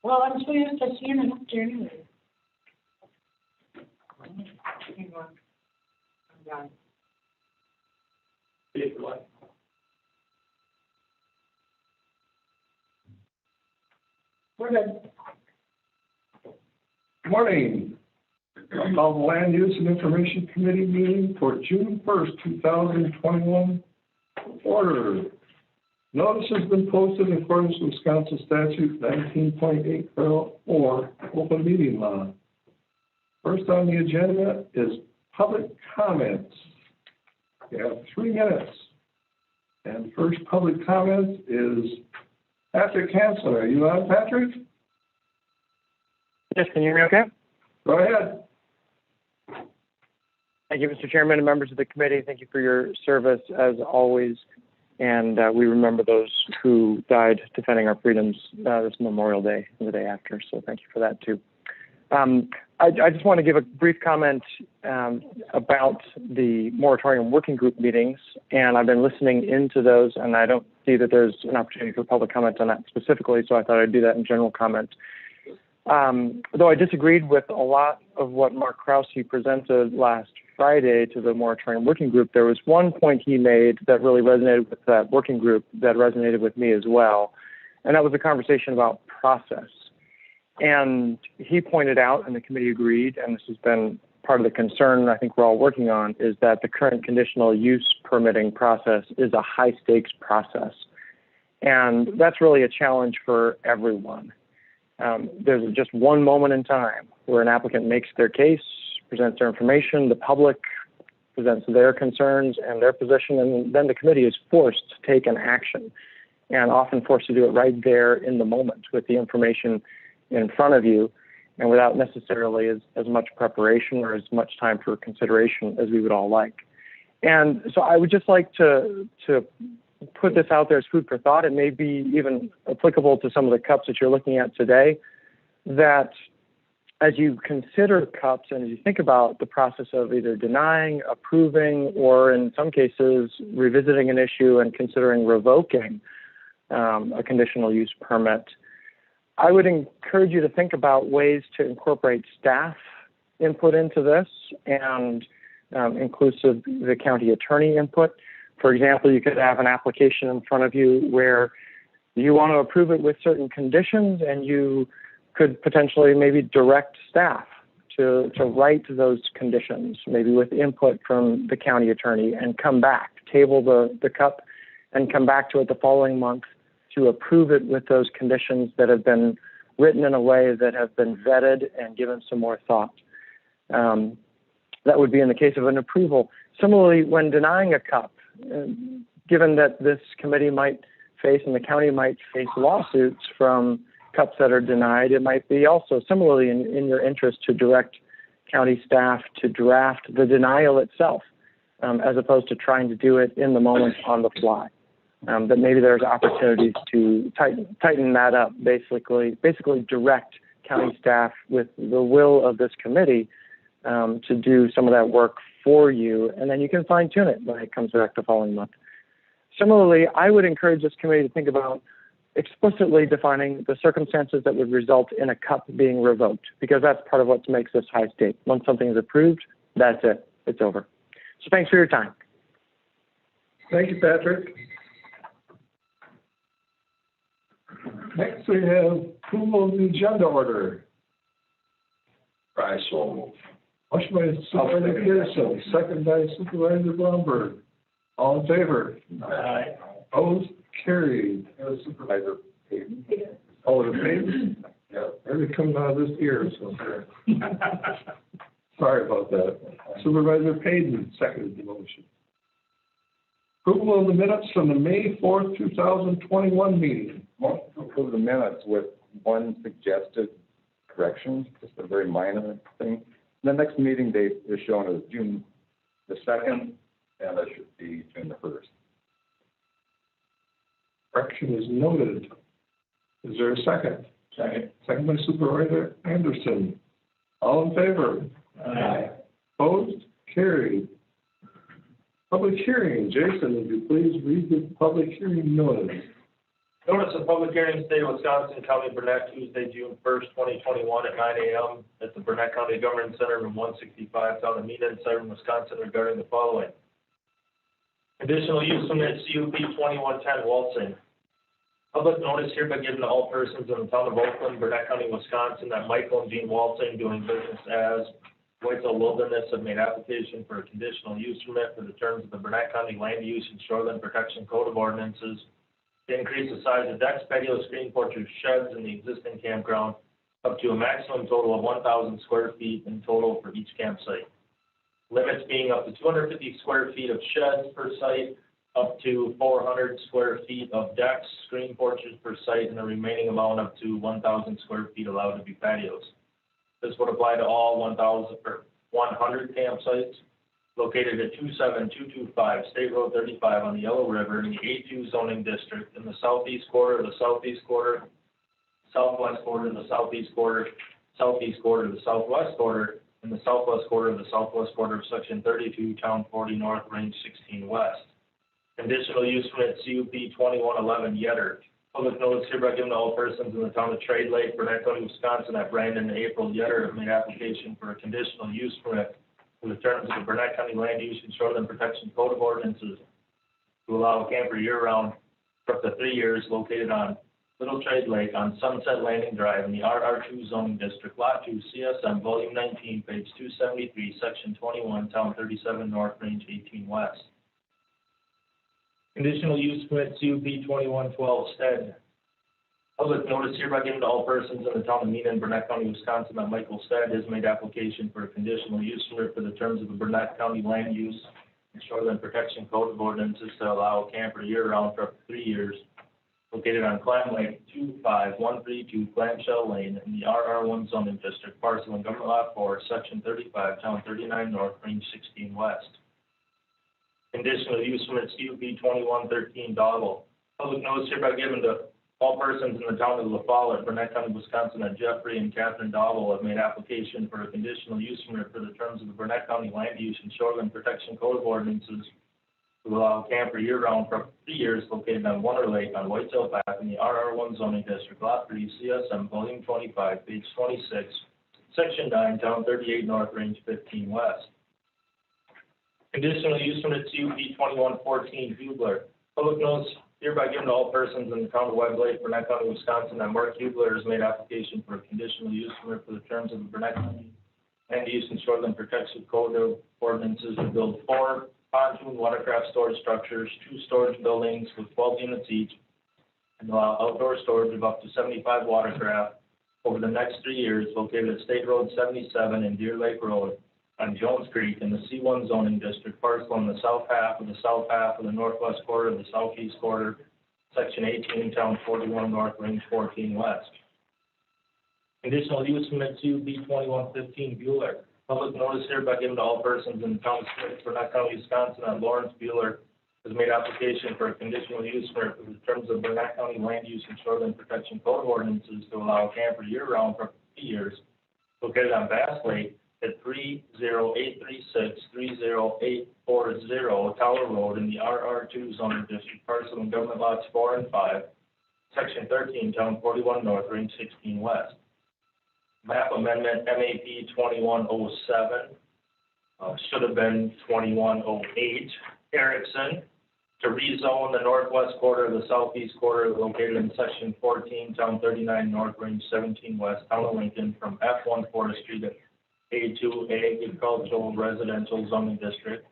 Well, I'm so used to seeing it up there anyway. Hang on. I'm done. We're good. Good morning. I call the Land Use and Information Committee meeting for June 1st, 2021 order. Notice has been posted in accordance with Wisconsin Statute 19.8 or open meeting law. First on the agenda is public comments. You have 3 minutes. And first public comment is Patrick Hansen. Are you on, Patrick? Yes, can you hear me okay? Go ahead. Thank you, Mr. Chairman and members of the committee. Thank you for your service as always. And we remember those who died defending our freedoms this Memorial Day and the day after. So thank you for that too. I just want to give a brief comment about the moratorium working group meetings. And I've been listening into those, and I don't see that there's an opportunity for public comment on that specifically. So I thought I'd do that in general comment. Though I disagreed with a lot of what Mark Krause presented last Friday to the moratorium working group, there was one point he made that really resonated with that working group that resonated with me as well. And that was a conversation about process. And he pointed out, and the committee agreed, and this has been part of the concern I think we're all working on, is that the current conditional use permitting process is a high stakes process. And that's really a challenge for everyone. There's just one moment in time where an applicant makes their case, presents their information, the public presents their concerns and their position, and then the committee is forced to take an action, and often forced to do it right there in the moment with the information in front of you, and without necessarily as much preparation or as much time for consideration as we would all like. And so I would just like to put this out there as food for thought. It may be even applicable to some of the cups that you're looking at today, that as you consider cups and as you think about the process of either denying, approving, or in some cases revisiting an issue and considering revoking a conditional use permit, I would encourage you to think about ways to incorporate staff input into this and inclusive the county attorney input. For example, you could have an application in front of you where you want to approve it with certain conditions, and you could potentially maybe direct staff to write those conditions, maybe with input from the county attorney, and come back, table the cup, and come back to it the following month to approve it with those conditions that have been written in a way that have been vetted and given some more thought. That would be in the case of an approval. Similarly, when denying a cup, given that this committee might face and the county might face lawsuits from cups that are denied, it might be also similarly in your interest to direct county staff to draft the denial itself, as opposed to trying to do it in the moment on the fly. But maybe there's opportunities to tighten that up, basically direct county staff with the will of this committee to do some of that work for you, and then you can fine-tune it when it comes back the following month. Similarly, I would encourage this committee to think about explicitly defining the circumstances that would result in a cup being revoked, because that's part of what makes this high stake. Once something is approved, that's it. It's over. So thanks for your time. Thank you, Patrick. Next, we have approval of the agenda order. I so move. Motion by Supervisor Peterson, second by Supervisor Blomberg. All in favor? Aye. Opposed? Carried. Supervisor Payton. All in favor? Yeah. Everything coming out of this ear, so sorry about that. Supervisor Payton seconded the motion. Approval of the minutes from the May 4th, 2021 meeting. Motion to approve the minutes with one suggested correction, just a very minor thing. The next meeting date is shown as June the 2nd, and that should be June the 1st. Correction is noted. Is there a second? Second. Second by Supervisor Anderson. All in favor? Aye. Opposed? Carried. Public hearing. Jason, would you please read the public hearing notice? Notice of public hearing, State of Wisconsin, County of Burnett, Tuesday, June 1st, 2021 at 9 a.m. at the Burnett County Government Center, room 165, Town of Meaden, Siren, Wisconsin, regarding the following. Conditional use permit CUP 2110 Waltzing. Public notice hereby given to all persons in the town of Oakland, Burnett County, Wisconsin, that Michael and Jean Waltzing, doing business as Whitetail Wilderness, have made application for a conditional use permit for the terms of the Burnett County Land Use and Shoreline Protection Code of Ordinances to increase the size of decks, patios, screen porches, sheds in the existing campground up to a maximum total of 1,000 square feet in total for each campsite. Limits being up to 250 square feet of sheds per site, up to 400 square feet of decks, screen porches per site, and the remaining amount up to 1,000 square feet allowed to be patios. This would apply to all 100 campsites located at 27225 State Road 35 on the Yellow River in the A2 zoning district in the southeast quarter, the southeast quarter, southwest quarter, the southeast quarter, southeast quarter, the southwest quarter, and the southwest quarter of the southwest quarter of Section 32, Town 40 North, Range 16 West. Conditional use permit CUP 2111 Yetter. Public notice hereby given to all persons in the town of Trade Lake, Burnett County, Wisconsin, that Brandon and April Yetter have made application for a conditional use permit for the terms of the Burnett County Land Use and Shoreline Protection Code of Ordinances to allow a camper year-round for up to 3 years located on Little Trade Lake on Sunset Landing Drive in the RR2 zoning district, Lot 2, CSM, Volume 19, page 273, Section 21, Town 37 North, Range 18 West. Conditional use permit CUP 2112 Stead. Public notice hereby given to all persons in the town of Meaden, Burnett County, Wisconsin, that Michael Stead has made application for a conditional use permit for the terms of the Burnett County Land Use and Shoreline Protection Code of Ordinances to allow a camper year-round for up to 3 years, located on Clam Lake 25132 Clamshell Lane in the RR1 zoning district, parcel and government lot 4, Section 35, Town 39 North, Range 16 West. Conditional use permit CUP 2113 Doggle. Public notice hereby given to all persons in the town of La Follette, Burnett County, Wisconsin, that Jeffrey and Catherine Doggle have made application for a conditional use permit for the terms of the Burnett County Land Use and Shoreline Protection Code of Ordinances to allow a camper year-round for 3 years located on Wonder Lake on Whitetail Path in the RR1 zoning district, Lot 3, CSM, Volume 25, page 26, Section 9, Town 38 North, Range 15 West. Conditional use permit CUP 2114 Hubler. Public notice hereby given to all persons in the town of Webb Lake, Burnett County, Wisconsin, that Mark Hubler has made application for a conditional use permit for the terms of the Burnett County Land Use and Shoreline Protection Code of Ordinances to build 4 pontoon watercraft storage structures, 2 storage buildings with 12 units each, and allow outdoor storage of up to 75 watercraft over the next 3 years located at State Road 77 and Deer Lake Road on Jones Creek in the C1 zoning district, parcel in the south half of the northwest quarter of the southeast quarter, Section 18, Town 41 North, Range 14 West. Conditional use permit CUP 2115 Bueller. Public notice hereby given to all persons in the town of Burnett County, Wisconsin, that Lawrence Bueller has made application for a conditional use permit for the terms of Burnett County Land Use and Shoreline Protection Code of Ordinances to allow a camper year-round for 3 years located on Bass Lake at 30836-30840 Tower Road in the RR2 zoning district, parcel and government lots 4 and 5, Section 13, Town 41 North, Range 16 West. Map amendment MAP 2107, should have been 2108, Erickson, to rezone the northwest quarter of the southeast quarter located in Section 14, Town 39 North, Range 17 West, Town of Lincoln, from F1 Forestry to A2 Agricultural Residential Zoning District,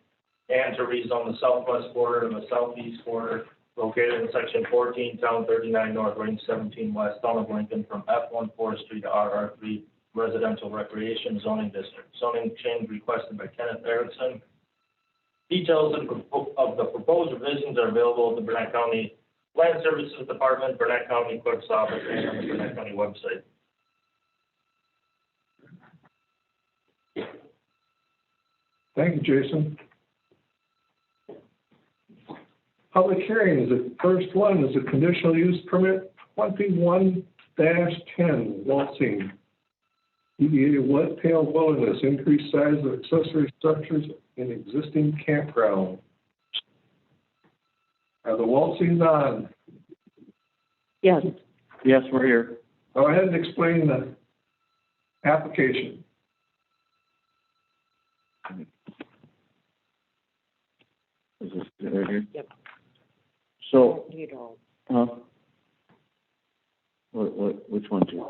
and to rezone the southwest quarter and the southeast quarter located in Section 14, Town 39 North, Range 17 West, Town of Lincoln, from F1 Forestry to RR3 Residential Recreation Zoning District. Zoning change requested by Kenneth Erickson. Details of the proposed revisions are available at the Burnett County Land Services Department, Burnett County Clerk's Office, and on the Burnett County website. Thank you, Jason. Public hearing is the first one is a conditional use permit 21-10 Waltzing. DBA Whitetail Wilderness, increased size of accessory structures in existing campground. Are the Waltzings on? Yes. Yes, we're here. Go ahead and explain the application. Is this right here? Yep. So, You don't. huh? Which one, Jim?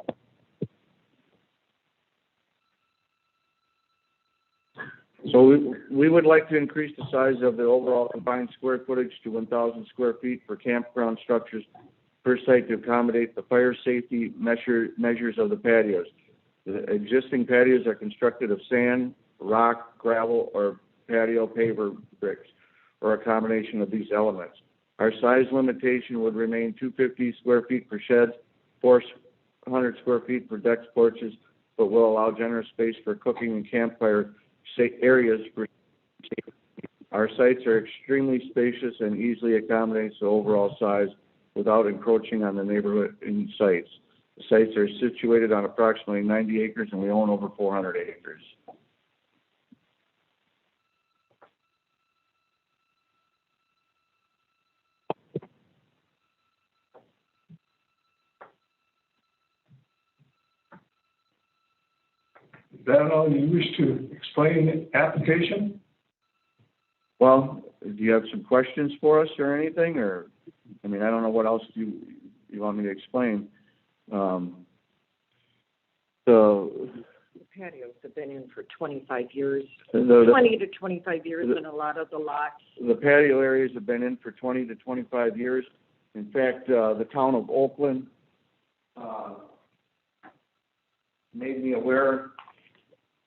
So we would like to increase the size of the overall combined square footage to 1,000 square feet for campground structures per site to accommodate the fire safety measures of the patios. The existing patios are constructed of sand, rock, gravel, or patio paver bricks, or a combination of these elements. Our size limitation would remain 250 square feet for sheds, 400 square feet for decks, porches, but will allow generous space for cooking and campfire areas for safety. Our sites are extremely spacious and easily accommodates the overall size without encroaching on the neighborhood in sites. The sites are situated on approximately 90 acres and we own over 400 acres. Is that all you wish to explain the application? Well, do you have some questions for us or anything, or, I mean, I don't know what else you want me to explain. The patios have been in for 25 years, 20 to 25 years in a lot of the lots. The patio areas have been in for 20 to 25 years. In fact, the town of Oakland made me aware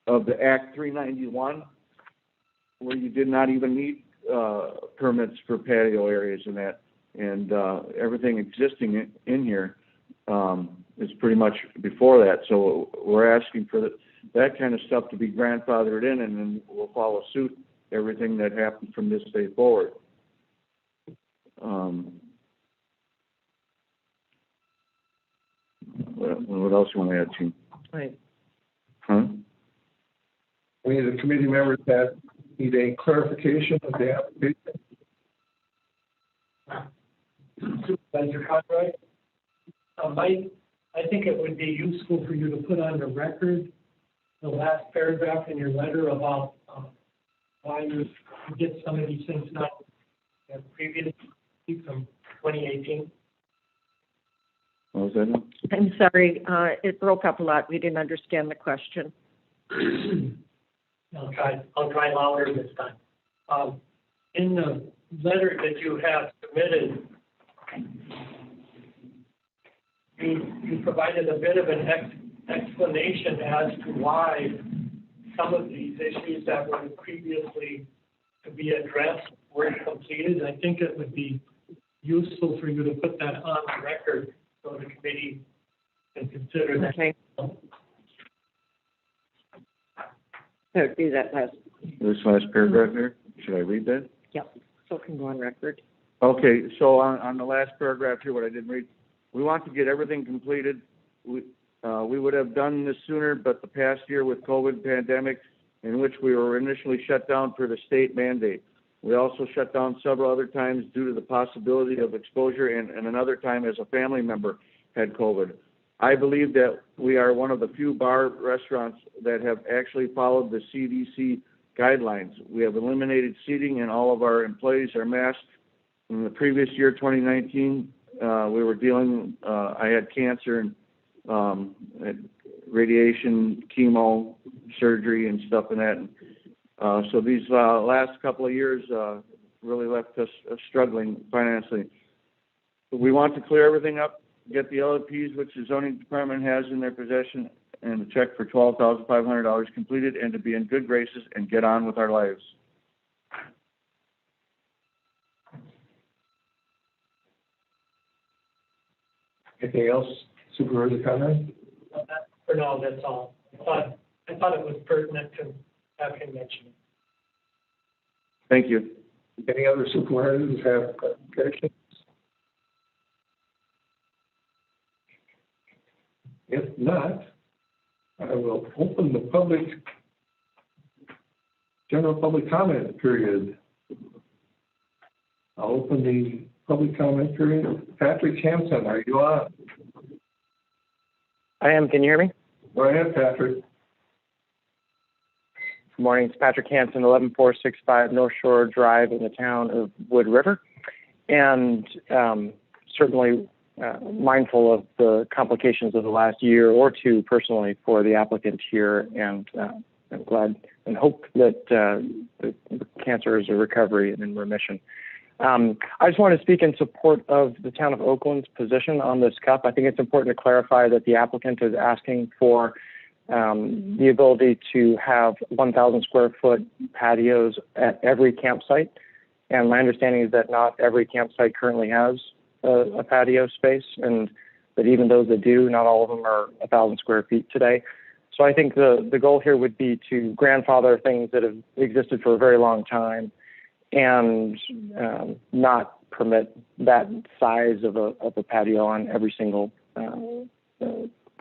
of the Act 391, where you did not even need permits for patio areas and that, and everything existing in here is pretty much before that. So we're asking for that kind of stuff to be grandfathered in, and then we'll follow suit everything that happens from this day forward. What else you want to add, Gene? Right. Huh? Any of the committee members that need a clarification of the application? Supervisor Conroy, Mike, I think it would be useful for you to put on the record the last paragraph in your letter about why you get some of these things not previously from 2018. What was that? I'm sorry, it broke up a lot. We didn't understand the question. I'll try louder this time. In the letter that you have submitted, you provided a bit of an explanation as to why some of these issues that were previously to be addressed weren't completed. I think it would be useful for you to put that on the record so the committee can consider that. Okay. So do that last. This last paragraph here, should I read that? Yep. So it can go on record. Okay, so on the last paragraph here, what I didn't read, we want to get everything completed. We would have done this sooner, but the past year with COVID pandemic, in which we were initially shut down for the state mandate. We also shut down several other times due to the possibility of exposure, and another time as a family member had COVID. I believe that we are one of the few bar restaurants that have actually followed the CDC guidelines. We have eliminated seating, and all of our employees are masked. In the previous year, 2019, we were dealing, I had cancer and had radiation, chemo, surgery, and stuff and that. So these last couple of years really left us struggling financially. We want to clear everything up, get the LPs, which the zoning department has in their possession, and a check for $12,500 completed, and to be in good graces and get on with our lives. Anything else, Supervisor Conrad? For now, that's all. I thought it was pertinent to have him mention it. Thank you. Any other supervisors have clarifications? If not, I will open the general public comment period. I'll open the public comment period. Patrick Hansen, are you on? I am. Can you hear me? Go ahead, Patrick. Good morning. It's Patrick Hansen, 11465 North Shore Drive in the town of Wood River. And certainly mindful of the complications of the last year or two personally for the applicant here, and I'm glad and hope that the cancer is a recovery and in remission. I just want to speak in support of the town of Oakland's position on this cup. I think it's important to clarify that the applicant is asking for the ability to have 1,000 square foot patios at every campsite. And my understanding is that not every campsite currently has a patio space, and that even those that do, not all of them are 1,000 square feet today. So I think the goal here would be to grandfather things that have existed for a very long time and not permit that size of a patio on every single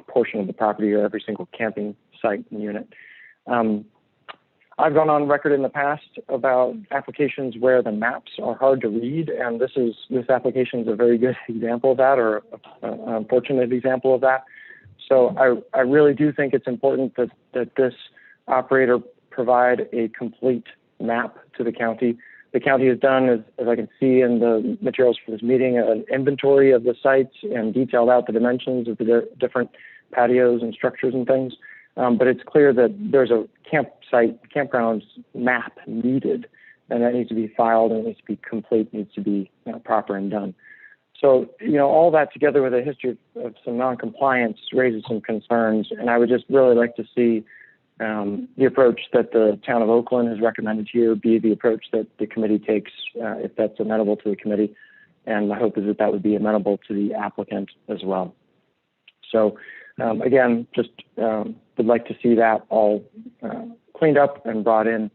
portion of the property or every single camping site and unit. I've gone on record in the past about applications where the maps are hard to read, and this application is a very good example of that, or an unfortunate example of that. So I really do think it's important that this operator provide a complete map to the county. The county has done, as I can see in the materials for this meeting, an inventory of the sites and detailed out the dimensions of the different patios and structures and things. But it's clear that there's a campgrounds map needed, and that needs to be filed, and it needs to be complete, needs to be proper and done. So, all that together with a history of some noncompliance raises some concerns, and I would just really like to see the approach that the town of Oakland has recommended here be the approach that the committee takes, if that's amenable to the committee. And my hope is that would be amenable to the applicant as well. So, again, just would like to see that all cleaned up and brought in,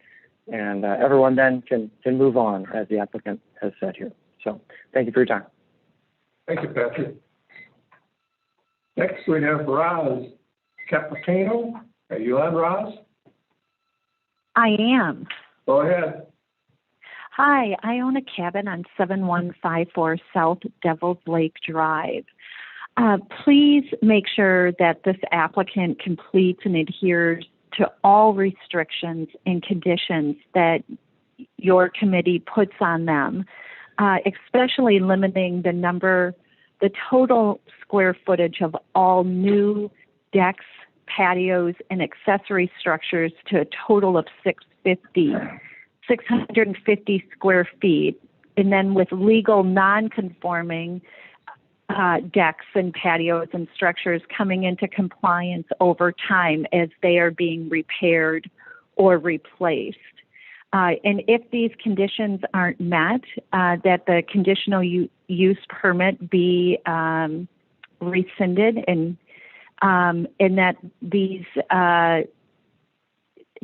and everyone then can move on, as the applicant has said here. So thank you for your time. Thank you, Patrick. Next, we have Roz Capitano. Are you on, Roz? I am. Go ahead. Hi, I own a cabin on 7154 South Devil's Lake Drive. Please make sure that this applicant completes and adheres to all restrictions and conditions that your committee puts on them, especially limiting the total square footage of all new decks, patios, and accessory structures to a total of 650 square feet, and then with legal non-conforming decks and patios and structures coming into compliance over time as they are being repaired or replaced. And if these conditions aren't met, that the conditional use permit be rescinded, and that these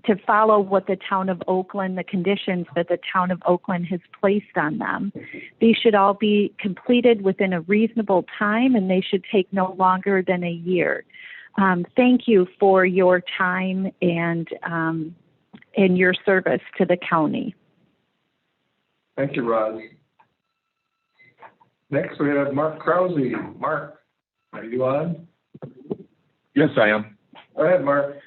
to follow what the town of Oakland, the conditions that the town of Oakland has placed on them. These should all be completed within a reasonable time, and they should take no longer than a year. Thank you for your time and your service to the county. Thank you, Roz. Next, we have Mark Krause. Mark, are you on? Yes, I am. Go ahead, Mark.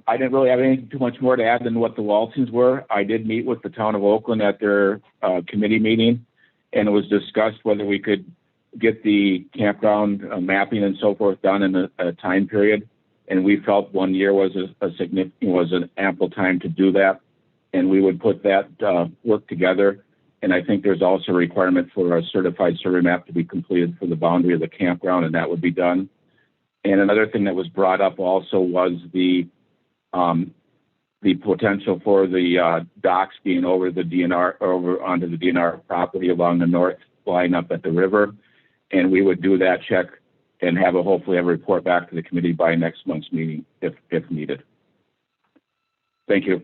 I didn't really have anything too much more to add than what the Waltons were. I did meet with the town of Oakland at their committee meeting, and it was discussed whether we could get the campground mapping and so forth done in a time period. And we felt 1 year was an ample time to do that, and we would put that work together. And I think there's also a requirement for a certified survey map to be completed for the boundary of the campground, and that would be done. And another thing that was brought up also was the potential for the docks being over the DNR, over onto the DNR property along the north line up at the river. And we would do that check and hopefully have a report back to the committee by next month's meeting if needed. Thank you.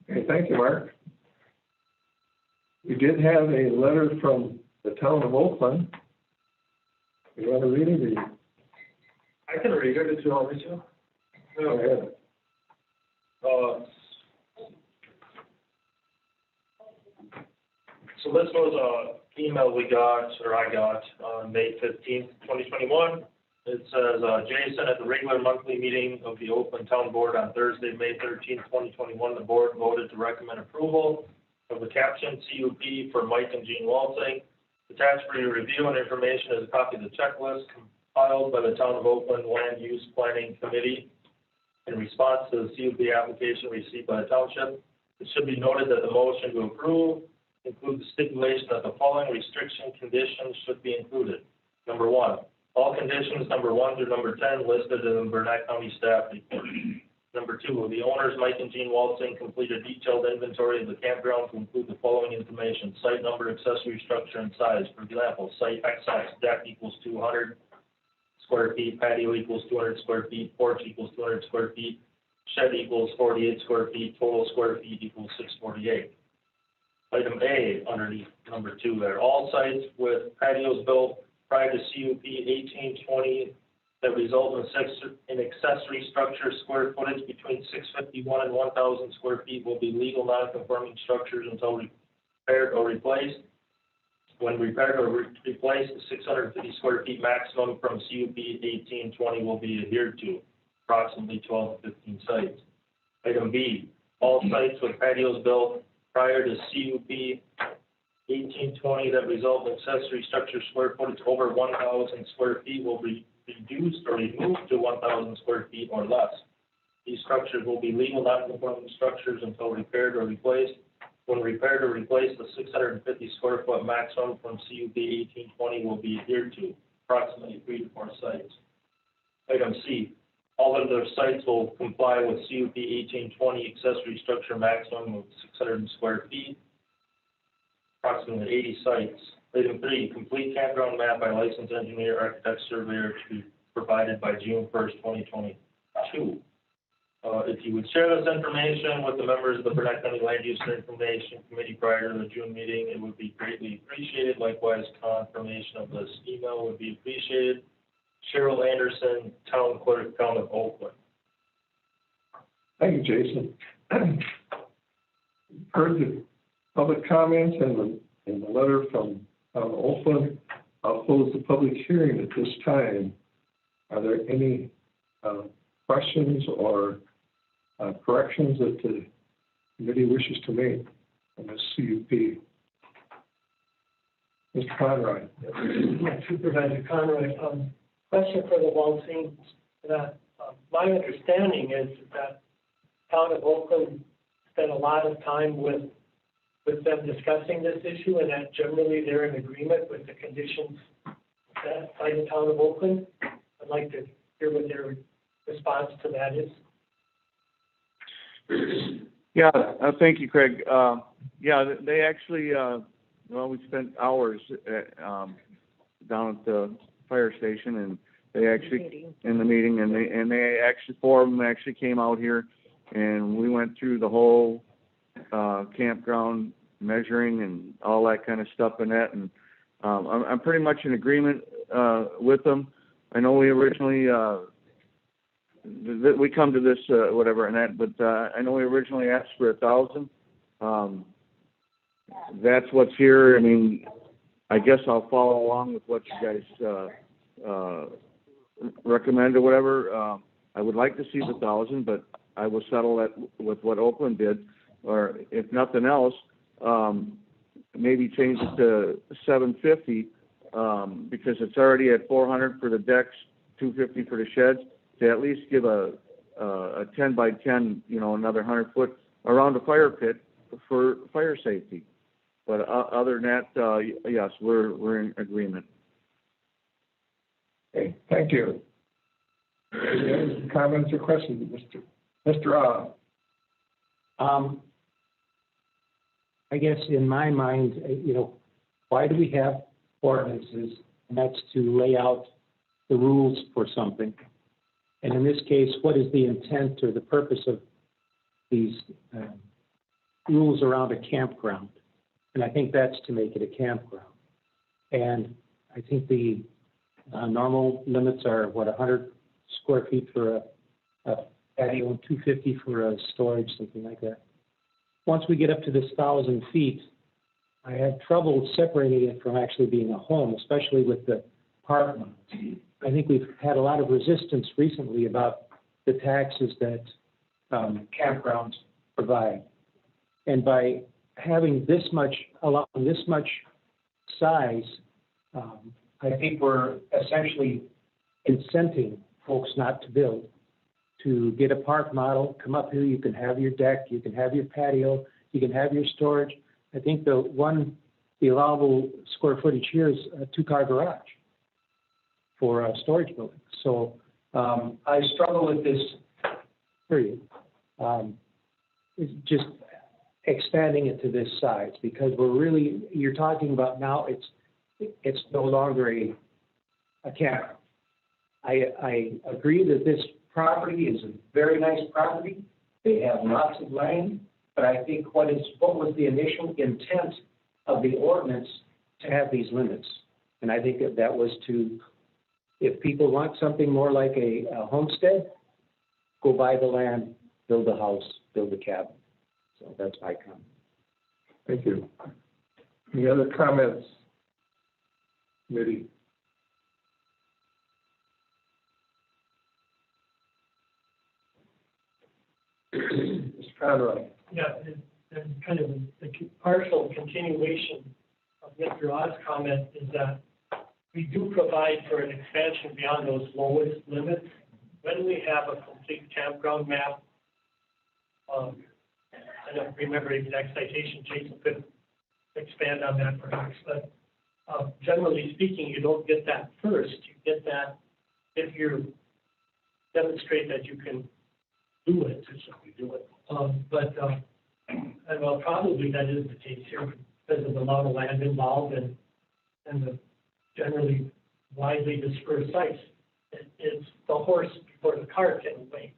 Okay, thank you, Mark. We did have a letter from the town of Oakland. You want to read it? I can read it if you want me to. Go ahead. So this was a email we got, or I got, on May 15th, 2021. It says, Jason, at the regular monthly meeting of the Oakland Town Board on Thursday, May 13th, 2021, the board voted to recommend approval of the caption CUP for Mike and Jean Waltzing. Attached for your review and information is a copy of the checklist compiled by the Town of Oakland Land Use Planning Committee in response to the CUP application received by the township. It should be noted that the motion to approve includes the stipulation that the following restriction conditions should be included. Number one, all conditions number 1 through number 10 listed in the Burnett County staff report. Number 2, the owners, Mike and Jean Waltzing, complete a detailed inventory of the campground to include the following information: site number, accessory structure, and size. For example, site XX, deck equals 200 square feet, patio equals 200 square feet, porch equals 200 square feet, shed equals 48 square feet, total square feet equals 648. Item A, underneath number 2 there, all sites with patios built prior to CUP 1820 that result in accessory structure square footage between 651 and 1,000 square feet will be legal non-conforming structures until repaired or replaced. When repaired or replaced, the 650 square feet maximum from CUP 1820 will be adhered to, approximately 12 to 15 sites. Item B, all sites with patios built prior to CUP 1820 that result in accessory structure square footage over 1,000 square feet will be reduced or removed to 1,000 square feet or less. These structures will be legal non-conforming structures until repaired or replaced. When repaired or replaced, the 650 square foot maximum from CUP 1820 will be adhered to, approximately 3 to 4 sites. Item C, all of their sites will comply with CUP 1820 accessory structure maximum of 600 square feet, approximately 80 sites. Item 3, complete campground map by licensed engineer, architect, surveyor to be provided by June 1st, 2022. If you would share this information with the members of the Burnett County Land Use Information Committee prior to the June meeting, it would be greatly appreciated. Likewise, confirmation of this email would be appreciated. Cheryl Anderson, Town Clerk, Town of Oakland. Thank you, Jason. Heard the public comments and the letter from Oakland. I'll close the public hearing at this time. Are there any questions or corrections that the committee wishes to make on this CUP? Mr. Conroy. Yeah, Supervisor Conroy. Question for the Waltzings. My understanding is that Town of Oakland spent a lot of time with them discussing this issue, and that generally they're in agreement with the conditions set by the Town of Oakland. I'd like to hear what their response to that is. Yeah, thank you, Craig. Yeah, they actually, we spent hours down at the fire station, and they actually in the meeting, and they actually, 4 of them actually came out here, and we went through the whole campground measuring and all that kind of stuff in that, and I'm pretty much in agreement with them. I know we originally we come to this whatever and that, but I know we originally asked for 1,000. That's what's here. I mean, I guess I'll follow along with what you guys recommend or whatever. I would like to see the 1,000, but I will settle that with what Oakland did, or if nothing else, maybe change it to 750 because it's already at 400 for the decks, 250 for the sheds. To at least give a 10 by 10, another 100 foot around the fire pit for fire safety. But other than that, yes, we're in agreement. Okay, thank you. Any other comments or questions, Mr. I guess in my mind, why do we have ordinances? And that's to lay out the rules for something. And in this case, what is the intent or the purpose of these rules around a campground? And I think that's to make it a campground. And I think the normal limits are, 100 square feet for a patio and 250 for a storage, something like that. Once we get up to this 1,000 feet, I have trouble separating it from actually being a home, especially with the apartments. I think we've had a lot of resistance recently about the taxes that campgrounds provide. And by having this much, allowing this much size, I think we're essentially incenting folks not to build, to get a park model, come up here, you can have your deck, you can have your patio, you can have your storage. I think the allowable square footage here is a two-car garage for a storage building. So I struggle with this, period. It's just expanding it to this size, because you're talking about now it's no longer a campground. I agree that this property is a very nice property. They have lots of land, but I think what was the initial intent of the ordinance to have these limits? And I think that was to, if people want something more like a homestead, go buy the land, build a house, build a cabin. So that's my comment. Thank you. Any other comments? Committee? Mr. Conroy. Yeah, and kind of the partial continuation of Mr. Odd's comment is that we do provide for an expansion beyond those lowest limits. When we have a complete campground map, I don't remember the exact citation, Jason could expand on that perhaps, but generally speaking, you don't get that first. You get that if you demonstrate that you can do it. And well, probably that is the case here because of the amount of land involved and the generally widely dispersed sites. It's the horse before the cart in a way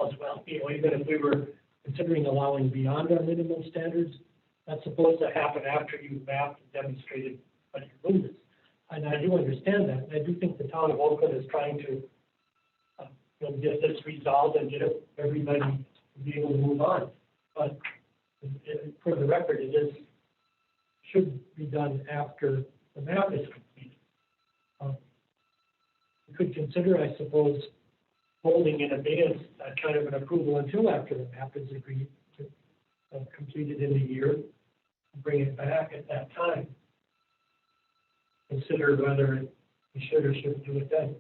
as well. You know, even if we were considering allowing beyond our minimum standards, that's supposed to happen after you've mapped and demonstrated what your limits. And I do understand that. And I do think the town of Oakland is trying to get this resolved and get everybody to be able to move on. But for the record, should be done after the map is complete. We could consider, I suppose, holding in abeyance that kind of an approval until after the map is agreed to, completed in a year, and bring it back at that time. Consider whether we should or shouldn't do it then.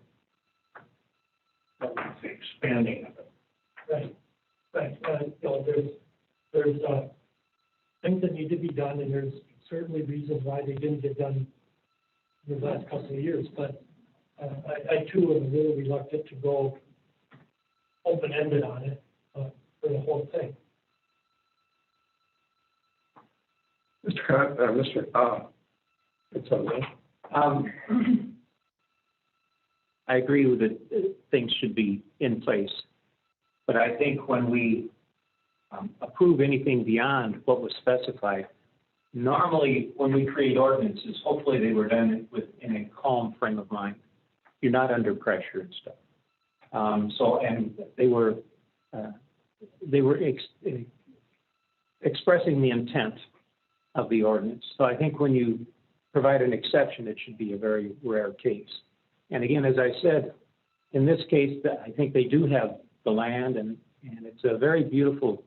Expanding of it. Right. There's things that need to be done, and there's certainly reasons why they didn't get done in the last couple of years. But I too am really reluctant to go open-ended on it for the whole thing. It's on me. I agree with that things should be in place, but I think when we approve anything beyond what was specified, normally when we create ordinances, hopefully they were done in a calm frame of mind. You're not under pressure and stuff. And they were expressing the intent of the ordinance. So I think when you provide an exception, it should be a very rare case. And again, as I said, in this case, I think they do have the land, and it's a very beautiful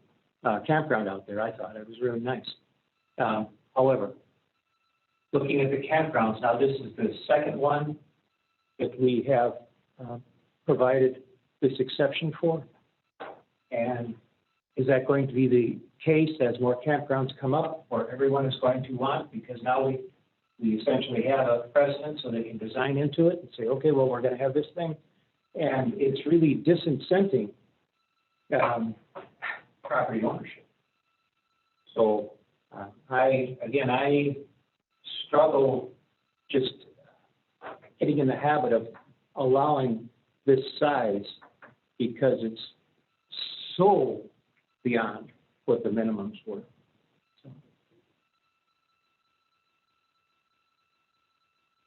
campground out there. I thought it was really nice. However, looking at the campgrounds, now this is the second one that we have provided this exception for. And is that going to be the case as more campgrounds come up, or everyone is going to want, because now we essentially have a precedent so they can design into it and say, okay, well, we're going to have this thing. And it's really disincenting property ownership. So I struggle just getting in the habit of allowing this size because it's so beyond what the minimums were.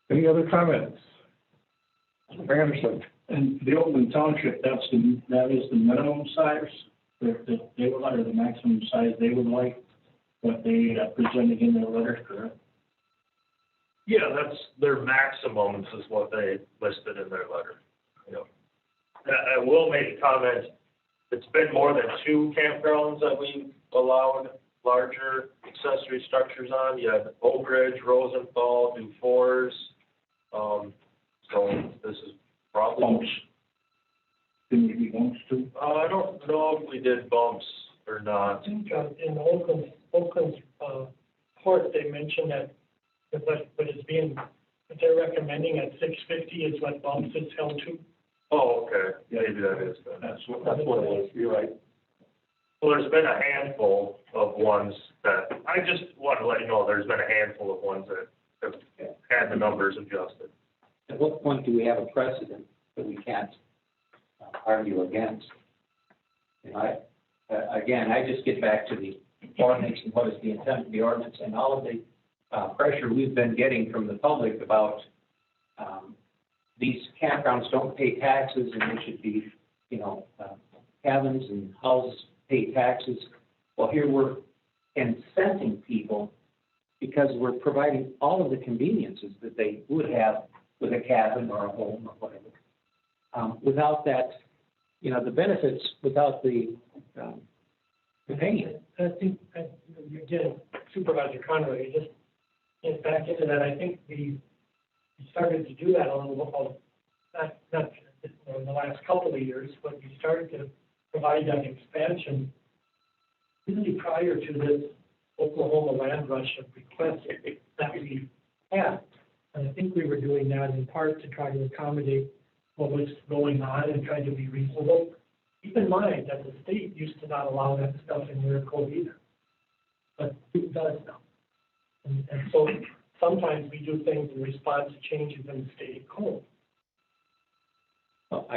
Any other comments? Mr. Anderson. And the Oakland Township, that is the minimum size that they would like, or the maximum size they would like. what they presented in their letter, correct? Yeah, that's their maximums is what they listed in their letter. You know, I will make a comment. It's been more than 2 campgrounds that we've allowed larger accessory structures on. You had Oak Ridge, Rosenthal, Dufours. So this is probably. Bumps. Didn't we do bumps too? I don't know if we did bumps or not. I think in Oakland's report, they mentioned that what is being, what they're recommending at 650 is what bumps is held to. Oh, okay. Maybe that is then. That's what it was, you're right. Well, there's been a handful of ones that, I just want to let you know, there's been a handful of ones that have had the numbers adjusted. At what point do we have a precedent that we can't argue against? You know, again, I just get back to the ordinance and what is the intent of the ordinance and all of the pressure we've been getting from the public about these campgrounds don't pay taxes and they should be, you know, cabins and houses pay taxes. Well, here we're incenting people because we're providing all of the conveniences that they would have with a cabin or a home or whatever. Without that, you know, the benefits without the pain. I think, again, Supervisor Conroy, just get back into that. I think we started to do that a little, not in the last couple of years, but we started to provide that expansion really prior to this Oklahoma land rush of requests that we had. And I think we were doing that in part to try to accommodate what was going on and try to be reasonable. Keep in mind that the state used to not allow that stuff in their code either, but it does now. And so sometimes we do things in response to changes in the state code. Well,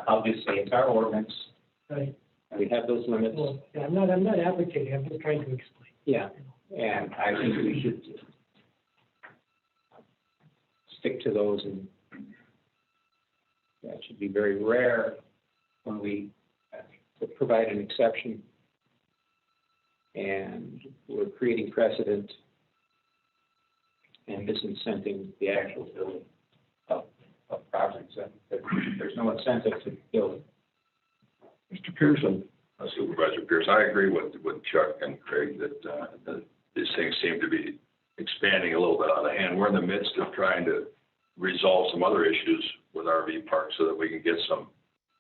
I'll just say it's our ordinance. Right. And we have those limits. Well, yeah, I'm not advocating, I'm just trying to explain. Yeah, and I think we should stick to those, and that should be very rare when we provide an exception and we're creating precedent and disincenting the actual building of properties. There's no incentive to build. Mr. Pearson. Supervisor Pierce, I agree with Chuck and Craig that these things seem to be expanding a little bit out of hand. We're in the midst of trying to resolve some other issues with RV parks so that we can get some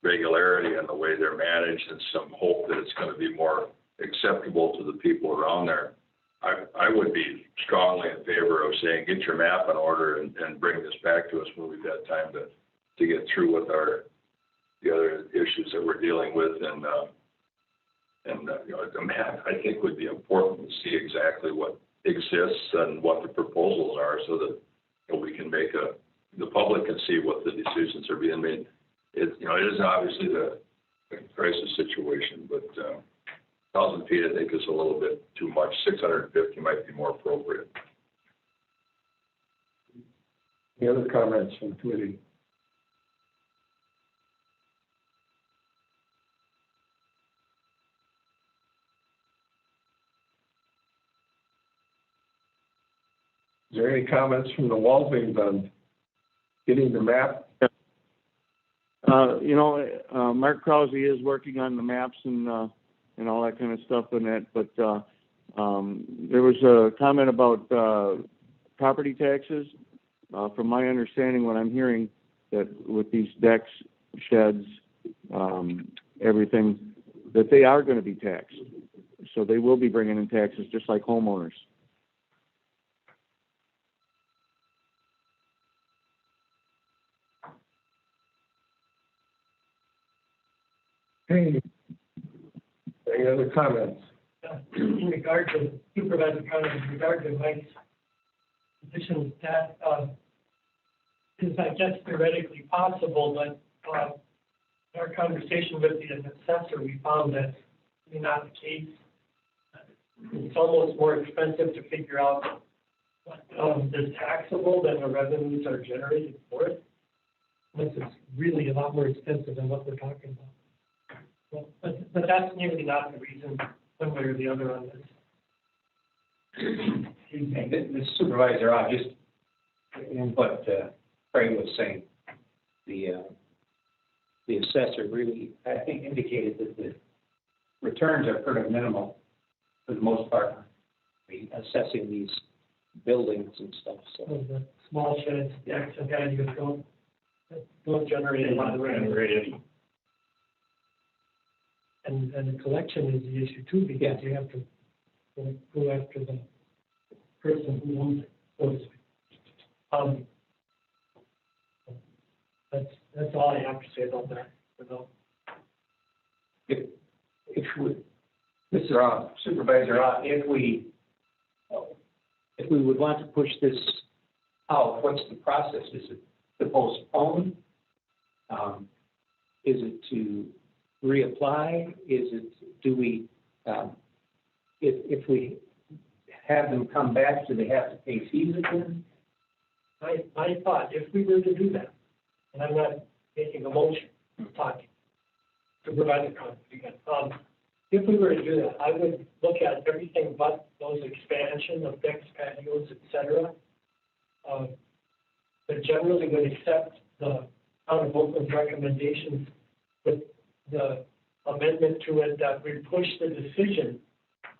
regularity in the way they're managed and some hope that it's going to be more acceptable to the people around there. I would be strongly in favor of saying, get your map in order and bring this back to us when we've had time to get through with the other issues that we're dealing with. And you know, the map, I think, would be important to see exactly what exists and what the proposals are so that, you know, we can make the public can see what the decisions are being made. It isn't obviously the crisis situation, but 1,000 feet, I think, is a little bit too much. 650 might be more appropriate. Any other comments from the committee? Is there any comments from the Walgreens on getting the map? Mark Krause is working on the maps and all that kind of stuff in that, but there was a comment about property taxes. From my understanding, what I'm hearing, that with these decks, sheds, everything, that they are going to be taxed. So they will be bringing in taxes just like homeowners. Hey, any other comments? In regard to Supervisor Conroy, in regard to Mike's position, that is, I guess, theoretically possible, but in our conversation with the assessor, we found that to be not the case. It's almost more expensive to figure out what is taxable than the revenues are generated for it. This is really a lot more expensive than what we're talking about. Well, but that's nearly not the reason one way or the other on this. And the supervisor, just in what Craig was saying, the assessor really, I think, indicated that the returns are pretty minimal for the most part. Assessing these buildings and stuff, so. The small sheds, the extra patios don't generate a lot of revenue. And the collection is the issue too, because you have to go after the person who owns it, so to speak. That's all I have to say about that, for now. If we, Mr. Supervisor, if we would want to push this out, what's the process? Is it to postpone? Is it to reapply? Is it, do we, if we have them come back, do they have to pay fees again? I thought if we were to do that, and I'm not making a motion, I'm talking to provide the comment again. If we were to do that, I would look at everything but those expansion of decks, patios, et cetera. But generally would accept the town of Oakland's recommendations with the amendment to it that we push the decision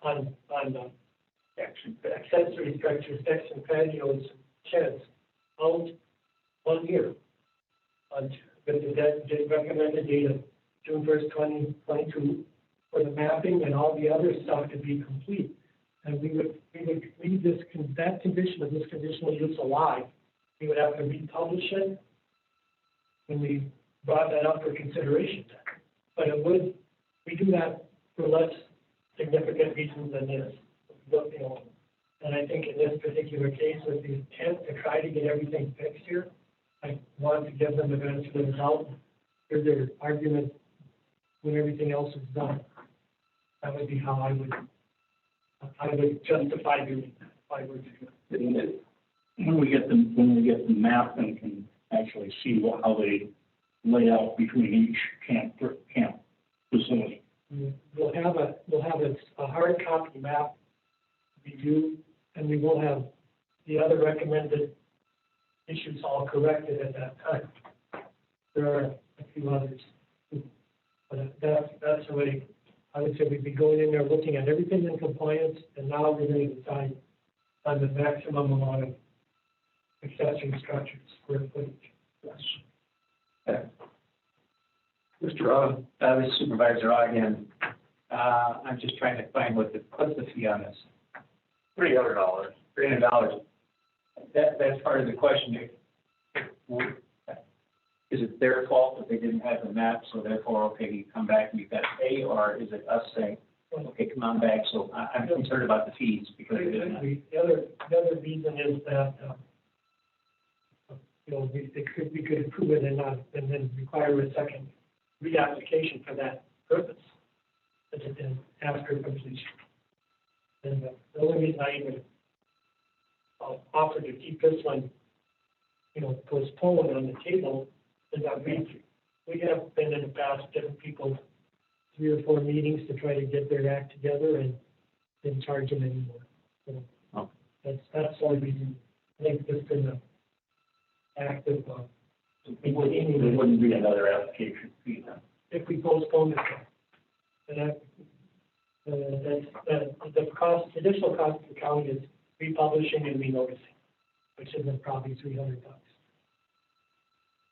on the accessory structures, decks and patios, sheds, out 1 year. With the recommended date of June 1st, 2022, for the mapping and all the other stuff to be complete. And we would leave that condition of this conditional use alive. We would have to republish it when we brought that up for consideration. But we do that for less significant reasons than this. And I think in this particular case, with the intent to try to get everything fixed here, I want to give them the benefit of the doubt. Hear their argument when everything else is done. That would be how I would justify doing that if I were to do it. When we get the map and can actually see how they lay out between each camp facility. We'll have a hard copy map review, and we will have the other recommended issues all corrected at that time. There are a few others, but that's the way I would say we'd be going in there looking at everything in compliance, and now we're going to decide on the maximum amount of accessory structures, square footage. Yes. Mr. This is Supervisor again. I'm just trying to find what's the fee on this? $300. $300. That's part of the question. Is it their fault that they didn't have the map, so therefore, okay, you come back and you've got to pay, or is it us saying, okay, come on back? So I'm concerned about the fees because they didn't have. The other reason is that we could approve it and then require a second reapplication for that purpose, and then after completion. And the only reason I even offered to keep this one, postponed on the table is that we have been in the past giving people 3 or 4 meetings to try to get their act together and didn't charge them anymore. So that's the only reason. I think this is an act of There wouldn't be another application fee then. if we postpone it. And the additional cost to the county is republishing and renoticing, which is probably $300.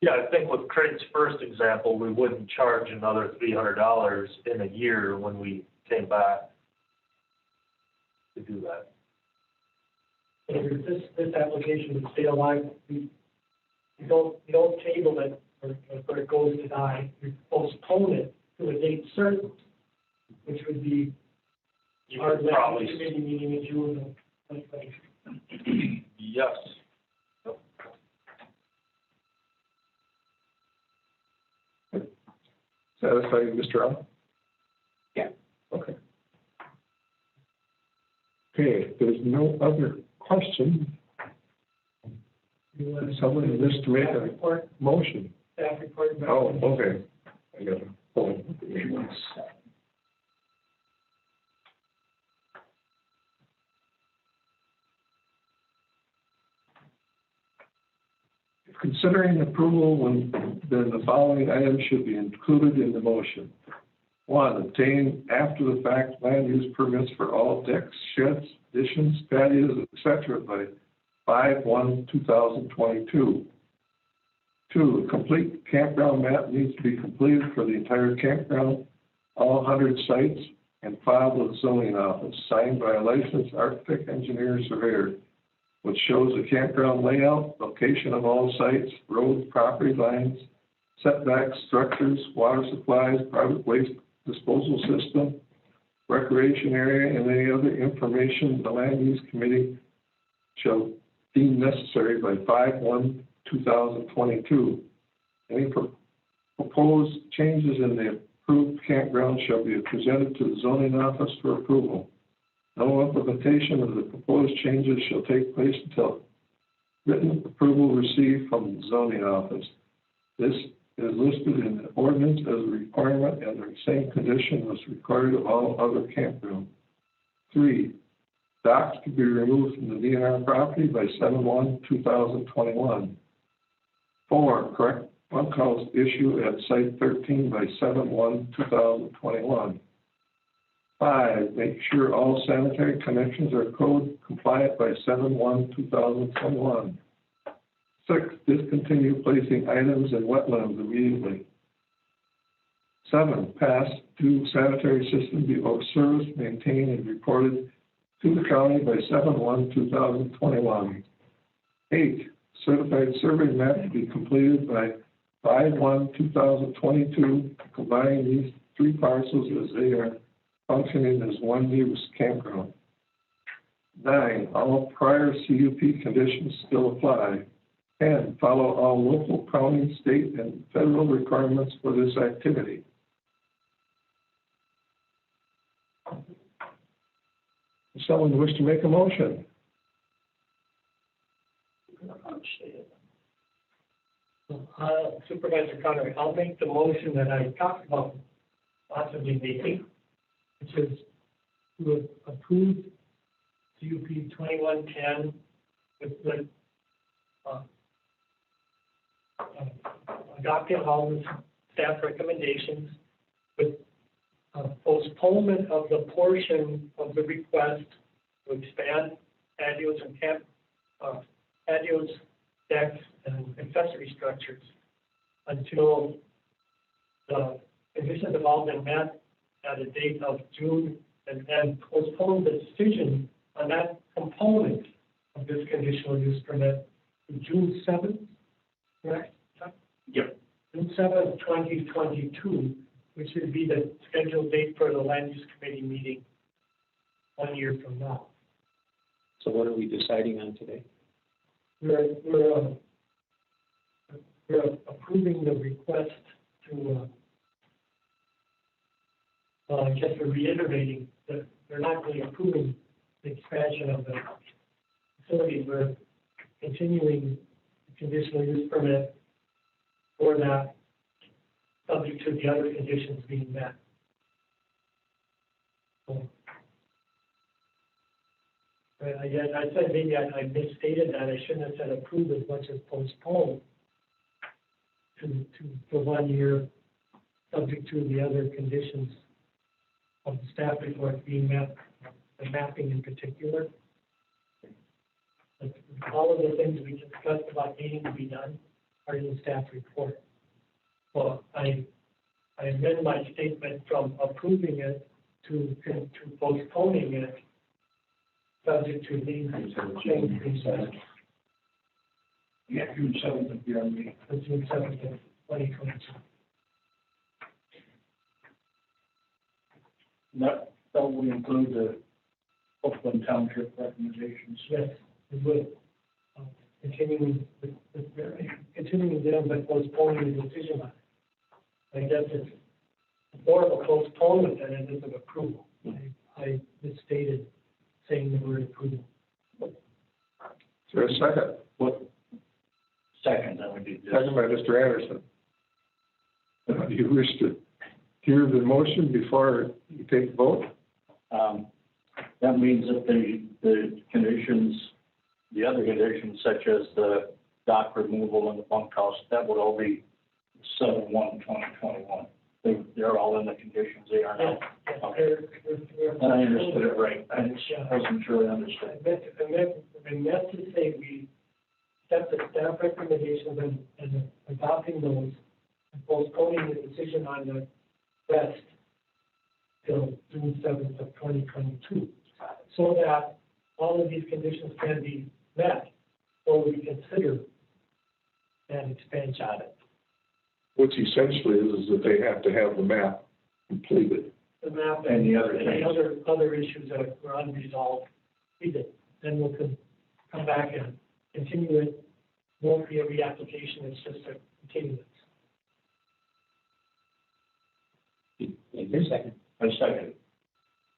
Yeah, I think with Craig's first example, we wouldn't charge another $300 in a year when we came back to do that. And if this application would stay alive, you don't table it or it goes to die. You postpone it to a date certain, which would be our next committee meeting in June of 2020. Yes. Satisfy you, Mr. Allen? Yeah. Okay. Okay, if there's no other question, someone wish to make a motion. Staff report. Oh, okay. I got it. Hold on. Considering approval, then the following items should be included in the motion. 1, obtain after-the-fact land use permits for all decks, sheds, additions, patios, etc. by 5/1/2022. 2, a complete campground map needs to be completed for the entire campground, all 100 sites, and filed with the zoning office, signed by a licensed architect, engineer, surveyor, which shows the campground layout, location of all sites, roads, property lines, setbacks, structures, water supplies, private waste disposal system, recreation area, and any other information the land use committee shall deem necessary by 5/1/2022. Any proposed changes in the approved campground shall be presented to the zoning office for approval. No implementation of the proposed changes shall take place until written approval received from the zoning office. This is listed in the ordinance as a requirement, and the same condition was required of all other campgrounds. 3, docks to be removed from the DNR property by 7/1/2021. 4, correct bunkhouse issue at Site 13 by 7/1/2021. 5, make sure all sanitary connections are code compliant by 7/1/2021. 6, discontinue placing items in wetlands immediately. 7, pass due sanitary system be serviced, maintained, and reported to the county by 7/1/2021. 8, certified survey map to be completed by 5/1/2022, combining these 3 parcels as they are functioning as one use campground. 9, all prior CUP conditions still apply. 10, follow all local, county, state, and federal requirements for this activity. Does someone wish to make a motion? Supervisor Conner, I'll make the motion that I talked about possibly making, which is to approve CUP 2110 with adopting all the staff recommendations with postponement of the portion of the request to expand patios and patios, decks, and accessory structures until the conditions have all been met at a date of June, and postpone the decision on that component of this conditional use permit to June 7th, correct? Yep. June 7th, 2022, which would be the scheduled date for the land use committee meeting 1 year from now. So what are we deciding on today? We're approving the request to, I guess we're reiterating that we're not really approving the expansion of the facilities. We're continuing the conditional use permit for that, subject to the other conditions being met. So, I said maybe I misstated that. I shouldn't have said approve as much as postpone for 1 year, subject to the other conditions of the staff report being met, the mapping in particular. All of the things we discussed about needing to be done are in the staff report. Well, I amend my statement from approving it to postponing it, subject to these changes. Yeah, June 7th would be our meeting. June 7th, 2022. That would include the Oakland Township recommendations. Yes, it would. Continuing them, but postponing the decision on it. I guess it's more of a postponement than it is an approval. I misstated saying the word approval. Is there a second? What? Second, that would be. Second by Mr. Anderson. Do you wish to hear the motion before you take the vote? That means that the conditions, the other conditions such as the dock removal and the bunkhouse, that would all be 7/1/2021. They're all in the conditions they are now. Okay. And I understood it right. I wasn't sure I understood. I meant to say we set the staff recommendations and adopting those and postponing the decision on the rest till June 7th of 2022, so that all of these conditions can be met, or we consider an expansion on it. Which essentially is that they have to have the map completed. The map And the other and things. other issues that were unresolved, we did. Then we'll come back and continue it. Won't be a reapplication, it's just a continuance. Your second. I second.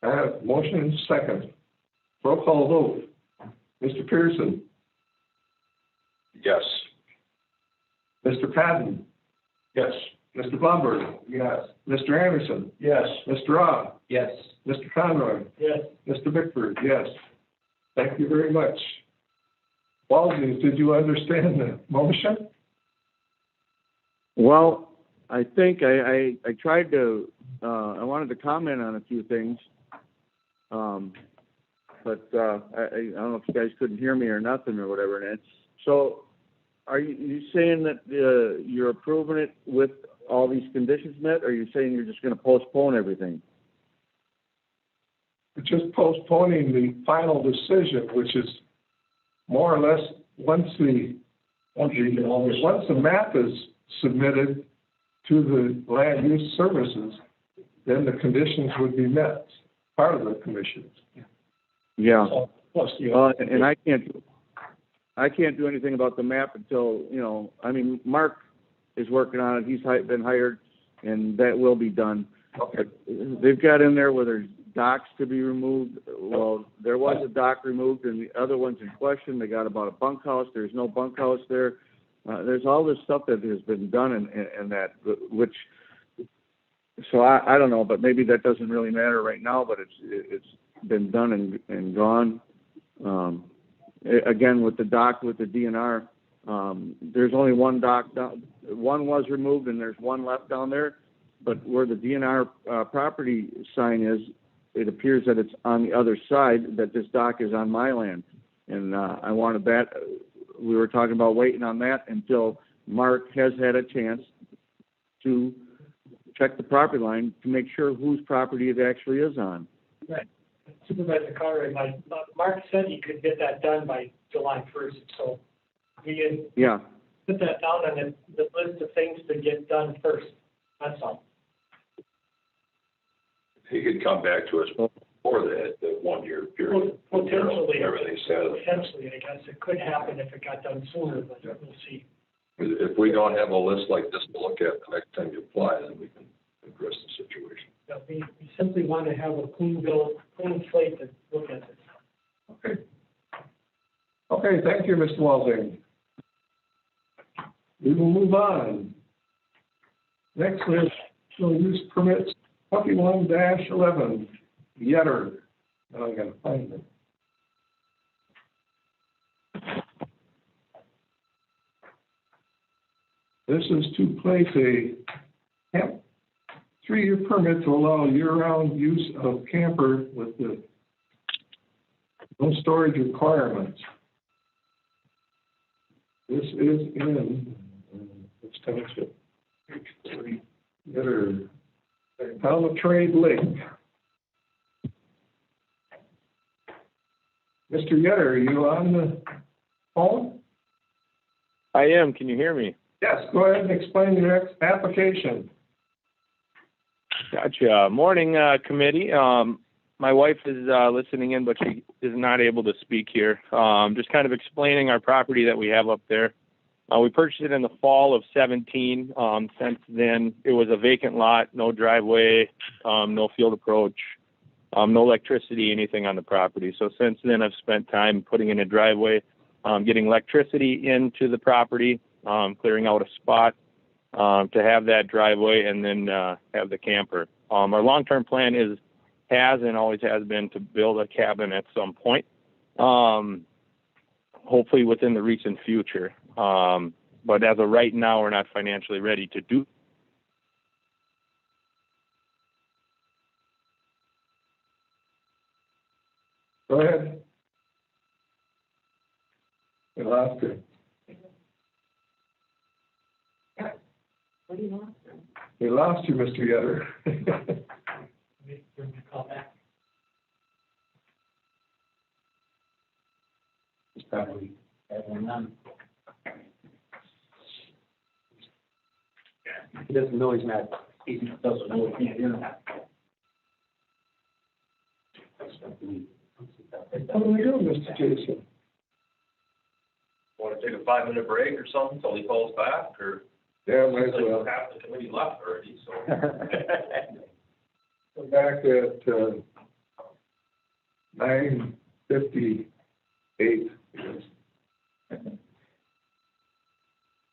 I have motion and second. Roll call vote. Mr. Pearson, Yes. Mr. Patton, Yes. Mr. Blumberg, Yes. Mr. Anderson, Yes. Mr. Robb, Yes. Mr. Conroy, Yes. Mr. Bickford, yes. Thank you very much. Walden, did you understand the motion? Well, I think I tried to, I wanted to comment on a few things. But I don't know if you guys couldn't hear me or nothing or whatever. And so are you saying that you're approving it with all these conditions met, or are you saying you're just going to postpone everything? We're just postponing the final decision, which is more or less once the map is submitted to the land use services, then the conditions would be met, part of the conditions. Yeah. So, plus the And I can't do anything about the map until, I mean, Mark is working on it. He's been hired, and that will be done. Okay. They've got in there where there's docks to be removed. Well, there was a dock removed, and the other one's in question. They got about a bunkhouse. There's no bunkhouse there. There's all this stuff that has been done in that, which, so I don't know, but maybe that doesn't really matter right now, but it's been done and gone. Again, with the dock, with the DNR, there's only one dock down. One was removed, and there's one left down there. But where the DNR property sign is, it appears that it's on the other side, that this dock is on my land. And I wanted that. We were talking about waiting on that until Mark has had a chance to check the property line to make sure whose property it actually is on. Right. Supervisor Conroy, Mark said he could get that done by July 1st, so we Yeah. put that down on the list of things to get done first. That's all. He could come back to us before that 1 year period. Potentially. Everything says. Potentially, I guess. It could happen if it got done sooner, but we'll see. If we don't have a list like this to look at the next time you apply, then we can address the situation. Yeah, we simply want to have a clean slate to look at this. Okay. Okay, thank you, Mr. Walding. We will move on. Next is Conditional Use Permits 21-11, Yetter. Now I gotta find it. This is to place a 3-year permit to allow year-round use of camper with the no storage requirements. This is in, which township? Yetter, Town of Trade Lake. Mr. Yetter, are you on the phone? I am. Can you hear me? Yes, go ahead and explain your application. Gotcha. Morning, committee. My wife is listening in, but she is not able to speak here. Just kind of explaining our property that we have up there. We purchased it in the fall of 17. Since then, it was a vacant lot, no driveway, no field approach, no electricity, anything on the property. So since then, I've spent time putting in a driveway, getting electricity into the property, clearing out a spot to have that driveway, and then have the camper. Our long-term plan has and always has been to build a cabin at some point, hopefully within the recent future. But as of right now, we're not financially ready to do. Go ahead. We lost you. What do you want? We lost you, Mr. Yetter. Call back. It's probably having none. He doesn't know he's not, he doesn't know he can't hear that. What are we doing, Mr. Jason? Want to take a 5-minute break or something until he calls back, or? Yeah, might as well. Half the committee left already, so. We're back at 9:58.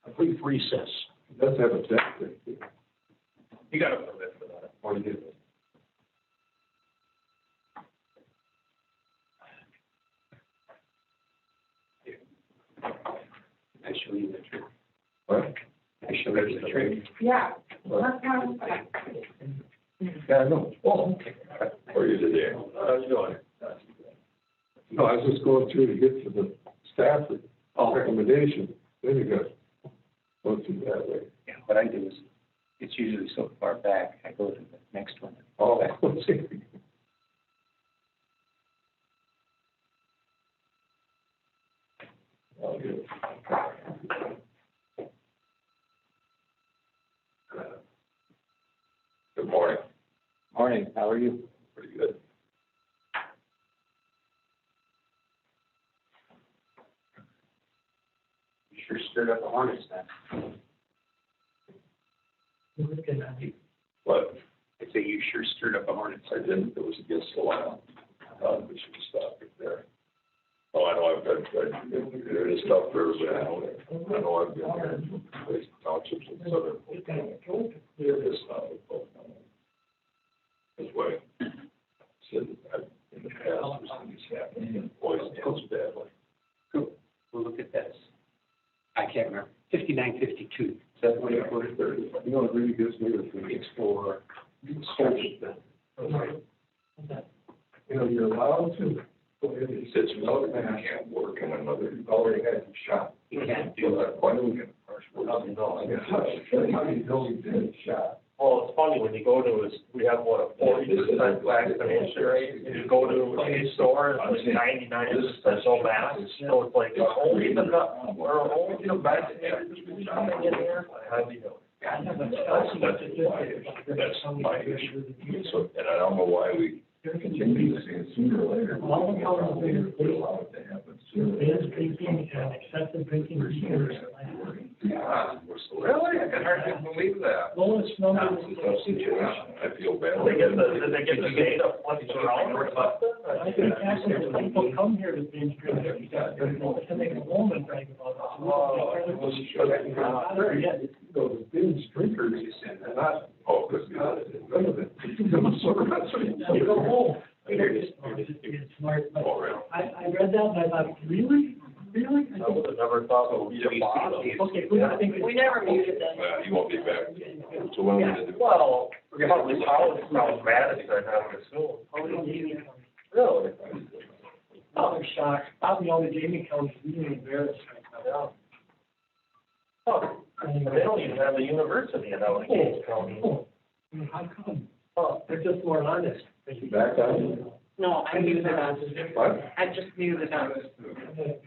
A brief recess. It does have a check. You got a permit for that. Or you did. I show you the trick. What? I show you the trick. Yeah. Yeah, I know. Oh, okay. How are you today? How you doing? No, I was just going through to get to the staff recommendation. Then you got go through that way. Yeah, what I do is, it's usually so far back, I go to the next one. Oh, let's see. Oh, good. Good morning. Morning, how are you? Pretty good. You sure stirred up the hornets then. What? I say you sure stirred up the hornets. I didn't, it was against the law. We should stop it there. Oh, I know, there is stuff for everybody. I know I've been here in place townships and southern. There is not a vote. That's why I said that in the past, there's things happening and boys dance badly. Cool. We'll look at this. I can't remember. 5952. Is that what it was? You know, it really gives me the It's for storage. You know, you're allowed to. He says, no, you can't work in another, you already had your shot. You can't do that. Why do we get a harsh word? How do you know you did shot? Well, it's funny, when you go to we have what, a 40% vaccination rate, and you go to a store, it's like 99% so mask, so it's like, only the vaccinated people shopping in here? How do you know? That's my issue. So, and I don't know why we continue to see it sooner or later. We're allowed to happen sooner. Drinking and excessive drinking. Yeah, really? I can hardly believe that. Lowest number. I feel bad. Did they get the data flipped around or something? I think actually when people come here to binge drink, it's to make a moment right about it. Those binge drinkers, and not, Oh, because You go home. It's smart, but I read that and I thought, really? Really? I would have never thought it would be a bottom. Okay, I think We never muted them. you won't be back. So when we did Well, probably college sounds Madison, I would assume. Really? I'm shocked. Probably all the Jamie County's really embarrassed right now. Huh. They don't even have a university in Allegheny County. How come? Oh, they're just more honest. back on. No, I muted us. What? I just muted us.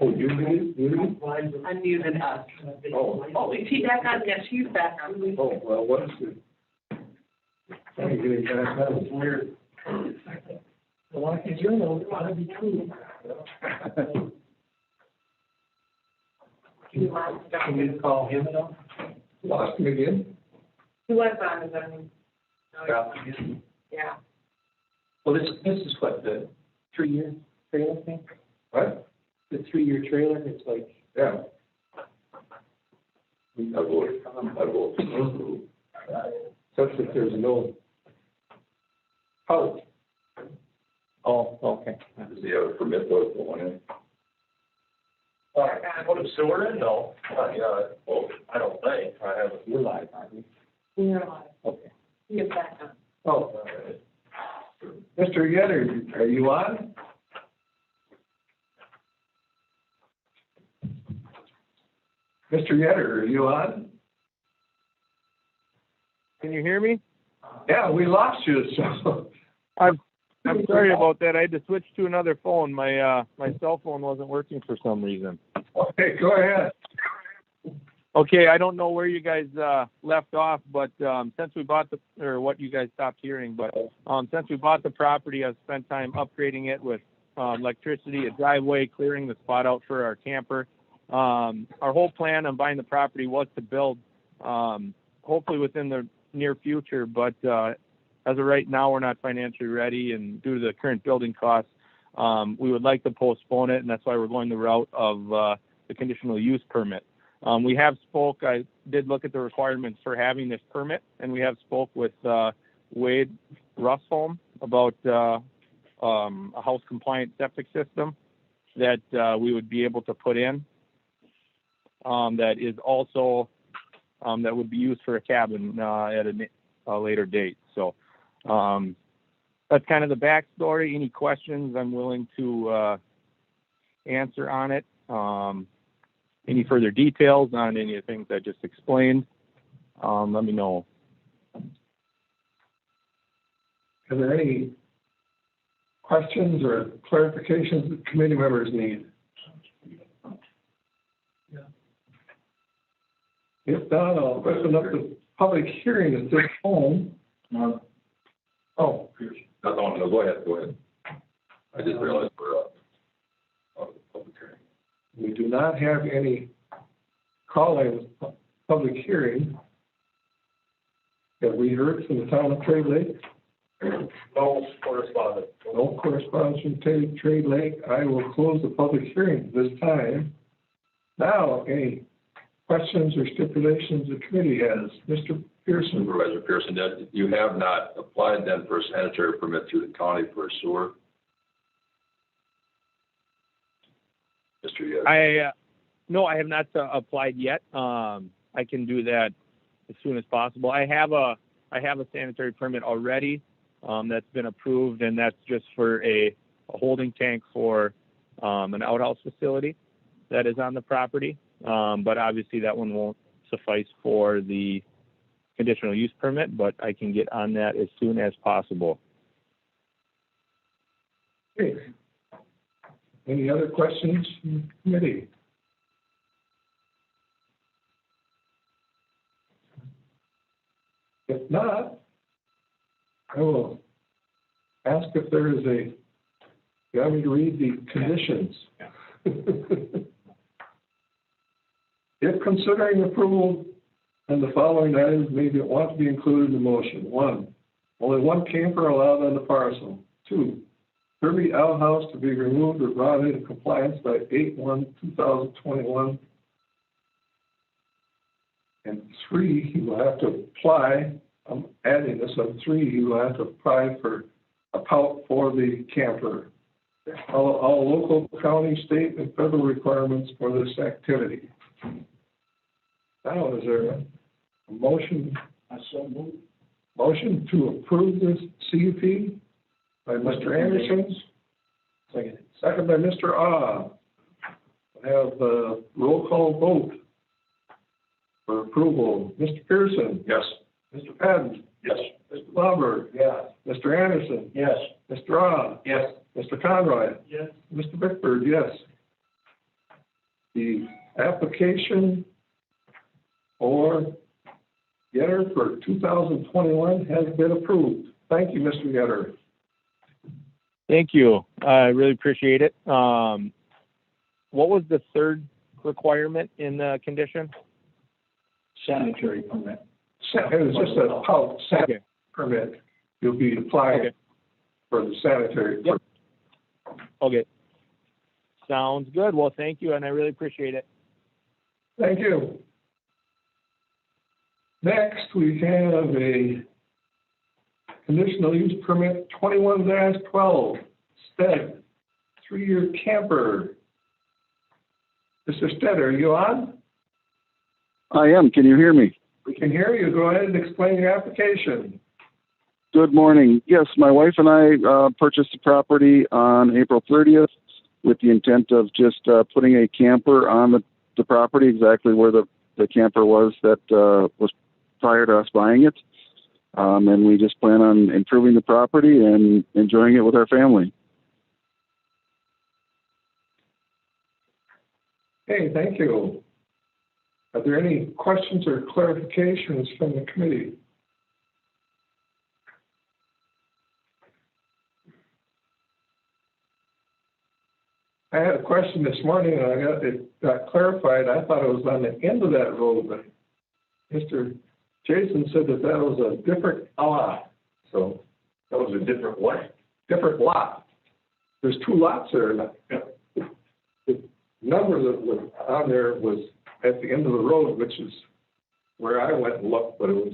Oh, you muted? I muted us. Oh, is he back on? Yes, he's back on. Oh, well, what's it? I'm getting back on. It's weird. The Washington Journal ought to be true. Can you call him at all? Lost him again? He was on his own. Yeah. Well, this is what, the 3-year trailer thing? What? The 3-year trailer, it's like. Yeah. I vote. Such that there's no house. Oh, okay. Does he have a permit though for one in? Put a sewer in? No, not yet. Well, I don't think. I haven't. We're live, aren't we? We are live. Okay. We have that done. Oh, Mr. Yetter, are you on? Mr. Yetter, are you on? Can you hear me? Yeah, we lost you, so. I'm sorry about that. I had to switch to another phone. My cell phone wasn't working for some reason. Okay, go ahead. Okay, I don't know where you guys left off, but since we bought or what you guys stopped hearing, but since we bought the property, I've spent time upgrading it with electricity, a driveway, clearing the spot out for our camper. Our whole plan on buying the property was to build, hopefully within the near future, but as of right now, we're not financially ready, and due to the current building costs, we would like to postpone it, and that's why we're going the route of the conditional use permit. I did look at the requirements for having this permit, and we have spoke with Wade Russholm about a house compliant septic system that we would be able to put in. That is also that would be used for a cabin at a later date. So that's kind of the backstory. Any questions, I'm willing to answer on it. Any further details on any of the things I just explained, let me know. Are there any questions or clarifications that committee members need? If not, I'll open up the public hearing at this time. No, go ahead. I just realized we're up on the public hearing. We do not have any calling public hearing. Have we heard from the town of Trade Lake? No correspondence. No correspondence from Trade Lake. I will close the public hearing this time. Now, any questions or stipulations the committee has? Mr. Pearson. Supervisor Pearson, you have not applied then for a sanitary permit through the county for a sewer? Mr. Yes. No, I have not applied yet. I can do that as soon as possible. I have a sanitary permit already that's been approved, and that's just for a holding tank for an outhouse facility that is on the property. But obviously that one won't suffice for the conditional use permit, but I can get on that as soon as possible. Okay. Any other questions from the committee? If not, I will ask if there is you want me to read the conditions? If considering approval, then the following items may want to be included in the motion. 1, only one camper allowed on the parcel. 2, Kirby outhouse to be removed or brought into compliance by 8/1/2021. And 3, he will have to apply, I'm adding this up, 3, he will have to apply for a POUT for the camper. All local, county, state, and federal requirements for this activity. Now, is there a motion? I so move. Motion to approve this CUP by Mr. Anderson. Second by Mr. Ah. I have a roll call vote for approval. Mr. Pearson? Yes. Mr. Patton? Yes. Mr. Lauber? Yes. Mr. Anderson? Yes. Mr. Ah? Yes. Mr. Conroy? Yes. Mr. Bickford, yes. The application for Yetter for 2021 has been approved. Thank you, Mr. Yetter. Thank you. I really appreciate it. What was the third requirement in the condition? Sanitary permit. It was just a POUT sanitary permit. You'll be applying for the sanitary permit. Okay. Sounds good. Well, thank you, and I really appreciate it. Thank you. Next, we have a conditional use permit 21-12, STED, 3-year camper. Mr. Stetter, are you on? I am. Can you hear me? We can hear you. Go ahead and explain your application. Good morning. Yes, my wife and I purchased the property on April 30th with the intent of just putting a camper on the property exactly where the camper was that was prior to us buying it. And we just plan on improving the property and enjoying it with our family. Okay, thank you. Are there any questions or clarifications from the committee? I had a question this morning and it got clarified. I thought it was on the end of that road, but Mr. Jason said that was a different lot. So That was a different what? different lot. There's two lots there. The number that was on there was at the end of the road, which is where I went and looked, but it was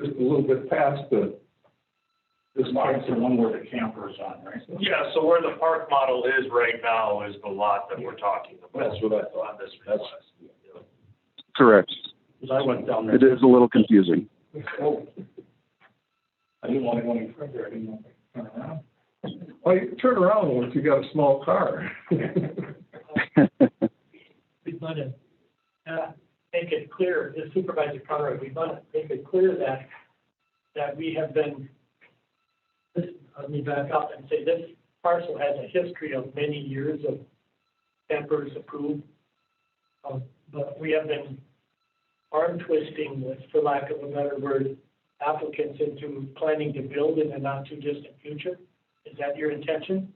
just a little bit past This lot's the one where the camper is on, right? Yeah, so where the park model is right now is the lot that we're talking about. That's what I thought. On this request. Correct. Because I went down there. It is a little confusing. Oh. I didn't want to go any further. I didn't want to turn around. Well, you can turn around once you got a small car. We want to make it clear, the Supervisor Conrad, we want to make it clear that we have been, let me back up and say this parcel has a history of many years of campers approved. But we have been arm twisting with, for lack of a better word, applicants into planning to build in the not too distant future. Is that your intention?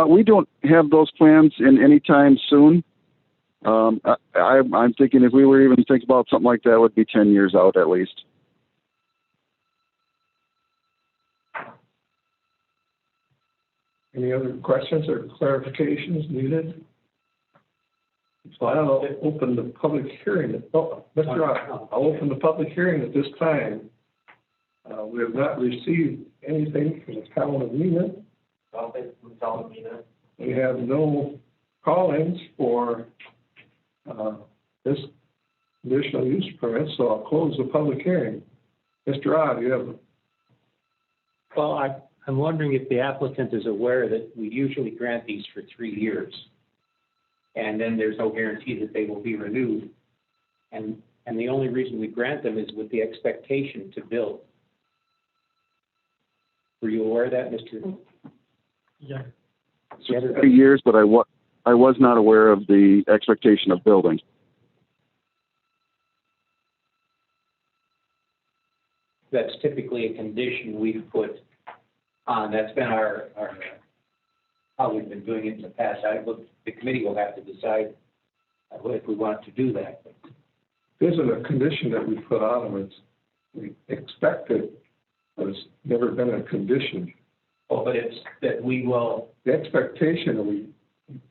We don't have those plans in any time soon. I'm thinking if we were even to think about something like that, it would be 10 years out at least. Any other questions or clarifications needed? So I'll open the public hearing. Oh, Mr. Rock, I'll open the public hearing at this time. We have not received anything from the town of Nina. We have no call-ins for this conditional use permit, so I'll close the public hearing. Mr. Robb, you have. Well, I'm wondering if the applicant is aware that we usually grant these for 3 years. And then there's no guarantee that they will be renewed. And the only reason we grant them is with the expectation to build. Were you aware of that, Mr.? Yeah. 3 years, but I was not aware of the expectation of building. That's typically a condition we've put on. That's been our how we've been doing it in the past. The committee will have to decide if we want to do that. This isn't a condition that we put on them. We expect it, but it's never been a condition. Oh, but it's that we will. The expectation that we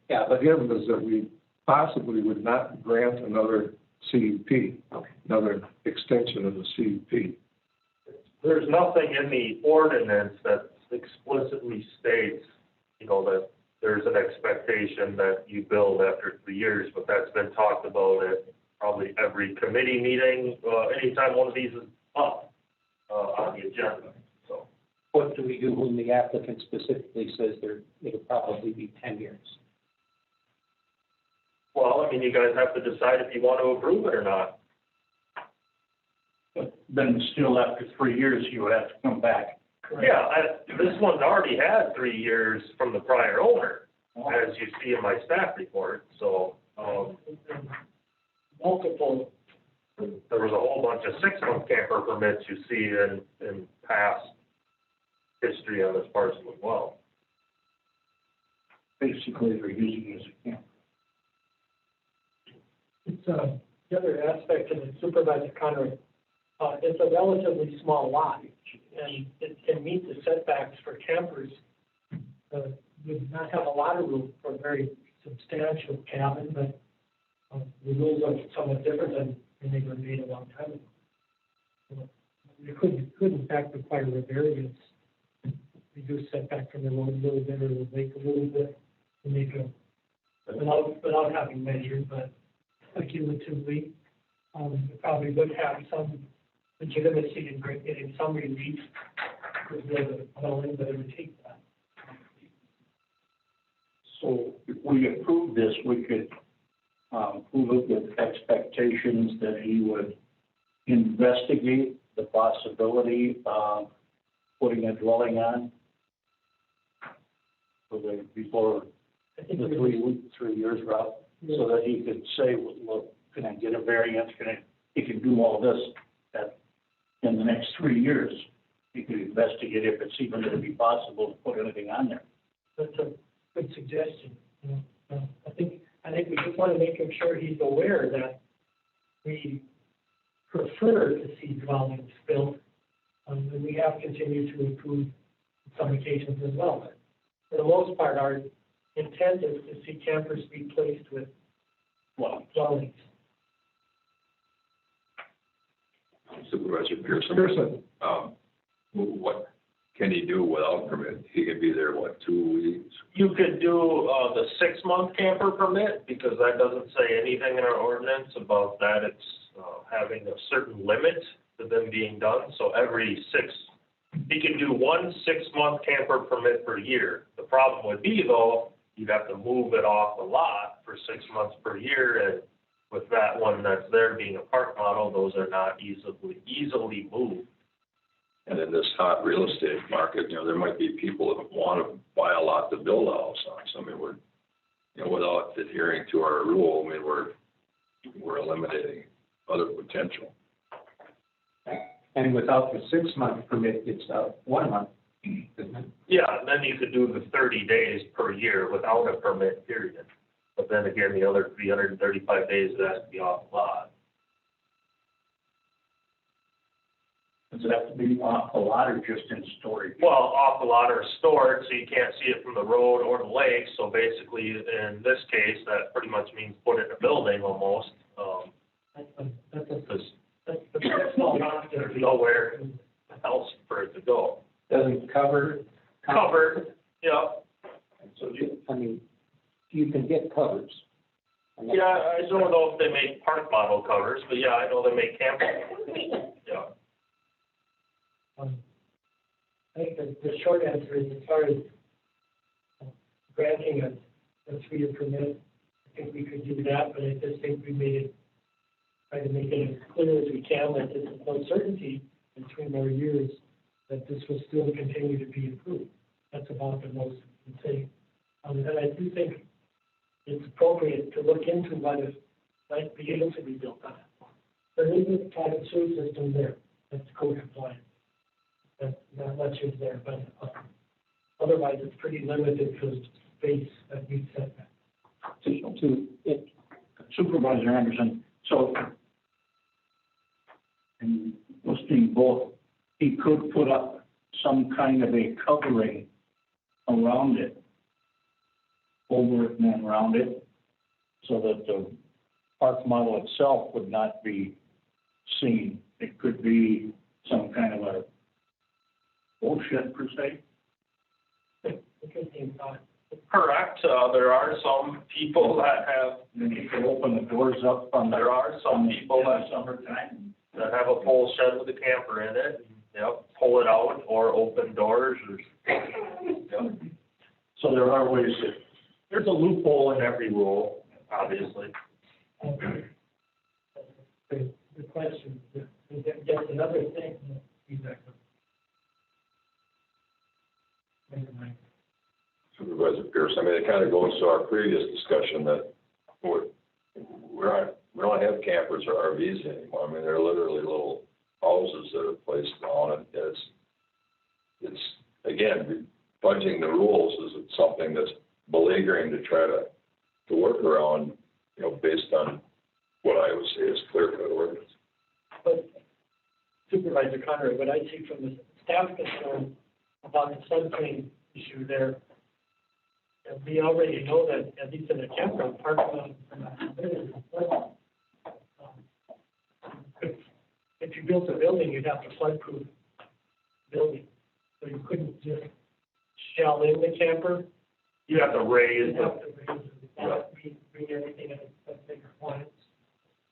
give is that we possibly would not grant another CUP, another extension of the CUP. There's nothing in the ordinance that explicitly states, that there's an expectation that you build after 3 years, but that's been talked about at probably every committee meeting, anytime one of these is up on the agenda. So, what do we do when the applicant specifically says it'll probably be 10 years? Well, you guys have to decide if you want to approve it or not. But then still after 3 years, you would have to come back. Yeah, this one's already had 3 years from the prior owner, as you see in my staff report. So, multiple. There was a whole bunch of 6-month camper permits you see in past history on this parcel as well. Basically, they're using it as a camp. It's the other aspect of it, Supervisor Conrad. It's a relatively small lot, and it can meet the setbacks for campers. We do not have a lot of room for a very substantial cabin, but the rules are somewhat different than they were made a long time ago. We could in fact require a variance, reduce setback from the road a little bit, or make a little bit to make a without having measured, but speculatively, it probably would have some legitimacy in getting some relief to build a dwelling, but it would take that. So if we approve this, we could, approve it with expectations that he would investigate the possibility of putting a dwelling on before the 3 years are up, so that he could say, well, can I get a variance? He can do all this in the next 3 years. He could investigate if it's even going to be possible to put anything on there. That's a good suggestion. I think we just want to make sure he's aware that we prefer to see dwellings built, and we have continued to improve in some occasions as well. But for the most part, our intent is to see campers be placed with dwellings. Supervisor Pearson. What can he do without permit? He can be there, 2 weeks? You could do the 6-month camper permit, because that doesn't say anything in our ordinance about that. It's having a certain limit to them being done. So he can do 1 6-month camper permit per year. The problem would be, though, you'd have to move it off the lot for 6 months per year, and with that one that's there being a park model, those are not easily moved. And in this hot real estate market, there might be people that want to buy a lot to build a house on. So, without adhering to our rule, we're eliminating other potential. And without the 6-month permit, it's 1 month, isn't it? Yeah, and then you could do the 30 days per year without a permit period. But then again, the other 335 days, it has to be off the lot. Does it have to be off the lot or just in storage? Well, off the lot or stored, so you can't see it from the road or the lake. So basically, in this case, that pretty much means put it in a building almost. There's nowhere else for it to go. Doesn't cover. Covered, yeah. So you can get covers. Yeah, I don't know if they make park model covers, but yeah, I know they make camper. Yeah. I think the short answer is, as far as granting a 3-year permit, I think we could do that, but I just think we try to make it as clear as we can that this is no certainty in 3 more years that this will still continue to be improved. That's about the most we can say. And I do think it's appropriate to look into what it might be able to be built on. There is a private sewer system there that's code compliant. That much is there, but otherwise it's pretty limited to space that we set back. Supervisor Anderson, so, and listing both, he could put up some kind of a covering around it, over it and then around it, so that the park model itself would not be seen. It could be some kind of a bullshit per se. Correct. There are some people that have. You can open the doors up on. There are some people that summertime that have a pole shed with a camper in it. Pull it out or open doors. So there are ways that. There's a loophole in every rule, obviously. The question, just another thing. Exactly. Supervisor Pearson, it kind of goes to our previous discussion that we don't have campers or RVs anymore. They're literally little houses that are placed on it. It's again, fudging the rules is something that's beleaguering to try to work around, based on what I would say is clear-cut ordinance. But Supervisor Conrad, what I see from the staff concern about the floodplain issue there, we already know that, at least in the campground parking lot, if you built a building, you'd have to flood-proof building. So you couldn't just shell in the camper. You have to raise You'd have to raise it. bring everything in compliance,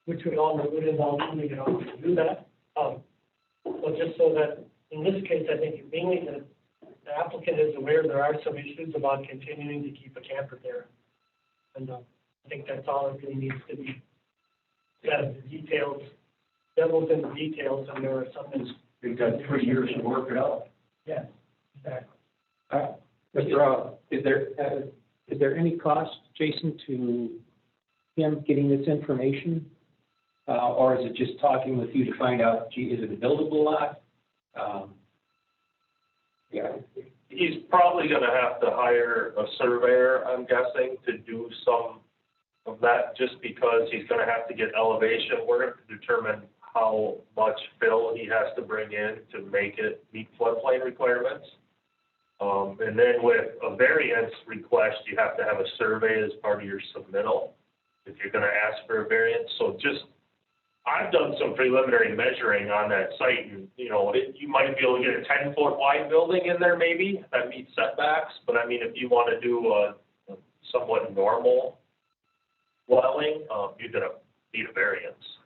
which would involve moving it on to do that. But just so that, in this case, I think mainly the applicant is aware there are some issues about continuing to keep a camper there. And I think that's all it really needs to be. The details, devil's in the details, and there are some things. We've got 3 years to work it out. Yeah, exactly. Is there any cost, Jason, to him getting this information? Or is it just talking with you to find out, gee, is it a buildable lot? Yeah. He's probably gonna have to hire a surveyor, I'm guessing, to do some of that, just because he's gonna have to get elevation work to determine how much fill he has to bring in to make it meet floodplain requirements. And then with a variance request, you have to have a survey as part of your submittal if you're gonna ask for a variance. So I've done some preliminary measuring on that site, and, you might be able to get a 10-foot wide building in there maybe that meets setbacks. But I mean, if you want to do a somewhat normal dwelling, you're going to need a variance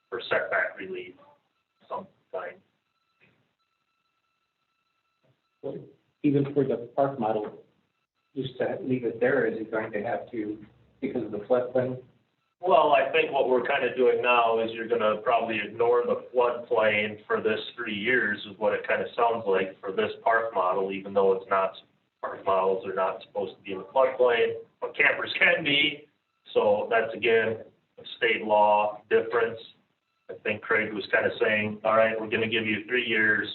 for setback relief of some kind. Well, even for the park model, just to leave it there, is it going to have to, because of the floodplain? Well, I think what we're kind of doing now is you're going to probably ignore the floodplain for this 3 years, is what it kind of sounds like for this park model, even though it's not, park models are not supposed to be in the floodplain, but campers can be. So that's, again, a state law difference. I think Craig was kind of saying, all right, we're going to give you 3 years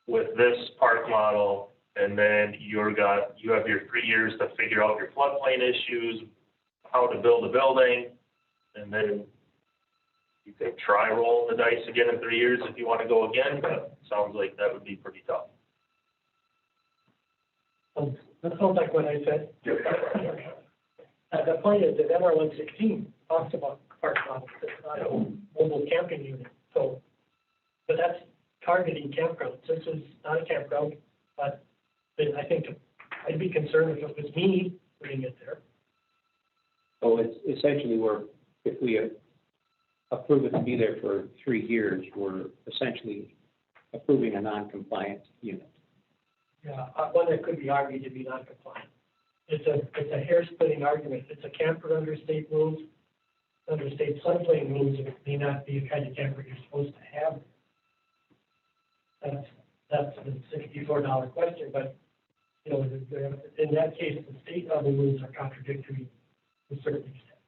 with this park model, and then you have your 3 years to figure out your floodplain issues, how to build a building, and then you can try rolling the dice again in 3 years if you want to go again, but it sounds like that would be pretty tough. That sounds like what I said. The point is that MR 116 talks about park models. It's not a mobile camping unit. So, but that's targeting campgrounds. This is not a campground, but I think I'd be concerned if it was me putting it there. So it's essentially if we approve it to be there for 3 years, we're essentially approving a non-compliant unit. Yeah, one that could be argued to be non-compliant. It's a hair-splitting argument. It's a camper under state rules, under state floodplain rules. It may not be the kind of camper you're supposed to have. That's the $64 question, but in that case, the state level rules are contradictory to a certain extent.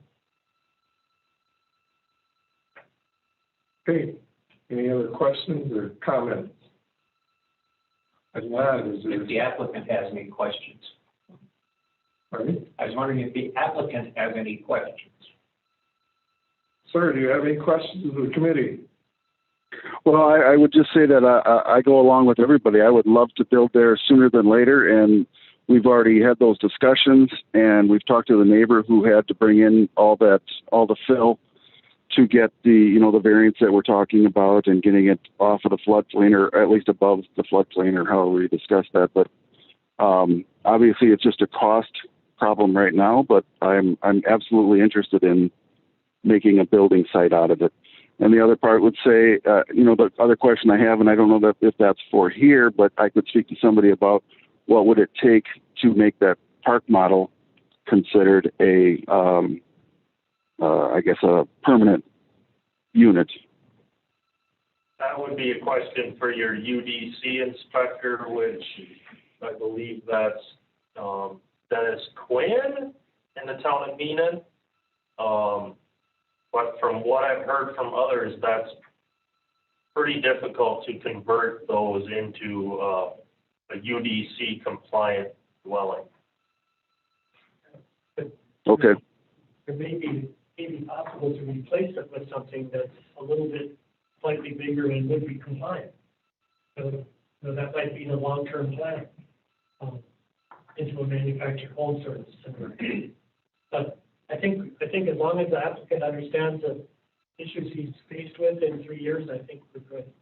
Okay, any other questions or comments? If the applicant has any questions. Pardon? I was wondering if the applicant has any questions. Sir, do you have any questions of the committee? Well, I would just say that I go along with everybody. I would love to build there sooner than later, and we've already had those discussions, and we've talked to the neighbor who had to bring in all the fill to get the variance that we're talking about and getting it off of the floodplain, or at least above the floodplain, or however we discussed that. But obviously, it's just a cost problem right now. But I'm absolutely interested in making a building site out of it. And the other part would say, the other question I have, and I don't know if that's for here, but I could speak to somebody about what would it take to make that park model considered a permanent unit. That would be a question for your UDC inspector, which I believe that's Dennis Quinn in the town of Meenan. But from what I've heard from others, that's pretty difficult to convert those into a UDC compliant dwelling. Okay. It may be possible to replace it with something that's a little bit slightly bigger and would be compliant. So that might be the long-term plan into a manufactured home service center. But I think as long as the applicant understands the issues he's faced with in 3 years, I think we're good.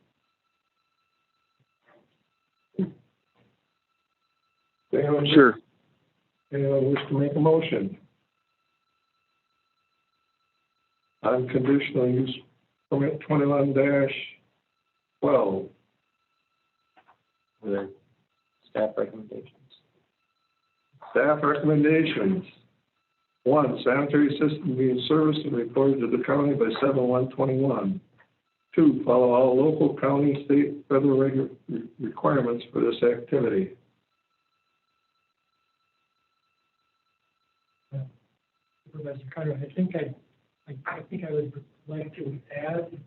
Sure. Anyone wish to make a motion? on conditional use permit 21-12. The staff recommendations. Staff recommendations. 1, sanitary system being serviced and reported to the county by 7/1/21. 2, follow all local, county, state, federal requirements for this activity. Supervisor Carter, I think I would like to add,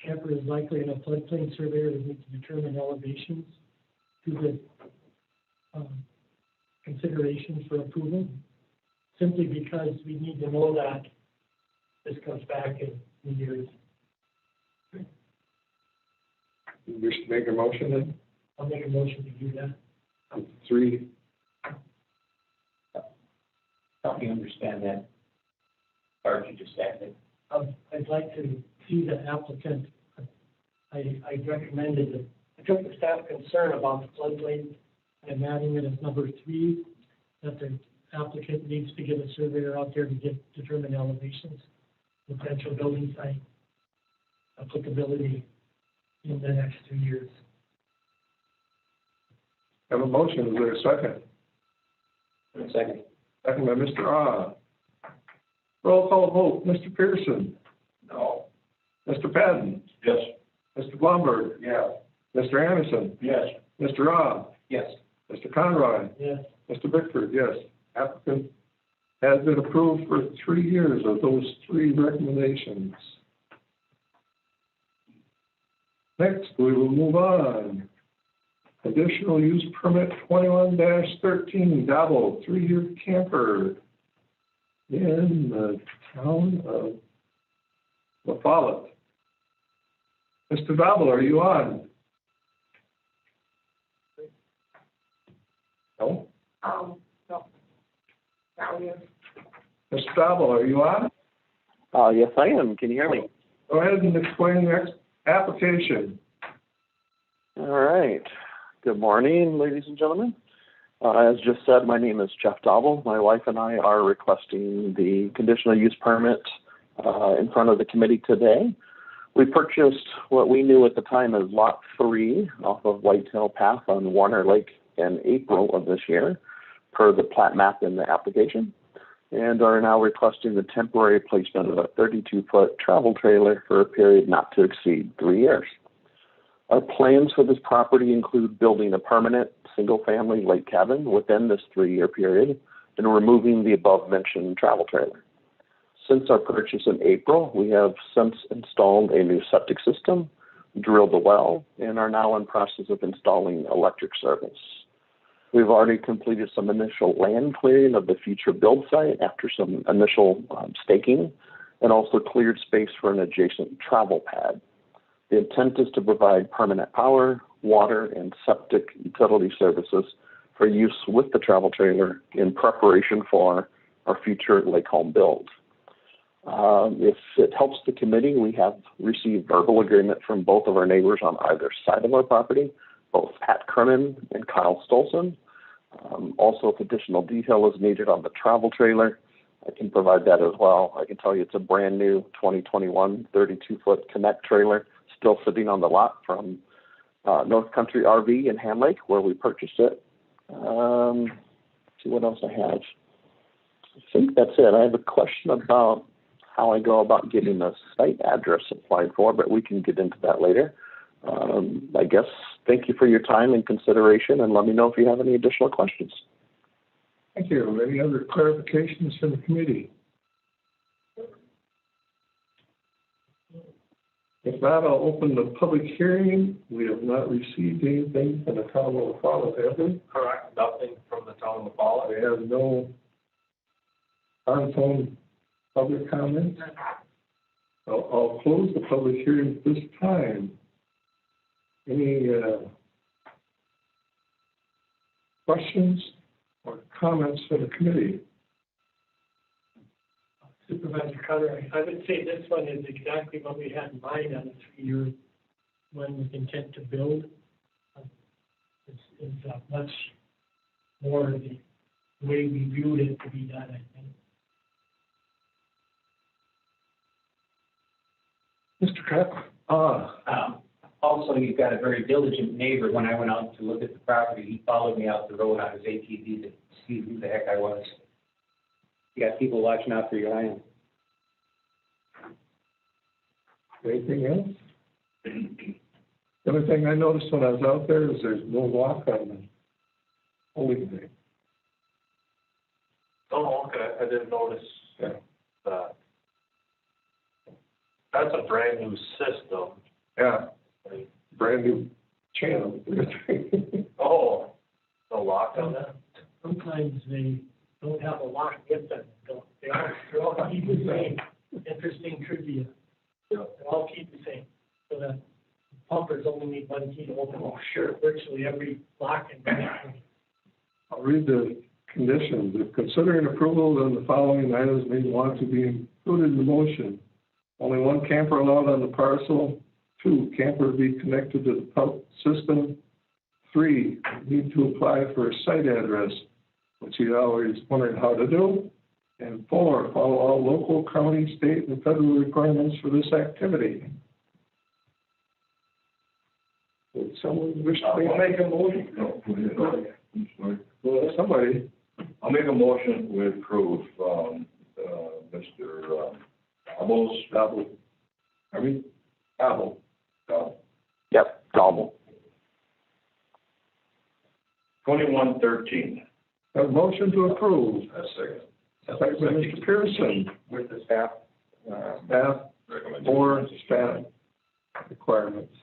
camper is likely in a floodplain surveyor that needs to determine elevations to the considerations for approval, simply because we need to know that this comes back in years. You wish to make a motion then? I'll make a motion to do that. 3. Help me understand that part you just added. I'd like to see the applicant, I took the staff concern about the floodplain, and adding it as number 3, that the applicant needs to get a surveyor out there to determine elevations, potential building site applicability in the next 2 years. Have a motion, is there a second? Second. Second by Mr. Ah. Roll call vote, Mr. Pearson. No. Mr. Patton. Yes. Mr. Blumberg. Yeah. Mr. Anderson. Yes. Mr. Ah. Yes. Mr. Conroy. Yes. Mr. Bickford, yes. Applicant has been approved for 3 years of those 3 recommendations. Next, we will move on. Conditional use permit 21-13, Dabble, 3-year camper in the town of La Follette. Mr. Dabble, are you on? No? No. Now you. Mr. Dabble, are you on? Yes, I am. Can you hear me? Go ahead and explain your application. All right. Good morning, ladies and gentlemen. As just said, my name is Jeff Dobble. My wife and I are requesting the conditional use permit in front of the committee today. We purchased what we knew at the time as Lot 3 off of Whitetail Path on Warner Lake in April of this year, per the plat map in the application, and are now requesting the temporary placement of a 32-foot travel trailer for a period not to exceed 3 years. Our plans for this property include building a permanent single-family lake cabin within this 3-year period and removing the above-mentioned travel trailer. Since our purchase in April, we have since installed a new septic system, drilled a well, and are now in process of installing electric service. We've already completed some initial land clearing of the future build site after some initial staking, and also cleared space for an adjacent travel pad. The intent is to provide permanent power, water, and septic utility services for use with the travel trailer in preparation for our future lake home build. If it helps the committee, we have received verbal agreement from both of our neighbors on either side of our property, both Pat Kernan and Kyle Stolzen. Also, if additional detail is needed on the travel trailer, I can provide that as well. I can tell you it's a brand new 2021 32-foot Connect trailer, still sitting on the lot from North Country RV in Hand Lake, where we purchased it. See what else I have. I think that's it. I have a question about how I go about getting a site address applied for, but we can get into that later. I guess thank you for your time and consideration, and let me know if you have any additional questions. Thank you. Any other clarifications from the committee? If not, I'll open the public hearing. We have not received anything from the town of La Follette, have we? Correct, nothing from the town of La Follette. We have no on-phone public comments. I'll close the public hearing at this time. Any questions or comments from the committee? Supervisor Carter, I would say this one is exactly what we had in mind on the 3-year one with intent to build. It's much more the way we viewed it to be done, I think. Mr. Cook? Also, you've got a very diligent neighbor. When I went out to look at the property, he followed me out the road on his ATV to see who the heck I was. You got people watching out for your land. Anything else? The only thing I noticed when I was out there is there's no lock on the holding day. Oh, okay, I didn't notice Yeah. that. That's a brand new system. Yeah, brand new channel. Oh, no lock on that? Sometimes they don't have a lock with them, don't they? They're all keep the same. Interesting trivia. Yeah. They all keep the same. So the pumpers only need one key to open. Oh, sure. Virtually every lock in there. I'll read the conditions. If considering approval, then the following items may want to be included in the motion. Only one camper allowed on the parcel. 2, camper be connected to the pump system. 3, need to apply for a site address, which he always wondered how to do. And 4, follow all local, county, state, and federal requirements for this activity. Would someone wish to I'll make a motion. No, go ahead. Somebody. I'll make a motion to approve, Mr. Abel. Yep, Gobble. 2113. A motion to approve. That's second. Second by Mr. Pearson. With the staff, Staff or staff requirements.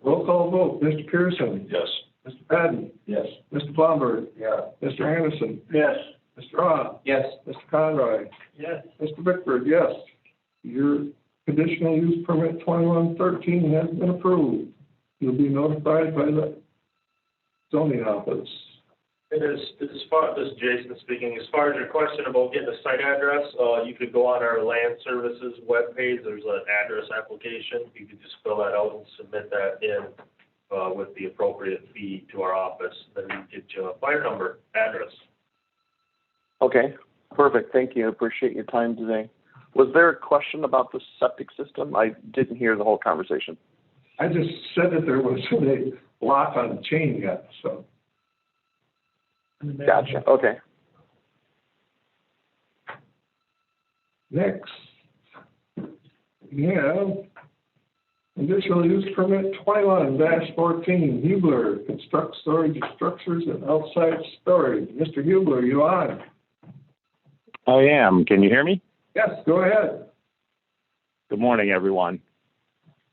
Roll call vote. Mr. Pearson. Yes. Mr. Patton. Yes. Mr. Blomberg. Yeah. Mr. Anderson. Yes. Mr. Roth. Yes. Mr. Conroy. Yes. Mr. Bickford, yes. Your conditional use permit 2113 has been approved. You'll be notified by the zoning office. It is, this is Jason speaking. As far as your question about getting a site address, you could go on our land services webpage. There's an address application. You could just fill that out and submit that in with the appropriate fee to our office. Then we get you a fire number, address. Okay, perfect. Thank you. I appreciate your time today. Was there a question about the septic system? I didn't hear the whole conversation. I just said that there was a lock on the chain yet, so. Gotcha. Okay. Next, we have conditional use permit 21-14, Hubler, construct storage of structures and outside storage. Mr. Hubler, you on? I am. Can you hear me? Yes, go ahead. Good morning, everyone.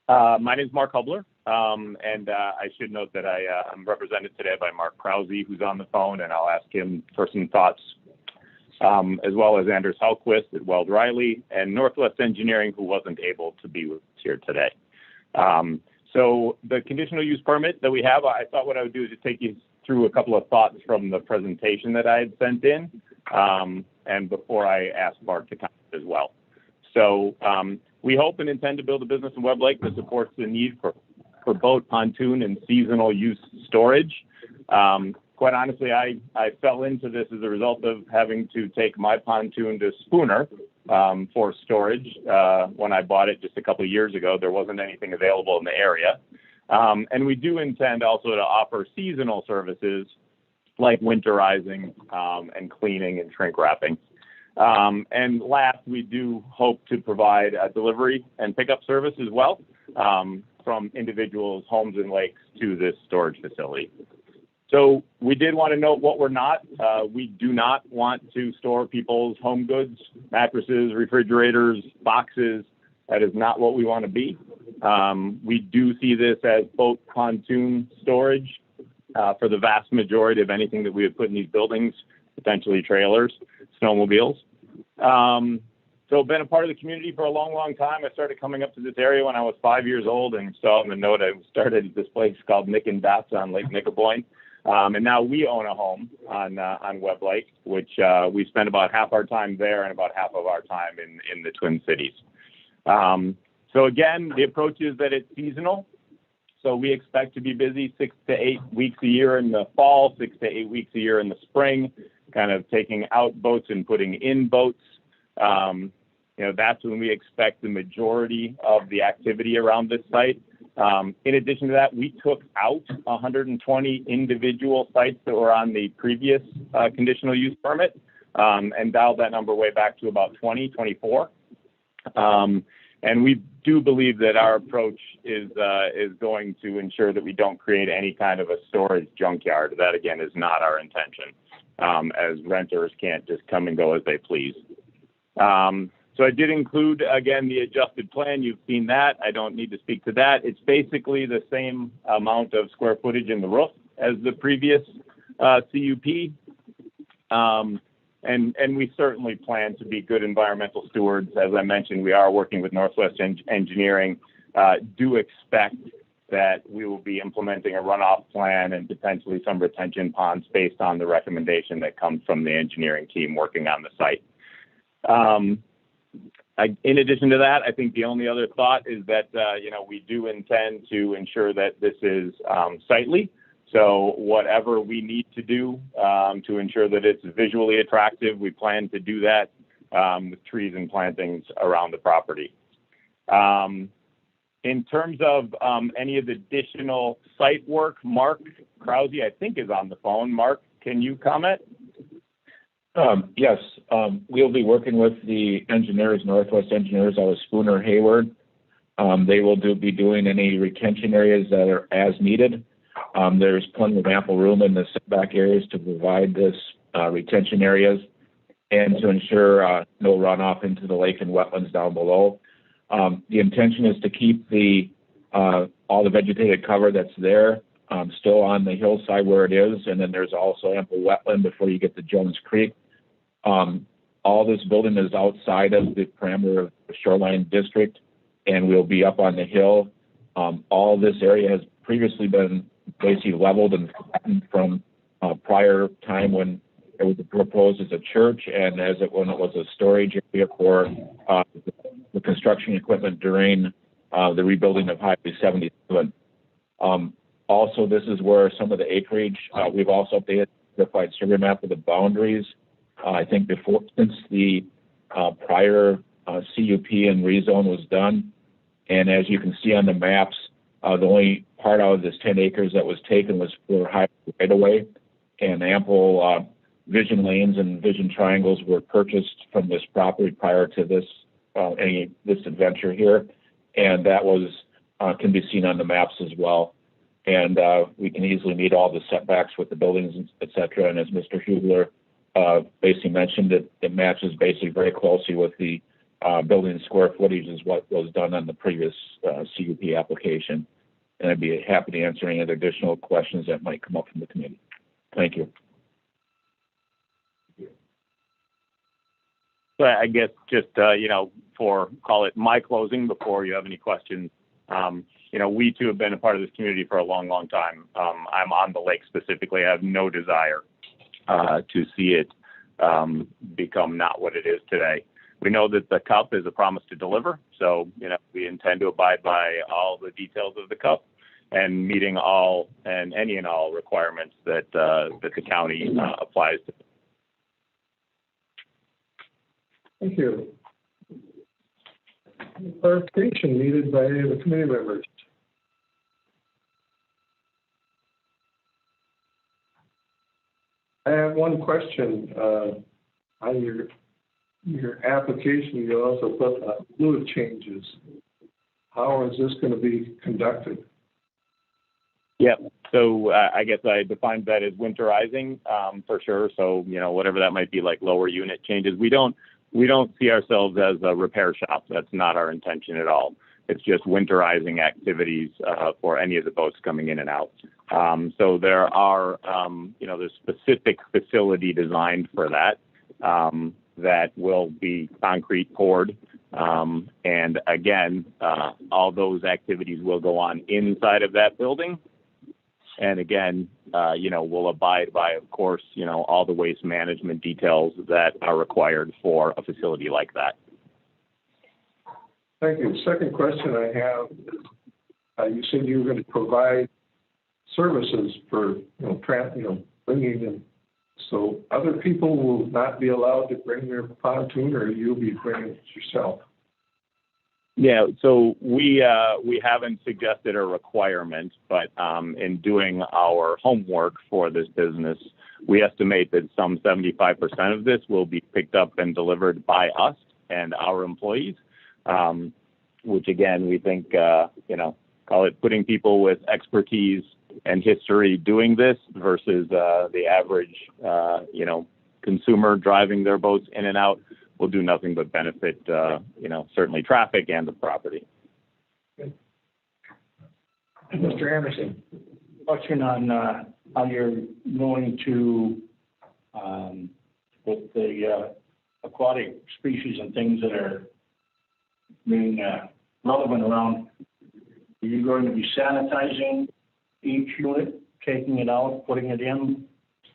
My name is Mark Hubler, and I should note that I'm represented today by Mark Krause, who's on the phone, and I'll ask him for some thoughts, as well as Anders Hallquist at Weld Riley and Northwest Engineering, who wasn't able to be with us here today. So the conditional use permit that we have, I thought what I would do is just take you through a couple of thoughts from the presentation that I had sent in, and before I ask Mark to comment as well. So we hope and intend to build a business in Webb Lake that supports the need for boat, pontoon, and seasonal use storage. Quite honestly, I fell into this as a result of having to take my pontoon to Spooner for storage. When I bought it just a couple of years ago, there wasn't anything available in the area. And we do intend also to offer seasonal services like winterizing and cleaning and shrink wrapping. And last, we do hope to provide a delivery and pickup service as well from individuals' homes and lakes to this storage facility. So we did want to note what we're not. We do not want to store people's home goods, mattresses, refrigerators, boxes. That is not what we want to be. We do see this as boat pontoon storage for the vast majority of anything that we would put in these buildings, potentially trailers, snowmobiles. So been a part of the community for a long, long time. I started coming up to this area when I was 5 years old, and saw on the note I started at this place called Nick and Dots on Lake Nicoboyne. And now we own a home on Webb Lake, which we spend about half our time there and about half of our time in the Twin Cities. So again, the approach is that it's seasonal. So we expect to be busy 6 to 8 weeks a year in the fall, 6 to 8 weeks a year in the spring, kind of taking out boats and putting in boats. That's when we expect the majority of the activity around this site. In addition to that, we took out 120 individual sites that were on the previous conditional use permit and dialed that number way back to about 24. And we do believe that our approach is going to ensure that we don't create any kind of a storage junkyard. That, again, is not our intention, as renters can't just come and go as they please. So I did include, again, the adjusted plan. You've seen that. I don't need to speak to that. It's basically the same amount of square footage in the roof as the previous CUP. And we certainly plan to be good environmental stewards. As I mentioned, we are working with Northwest Engineering. Do expect that we will be implementing a runoff plan and potentially some retention ponds based on the recommendation that comes from the engineering team working on the site. In addition to that, I think the only other thought is that, we do intend to ensure that this is sightly. So whatever we need to do to ensure that it's visually attractive, we plan to do that with trees and plantings around the property. In terms of any of the additional site work, Mark Krause, I think, is on the phone. Mark, can you comment? Yes, we'll be working with the engineers, Northwest Engineers out of Spooner Hayward. They will be doing any retention areas that are as needed. There's plenty of ample room in the setback areas to provide this retention areas and to ensure no runoff into the lake and wetlands down below. The intention is to keep all the vegetated cover that's there still on the hillside where it is, and then there's also ample wetland before you get to Jones Creek. All this building is outside of the parameter of the shoreline district, and we'll be up on the hill. All this area has previously been basically leveled and flattened from prior time when it was proposed as a church and when it was a storage area for the construction equipment during the rebuilding of Highway 77. Also, this is where some of the acreage, we've also updated the certified survey map of the boundaries. I think since the prior CUP and rezone was done. And as you can see on the maps, the only part out of this 10 acres that was taken was for highway right-of-way, and ample vision lanes and vision triangles were purchased from this property prior to this adventure here, and that can be seen on the maps as well. And we can easily meet all the setbacks with the buildings, et cetera. And as Mr. Hubler basically mentioned, it matches basically very closely with the building square footage is what was done on the previous CUP application. And I'd be happy to answer any other additional questions that might come up from the committee. Thank you. So I guess just, for call it my closing before you have any questions, we too have been a part of this community for a long, long time. I'm on the lake specifically. I have no desire to see it become not what it is today. We know that the CUP is a promise to deliver, so we intend to abide by all the details of the CUP and meeting all and any and all requirements that the county applies to. Thank you. Any clarification needed by any of the committee members? I have one question. On your application, you also put fluid changes. How is this going to be conducted? Yep. So I guess I defined that as winterizing for sure. So whatever that might be, like lower unit changes. We don't see ourselves as a repair shop. That's not our intention at all. It's just winterizing activities for any of the boats coming in and out. So there are, there's specific facility designed for that that will be concrete poured. And again, all those activities will go on inside of that building. And again, we'll abide by, of course, all the waste management details that are required for a facility like that. Thank you. Second question I have, you said you were going to provide services for, bringing in So other people will not be allowed to bring their pontoon, or you'll be bringing it yourself? Yeah, so we haven't suggested a requirement, but in doing our homework for this business, we estimate that some 75% of this will be picked up and delivered by us and our employees, which again, we think, call it putting people with expertise and history doing this versus the average, consumer driving their boats in and out will do nothing but benefit, certainly traffic and the property. Mr. Anderson, question on how you're going to, with the aquatic species and things that are being relevant around, are you going to be sanitizing each unit, taking it out, putting it in,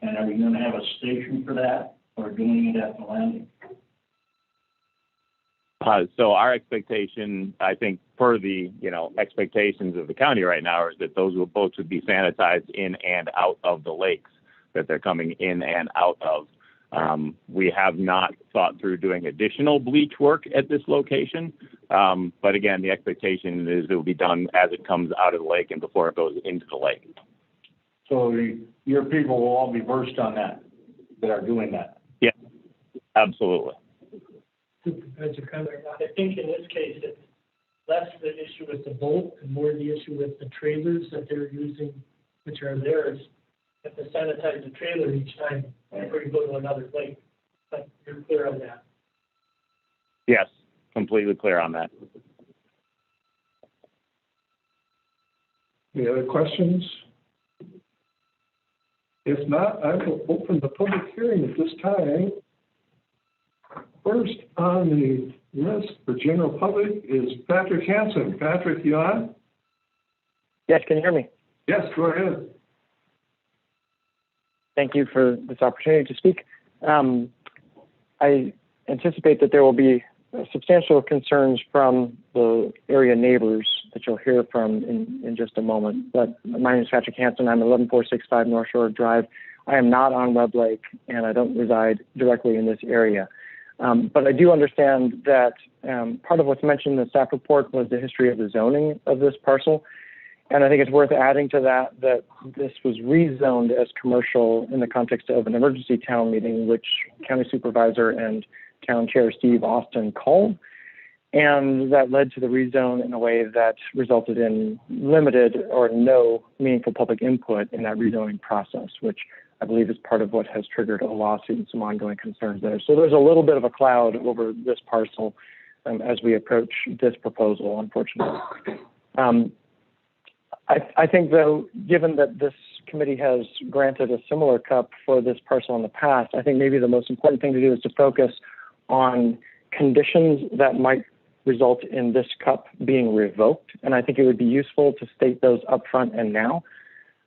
and are you going to have a station for that, or doing it at the landing? So our expectation, I think, per the expectations of the county right now, is that those boats would be sanitized in and out of the lakes that they're coming in and out of. We have not thought through doing additional bleach work at this location, but again, the expectation is it will be done as it comes out of the lake and before it goes into the lake. So your people will all be versed on that are doing that? Yeah, absolutely. I think in this case, it's less the issue with the boat and more the issue with the trailers that they're using, which are theirs. You have to sanitize the trailer each time before you go to another lake. But you're clear on that? Yes, completely clear on that. Any other questions? If not, I will open the public hearing at this time. First on the list for general public is Patrick Hansen. Patrick, you on? Yes, can you hear me? Yes, go ahead. Thank you for this opportunity to speak. I anticipate that there will be substantial concerns from the area neighbors that you'll hear from in just a moment. But my name is Patrick Hansen. I'm 11465 North Shore Drive. I am not on Webb Lake, and I don't reside directly in this area. But I do understand that part of what's mentioned in the staff report was the history of the zoning of this parcel. And I think it's worth adding to that this was rezoned as commercial in the context of an emergency town meeting, which County Supervisor and Town Chair Steve Austin called. And that led to the rezone in a way that resulted in limited or no meaningful public input in that rezoning process, which I believe is part of what has triggered a lawsuit and some ongoing concerns there. So there's a little bit of a cloud over this parcel as we approach this proposal, unfortunately. I think, though, given that this committee has granted a similar cup for this parcel in the past, I think maybe the most important thing to do is to focus on conditions that might result in this cup being revoked. And I think it would be useful to state those up front and now.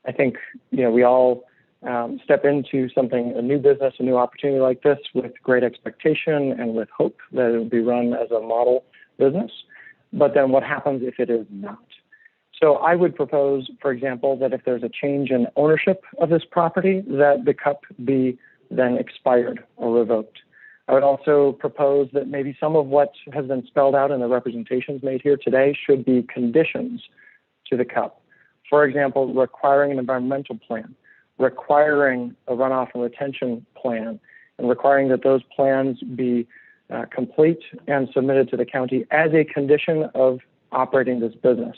I think, we all step into a new business, a new opportunity like this with great expectation and with hope that it will be run as a model business. But then what happens if it is not? So I would propose, for example, that if there's a change in ownership of this property, that the cup be then expired or revoked. I would also propose that maybe some of what has been spelled out in the representations made here today should be conditions to the cup. For example, requiring an environmental plan, requiring a runoff and retention plan, and requiring that those plans be complete and submitted to the county as a condition of operating this business.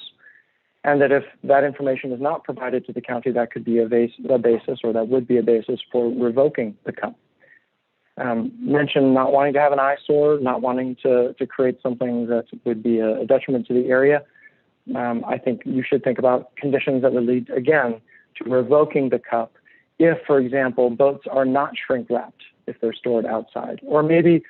And that if that information is not provided to the county, that could be a basis, or that would be a basis for revoking the cup. Mention not wanting to have an eyesore, not wanting to create something that would be a detriment to the area. I think you should think about conditions that would lead, again, to revoking the cup if, for example, boats are not shrink wrapped if they're stored outside, or maybe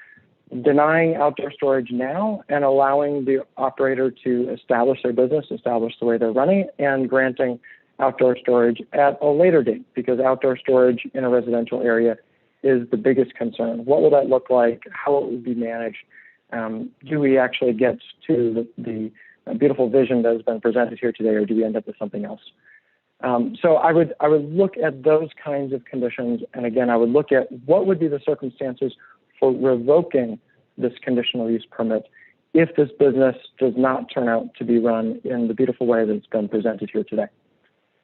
denying outdoor storage now and allowing the operator to establish their business, establish the way they're running, and granting outdoor storage at a later date, because outdoor storage in a residential area is the biggest concern. What will that look like? How it will be managed? Do we actually get to the beautiful vision that has been presented here today, or do we end up with something else? So I would look at those kinds of conditions, and again, I would look at what would be the circumstances for revoking this conditional use permit if this business does not turn out to be run in the beautiful way that it's been presented here today.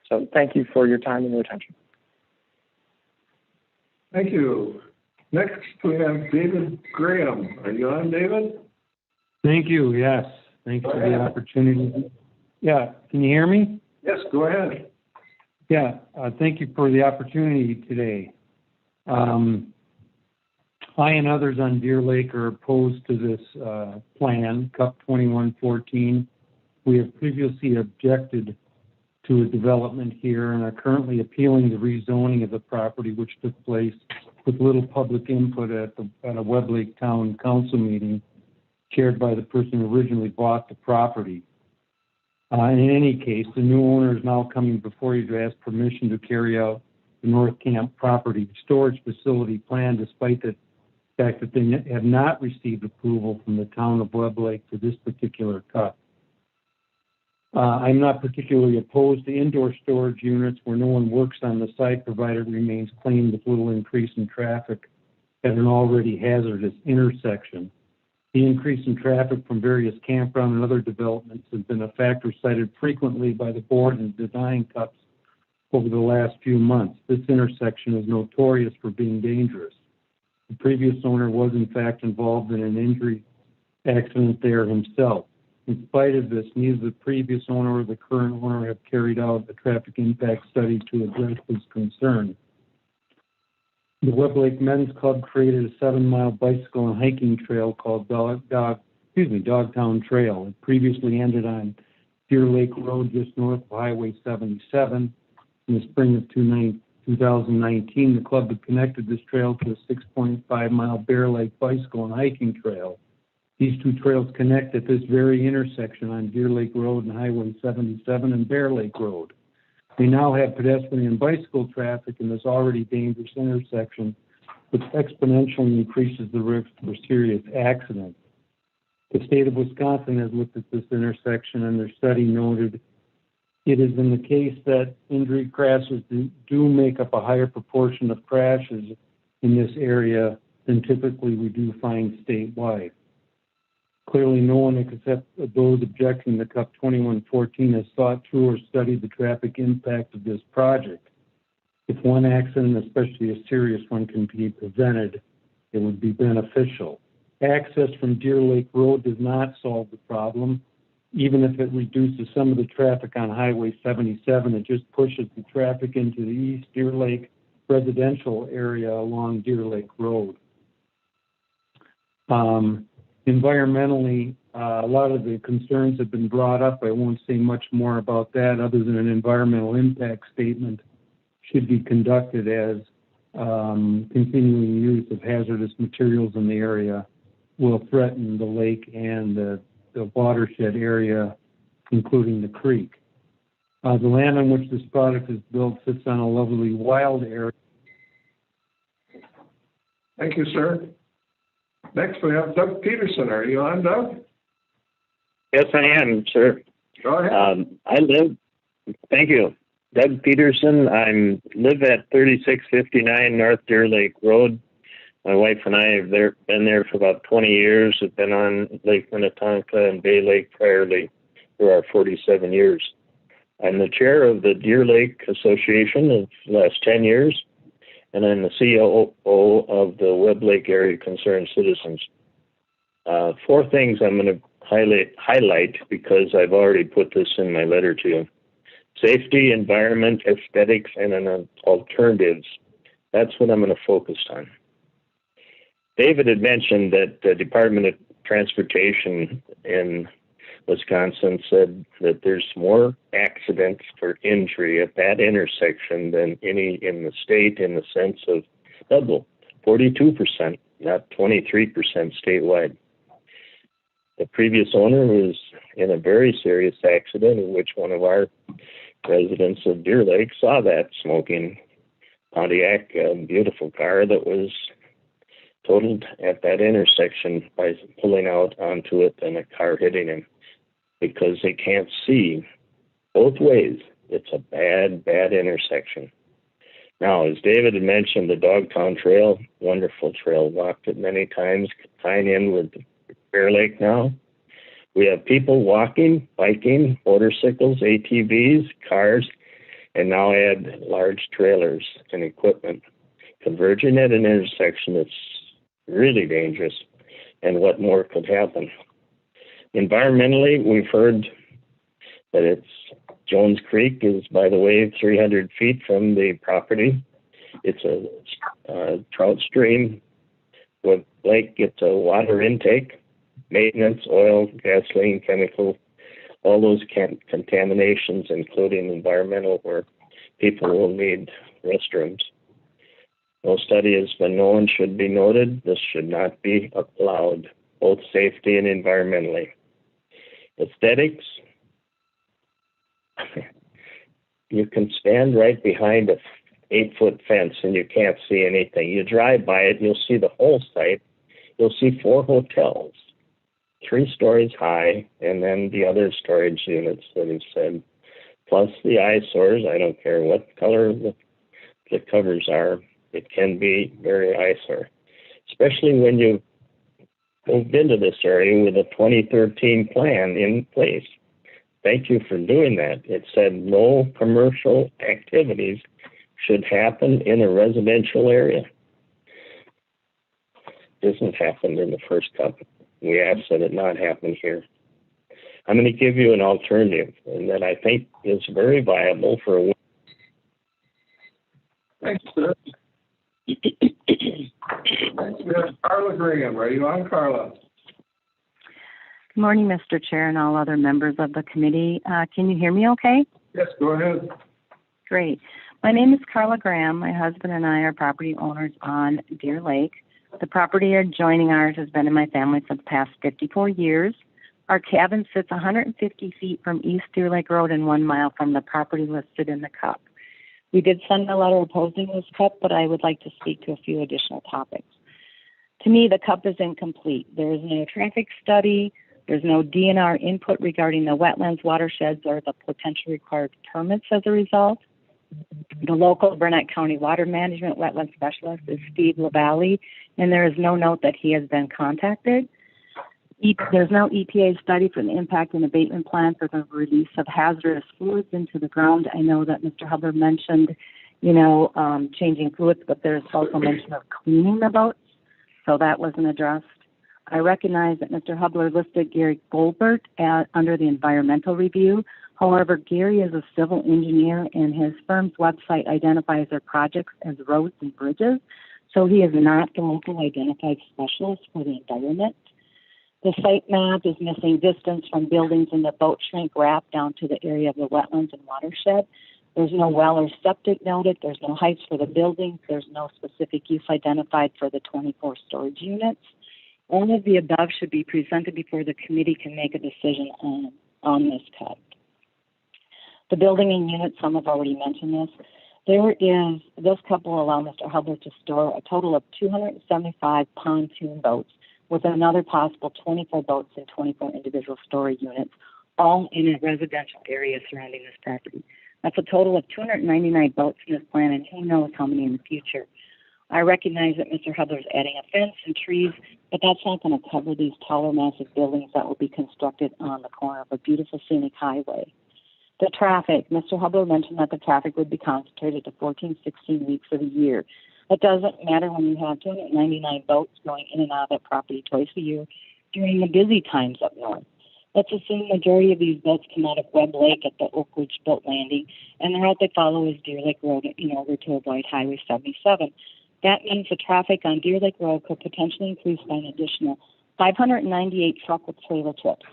So thank you for your time and your attention. Thank you. Next, we have David Graham. Are you on, David? Thank you, yes. Thanks for the opportunity. Yeah, can you hear me? Yes, go ahead. Yeah, thank you for the opportunity today. I and others on Deer Lake are opposed to this plan, CUP 2114. We have previously objected to a development here and are currently appealing the rezoning of the property, which took place with little public input at a Webb Lake Town Council meeting chaired by the person who originally bought the property. In any case, the new owner is now coming before you to ask permission to carry out the North Camp property storage facility plan, despite the fact that they have not received approval from the town of Webb Lake for this particular cut. I'm not particularly opposed to indoor storage units where no one works on the site, provided it remains clean with little increase in traffic at an already hazardous intersection. The increase in traffic from various campground and other developments has been a factor cited frequently by the board in denying cuts over the last few months. This intersection is notorious for being dangerous. The previous owner was in fact involved in an injury accident there himself. In spite of this, neither the previous owner or the current owner have carried out a traffic impact study to address this concern. The Webb Lake Men's Club created a 7-mile bicycle and hiking trail called Dogtown Trail. It previously ended on Deer Lake Road just north of Highway 77. In the spring of 2019, the club had connected this trail to a 6.5-mile Bear Lake bicycle and hiking trail. These two trails connect at this very intersection on Deer Lake Road and Highway 77 and Bear Lake Road. We now have pedestrian and bicycle traffic in this already dangerous intersection, which exponentially increases the risk for serious accidents. The state of Wisconsin has looked at this intersection, and their study noted it is in the case that injury crashes do make up a higher proportion of crashes in this area than typically we do find statewide. Clearly, no one except those objecting to CUP 2114 has thought through or studied the traffic impact of this project. If one accident, especially a serious one, can be prevented, it would be beneficial. Access from Deer Lake Road does not solve the problem. Even if it reduces some of the traffic on Highway 77, it just pushes the traffic into the East Deer Lake residential area along Deer Lake Road. Environmentally, a lot of the concerns have been brought up. I won't say much more about that other than an environmental impact statement should be conducted as continuing use of hazardous materials in the area will threaten the lake and the watershed area, including the creek. The land on which this product is built sits on a lovely wild area. Thank you, sir. Next, we have Doug Peterson. Are you on, Doug? Yes, I am, sir. Go ahead. Thank you. Doug Peterson. I live at 3659 North Deer Lake Road. My wife and I have been there for about 20 years. Have been on Lake Minnetonka and Bay Lake priorly for our 47 years. I'm the chair of the Deer Lake Association of the last 10 years, and I'm the COO of the Webb Lake Area Concerned Citizens. 4 things I'm going to highlight because I've already put this in my letter to you. Safety, environment, aesthetics, and alternatives. That's what I'm going to focus on. David had mentioned that the Department of Transportation in Wisconsin said that there's more accidents for injury at that intersection than any in the state, in the sense of double, 42%, not 23% statewide. The previous owner was in a very serious accident in which one of our residents of Deer Lake saw that smoking Pontiac, a beautiful car that was totaled at that intersection by pulling out onto it and a car hitting him, because they can't see both ways It's a bad, bad intersection. Now, as David had mentioned, the Dogtown Trail, wonderful trail, walked it many times, tying in with Bear Lake now. We have people walking, biking, motorcycles, ATVs, cars, and now add large trailers and equipment. Converging at an intersection that's really dangerous, and what more could happen? Environmentally, we've heard that Jones Creek is, by the way, 300 feet from the property. It's a trout stream. With lake gets a water intake, maintenance, oil, gasoline, chemical, all those contaminations, including environmental, where people will need restrooms. No study has been known, should be noted. This should not be allowed, both safety and environmentally. Aesthetics, you can stand right behind a 8-foot fence and you can't see anything. You drive by it, you'll see the whole site. You'll see 4 hotels, 3 stories high, and then the other storage units that he said, plus the eyesores. I don't care what color the covers are. It can be very eyesore, especially when you moved into this area with a 2013 plan in place. Thank you for doing that. It said no commercial activities should happen in a residential area. This hasn't happened in the first cup. We asked that it not happen here. I'm going to give you an alternative, and that I think is very viable for a. Thanks, sir. Thanks. We have Carla Graham. Are you on, Carla? Good morning, Mr. Chair, and all other members of the committee. Can you hear me okay? Yes, go ahead. Great. My name is Carla Graham. My husband and I are property owners on Deer Lake. The property adjoining ours has been in my family for the past 54 years. Our cabin sits 150 feet from East Deer Lake Road and 1 mile from the property listed in the CUP. We did send a letter opposing this CUP, but I would like to speak to a few additional topics. To me, the CUP is incomplete. There is no traffic study. There's no DNR input regarding the wetlands, watersheds, or the potential required permits as a result. The local Burnett County Water Management Wetland Specialist is Steve LaValle, and there is no note that he has been contacted. There's no EPA study for the impact and abatement plan for the release of hazardous fluids into the ground. I know that Mr. Hubbard mentioned, changing fluids, but there's also mention of cleaning the boats, so that wasn't addressed. I recognize that Mr. Hubbard listed Gary Goldberg under the environmental review. However, Gary is a civil engineer, and his firm's website identifies their projects as roads and bridges, so he is not the local identified specialist for the environment. The site map is missing distance from buildings in the boat shrink wrap down to the area of the wetlands and watershed. There's no well or septic noted. There's no heights for the buildings. There's no specific use identified for the 24 storage units. All of the above should be presented before the committee can make a decision on this cut. The building and units, some have already mentioned this. This CUP will allow Mr. Hubbard to store a total of 275 pontoon boats, with another possible 24 boats and 24 individual storage units, all in a residential area surrounding this property. That's a total of 299 boats in this plan, and who knows how many in the future. I recognize that Mr. Hubbard is adding a fence and trees, but that's not going to cover these taller, massive buildings that will be constructed on the corner of a beautiful scenic highway. The traffic, Mr. Hubbard mentioned that the traffic would be concentrated to 14, 16 weeks of the year. It doesn't matter when you have 299 boats going in and out of that property twice a year during the busy times up north. Let's assume the majority of these boats come out of Webb Lake at the Oak Ridge Boat Landing, and the route they follow is Deer Lake Road in order to avoid Highway 77. That means the traffic on Deer Lake Road could potentially increase by an additional 598 truck with trailer trips.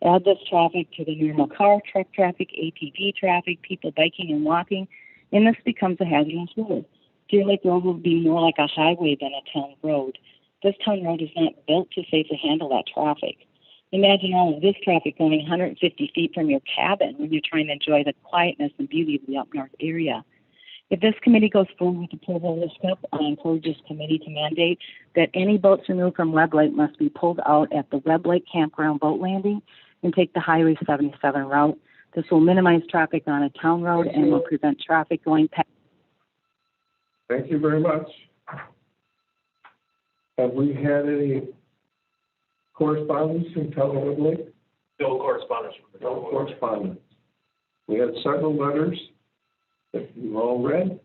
Add this traffic to the normal car, truck traffic, ATV traffic, people biking and walking, and this becomes a hazardous road. Deer Lake Road will be more like a highway than a town road. This town road is not built to safely handle that traffic. Imagine all of this traffic going 150 feet from your cabin when you're trying to enjoy the quietness and beauty of the up north area. If this committee goes forward with approval of this CUP, I encourage this committee to mandate that any boats removed from Webb Lake must be pulled out at the Webb Lake Campground Boat Landing and take the Highway 77 route. This will minimize traffic on a town road and will prevent traffic going past. Thank you very much. Have we had any correspondence from Telewood Lake? No correspondence from the No Telewood. correspondence. We had several letters that you all read.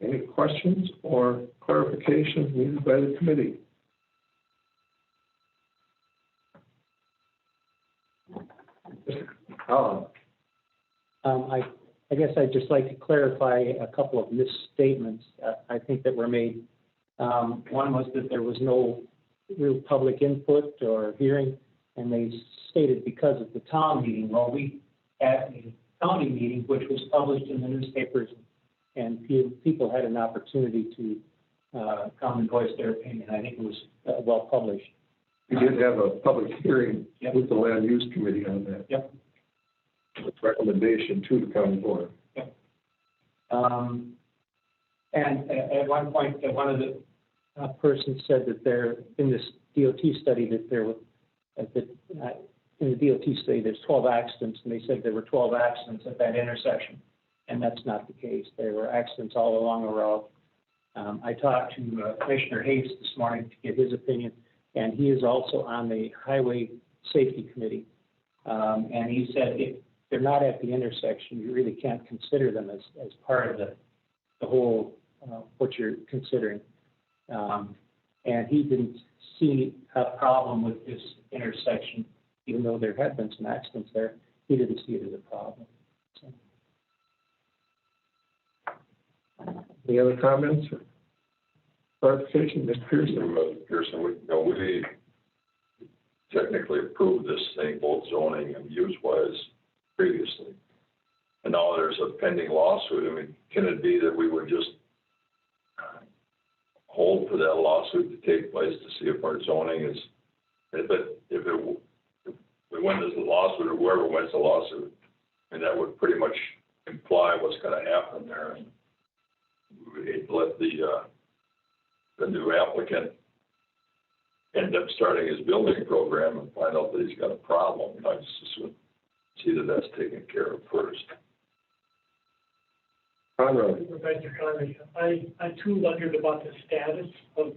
Any questions or clarifications needed by the committee? I guess I'd just like to clarify a couple of misstatements I think that were made. One was that there was no real public input or hearing, and they stated because of the town meeting. Well, we had a county meeting, which was published in the newspapers, and people had an opportunity to come and voice their opinion. I think it was well published. We did have a public hearing with the Land Use Committee on that. Yep. With recommendation to the county board. Yep. And at one point, one of the persons said that there, in this DOT study, that there were, in the DOT study, there's 12 accidents, and they said there were 12 accidents at that intersection. And that's not the case. There were accidents all along the road. I talked to Commissioner Hayes this morning to get his opinion, and he is also on the Highway Safety Committee. And he said if they're not at the intersection, you really can't consider them as part of the whole, what you're considering. And he didn't see a problem with this intersection, even though there had been some accidents there. He didn't see it as a problem. So. Any other comments or clarification? Mr. Pearson? Mr. Pearson, we technically approved this thing, both zoning and use-wise, previously. And now there's a pending lawsuit. I mean, can it be that we would just hold for that lawsuit to take place to see if our zoning is, if we win this lawsuit or whoever wins the lawsuit, and that would pretty much imply what's going to happen there. And we would hate to let the new applicant end up starting his building program and find out that he's got a problem. I just see that that's taken care of first. Supervisor Conley, I too wondered about the status of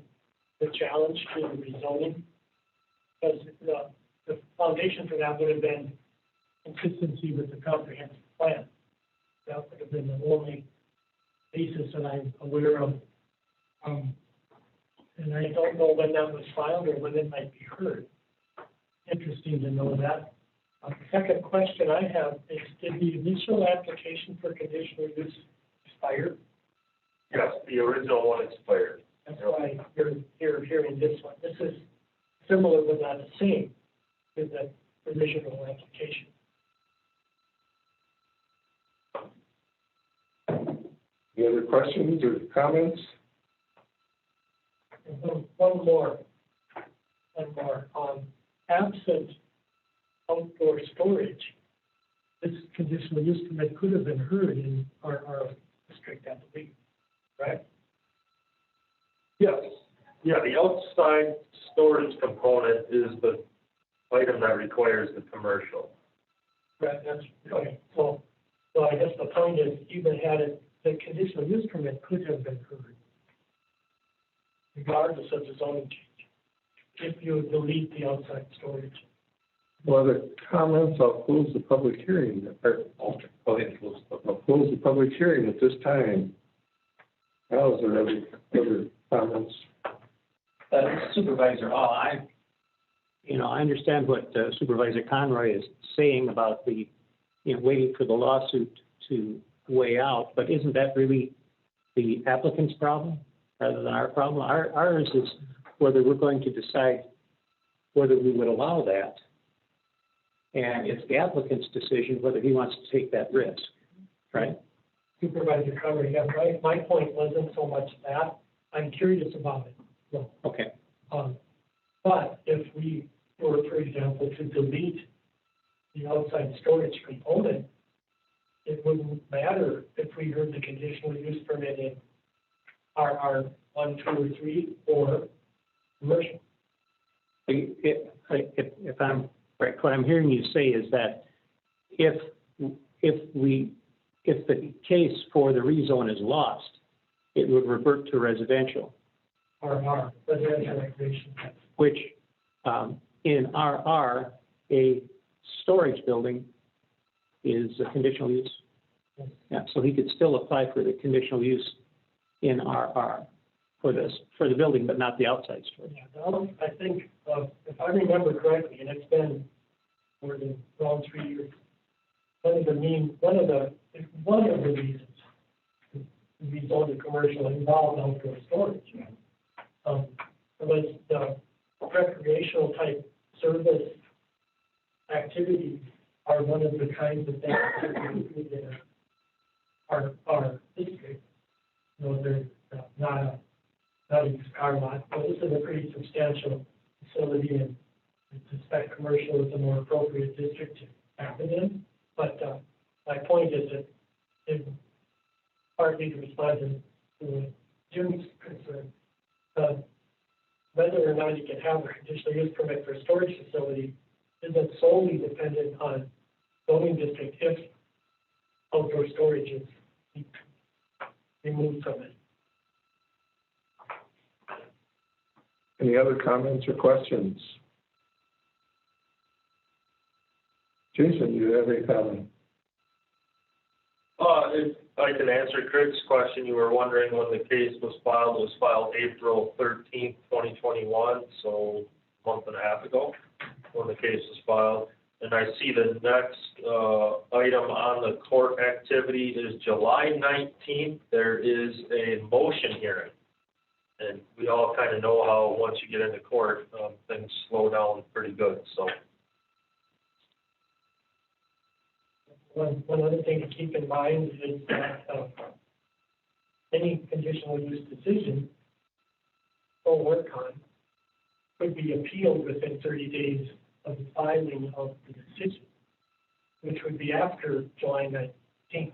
the challenge to the rezoning, because the foundation for that would have been consistency with the comprehensive plan. That would have been the only basis that I'm aware of. And I don't know when that was filed or when it might be heard. Interesting to know that. The second question I have is, did the initial application for conditional use expire? Yes, the original one expired. That's why you're hearing this one. This is similar but not the same as the original application. Any other questions or comments? One more. Absent outdoor storage, this conditional use permit could have been heard in our district, I believe, right? Yes. Yeah, the outside storage component is the item that requires the commercial. Right, that's okay. So I guess the point is, even had it, the conditional use permit could have been heard, regardless of the zoning change, if you delete the outside storage. No other comments? I'll close the public hearing. I'll close the public hearing at this time. Now, is there any other comments? Supervisor Hall, I understand what Supervisor Conroy is saying about the, waiting for the lawsuit to weigh out, but isn't that really the applicant's problem rather than our problem? Ours is whether we're going to decide whether we would allow that. And it's the applicant's decision whether he wants to take that risk, right? Supervisor Conroy, yeah, right. My point wasn't so much that. I'm curious about it. So, okay. But if we were, for example, to delete the outside storage component, it wouldn't matter if we heard the conditional use permit in R 1, 2, or 3 or commercial. If I'm Right, what I'm hearing you say is that if the case for the rezone is lost, it would revert to residential. RR, residential recreation. Which, in RR, a storage building is a conditional use. Yeah, so he could still apply for the conditional use in RR for the building, but not the outside storage. Yeah, I think, if I remember correctly, and it's been more than around 3 years, one of the reasons we sold the commercial involved outdoor storage. Was the recreational type service activities are one of the kinds of things that we include in our district. You know, they're not a used car lot, but this is a pretty substantial facility, and I suspect commercial is a more appropriate district to have it in. But my point is that it partly to respond to Jim's concern, whether or not you can have a conditional use permit for a storage facility isn't solely dependent on zoning district if outdoor storage is removed from it. Any other comments or questions? Jason, do you have any comment? If I can answer Craig's question, you were wondering when the case was filed. It was filed April 13th, 2021, so a month and a half ago when the case was filed. And I see the next item on the court activity is July 19th. There is a motion hearing. And we all kind of know how once you get into court, things slow down pretty good. So one other thing to keep in mind is that any conditional use decision or work on could be appealed within 30 days of the filing of the decision, which would be after July 19th.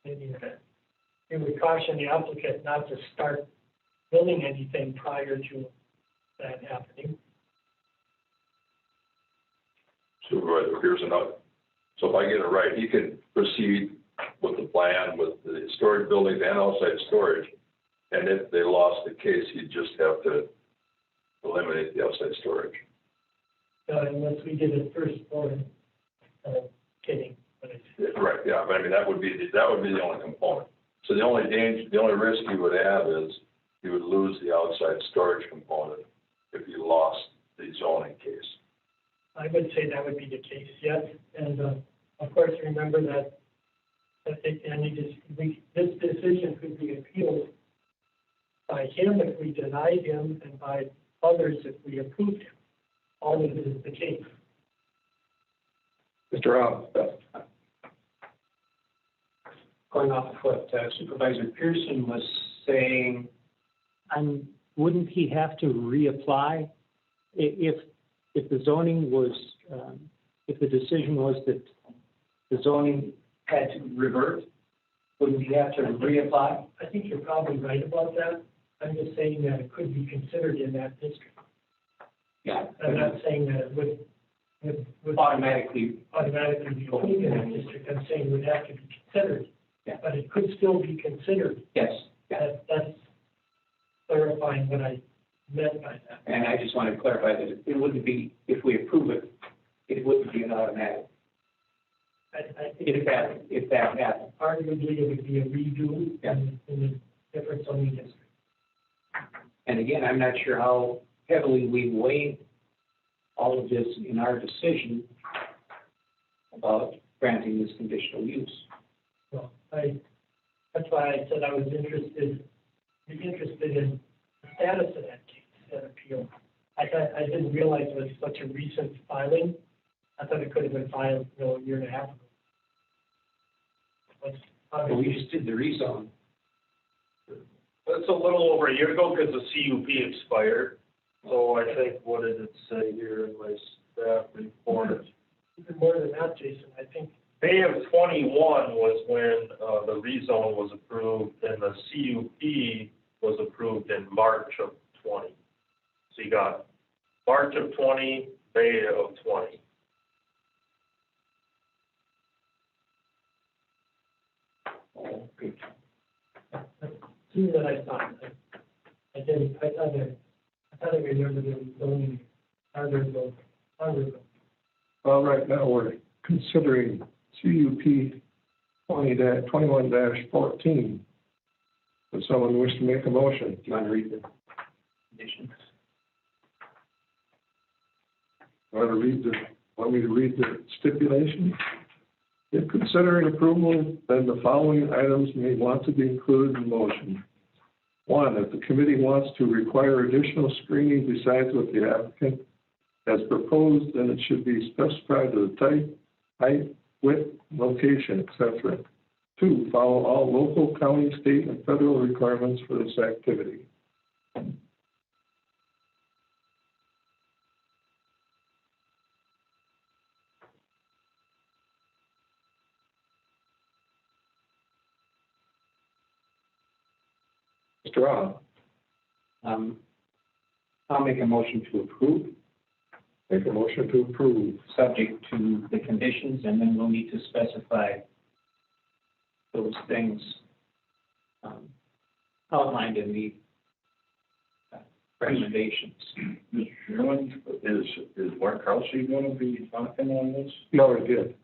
It would caution the applicant not to start building anything prior to that happening. So here's another. So if I get it right, he can proceed with the plan with the storage buildings and outside storage. And if they lost the case, he'd just have to eliminate the outside storage. Unless we did it first for kidding. Right, yeah, but I mean, that would be the only component. So the only risk he would have is he would lose the outside storage component if he lost the zoning case. I would say that would be the case, yes. And of course, remember that this decision could be appealed by him if we denied him and by others if we approved him. All of it is the case. Mr. Rob. Going off of what Supervisor Pearson was saying, wouldn't he have to reapply if the zoning was, if the decision was that the zoning had to revert? Wouldn't he have to reapply? I think you're probably right about that. I'm just saying that it could be considered in that district. Yeah. I'm not saying that it would automatically be approved in that district. I'm saying it would have to be considered. Yeah. But it could still be considered. Yes. That's clarifying what I meant by that. And I just want to clarify that it wouldn't be, if we approve it, it wouldn't be an automatic. I think If that happened. Arguably, it would be a redo in the different zoning district. And again, I'm not sure how heavily we weighed all of this in our decision about granting this conditional use. Well, that's why I said I was interested in the status of that case, that appeal. I didn't realize it was such a recent filing. I thought it could have been filed, a year and a half ago. Well, we just did the rezone. it's a little over a year ago because the CUP expired. So I think, what did it say here in my staff report? Even more than that, Jason, I think. May of 21 was when the rezone was approved, and the CUP was approved in March of 20. So you got March of 20, May of 20. Soon that I saw it, I didn't, I thought I remembered it was only Harvard. Well, right now, we're considering CUP 21-14. Does someone wish to make a motion? Do you want to read the conditions? Want me to read the stipulations? If considering approval, then the following items may want to be included in the motion. One, if the committee wants to require additional screening besides what the applicant has proposed, then it should be specified to the type, height, width, location, etc. Two, follow all local, county, state, and federal requirements for this activity. Mr. Rob? I'll make a motion to approve. Make a motion to approve. Subject to the conditions, and then we'll need to specify those things outlined in the recommendations. Mr. Chairman, is Mark Krause going to be talking on this? No, he did.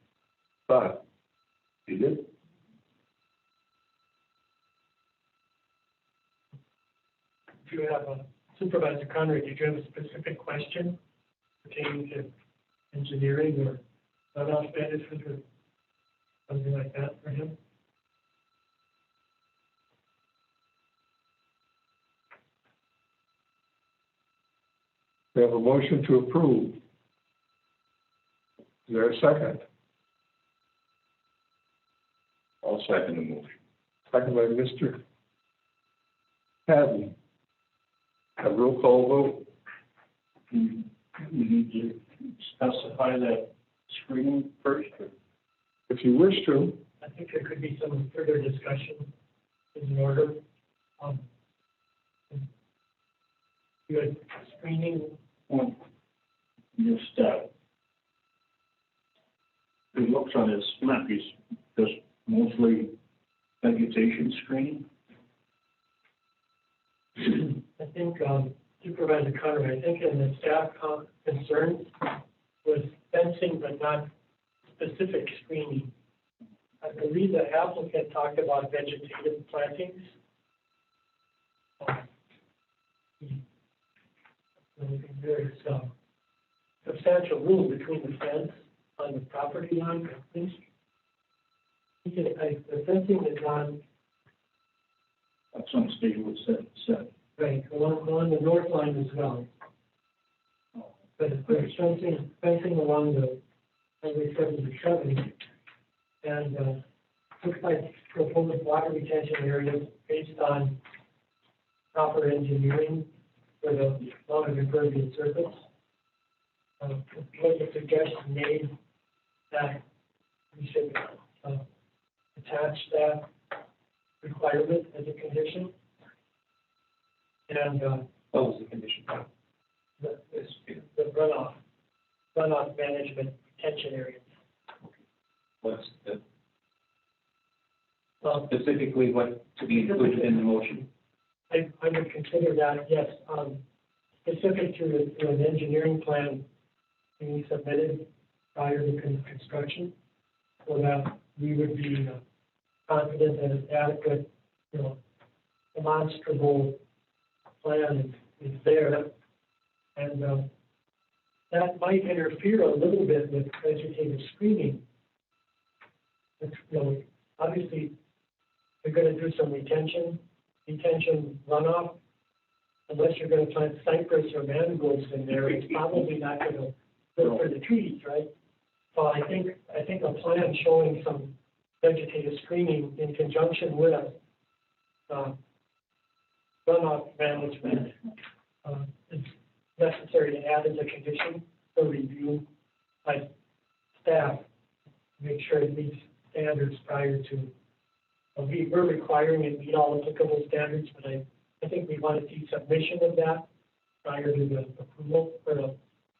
But he did. Do you have Supervisor Conrad, did you have a specific question pertaining to engineering or runoff management or something like that for him? We have a motion to approve. Is there a second? I'll second the motion. Second by Mr. Hadley. A roll call vote. We need to specify that screening first. If you wish to. I think there could be some further discussion in order. Good screening. Just, it looks on his map, he's just mostly vegetation screening. I think Supervisor Conrad, I think in the staff concerns was fencing but not specific screening. I believe the applicant talked about vegetative plantings. There's substantial room between the fence on the property line, I think. The fencing is on. That's on stage what said. Right, along the north line as well. But there's fencing along the Highway 77, and looks like proposed water retention areas based on proper engineering for the non-impervious surface. Was a suggestion made that we should attach that requirement as a condition. And what was the condition? The runoff management retention areas. What's the specifically what to be included in the motion? I would consider that, yes, specific to an engineering plan being submitted prior to construction, so that we would be confident that it's adequate, demonstrable plan is there, and that might interfere a little bit with vegetative screening. It's, obviously, you're going to do some retention runoff. Unless you're going to plant cypress or mangroves in there, it's probably not going to good for the trees, right? So I think a plan showing some vegetative screening in conjunction with runoff management is necessary to add as a condition for review by staff. Make sure it meets standards prior to. We're requiring it meet all applicable standards, but I think we want to see submission of that prior to the approval for the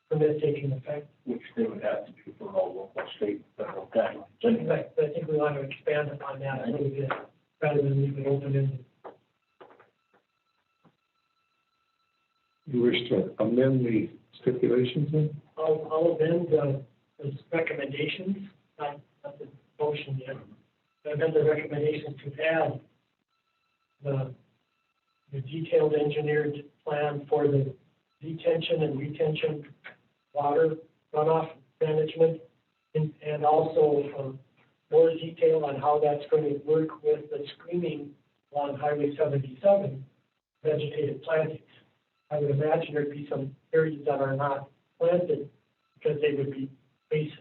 permit taking effect. Which they would have to do for all local, state, federal guidelines. In fact, I think we want to expand upon that a little bit. rather than leave it open-ended. You wish to amend the stipulations then? I'll amend the recommendations, not the motion yet. I amend the recommendations to add the detailed engineered plan for the detention and retention water runoff management, and also more detail on how that's going to work with the screening on Highway 77 vegetated plantings. I would imagine there'd be some areas that are not planted because they would be basins.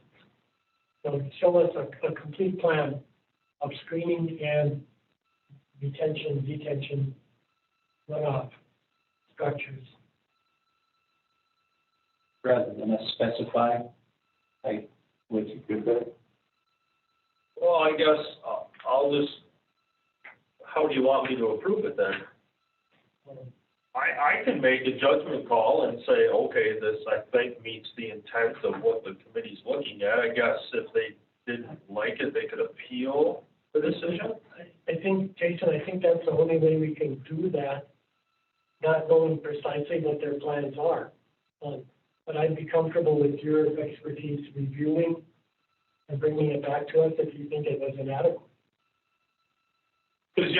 So show us a complete plan of screening and detention runoff structures. Rather than us specify, like, what's a good bit? Well, I guess I'll just, how do you want me to approve it then? I can make a judgment call and say, okay, this I think meets the intent of what the committee's looking at. I guess if they didn't like it, they could appeal the decision. I think, Jason, that's the only way we can do that, not knowing precisely what their plans are. But I'd be comfortable with your expertise reviewing and bringing it back to us if you think it was inadequate. Because,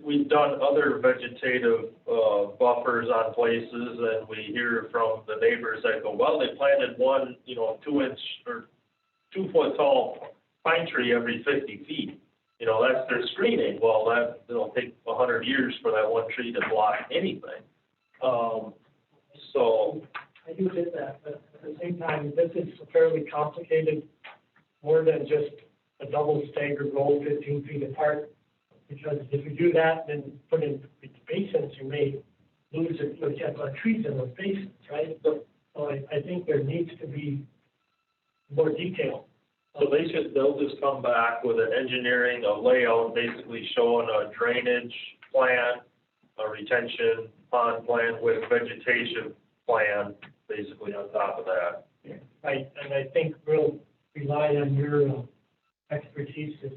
we've done other vegetative buffers on places, and we hear from the neighbors that go, well, they planted one, 2-inch or 2-foot tall pine tree every 50 feet. That's their screening. Well, it'll take 100 years for that one tree to block anything. So I do get that, but at the same time, this is fairly complicated, more than just a double staggered row 15 feet apart. Because if you do that, then put in basins, you may lose it, you have trees in those basins, right? So I think there needs to be more detail. So they'll just come back with an engineering, a layout, basically showing a drainage plan, a retention pond plan with vegetation plan, basically on top of that. Yeah. Right, and I think we'll rely on your expertise. If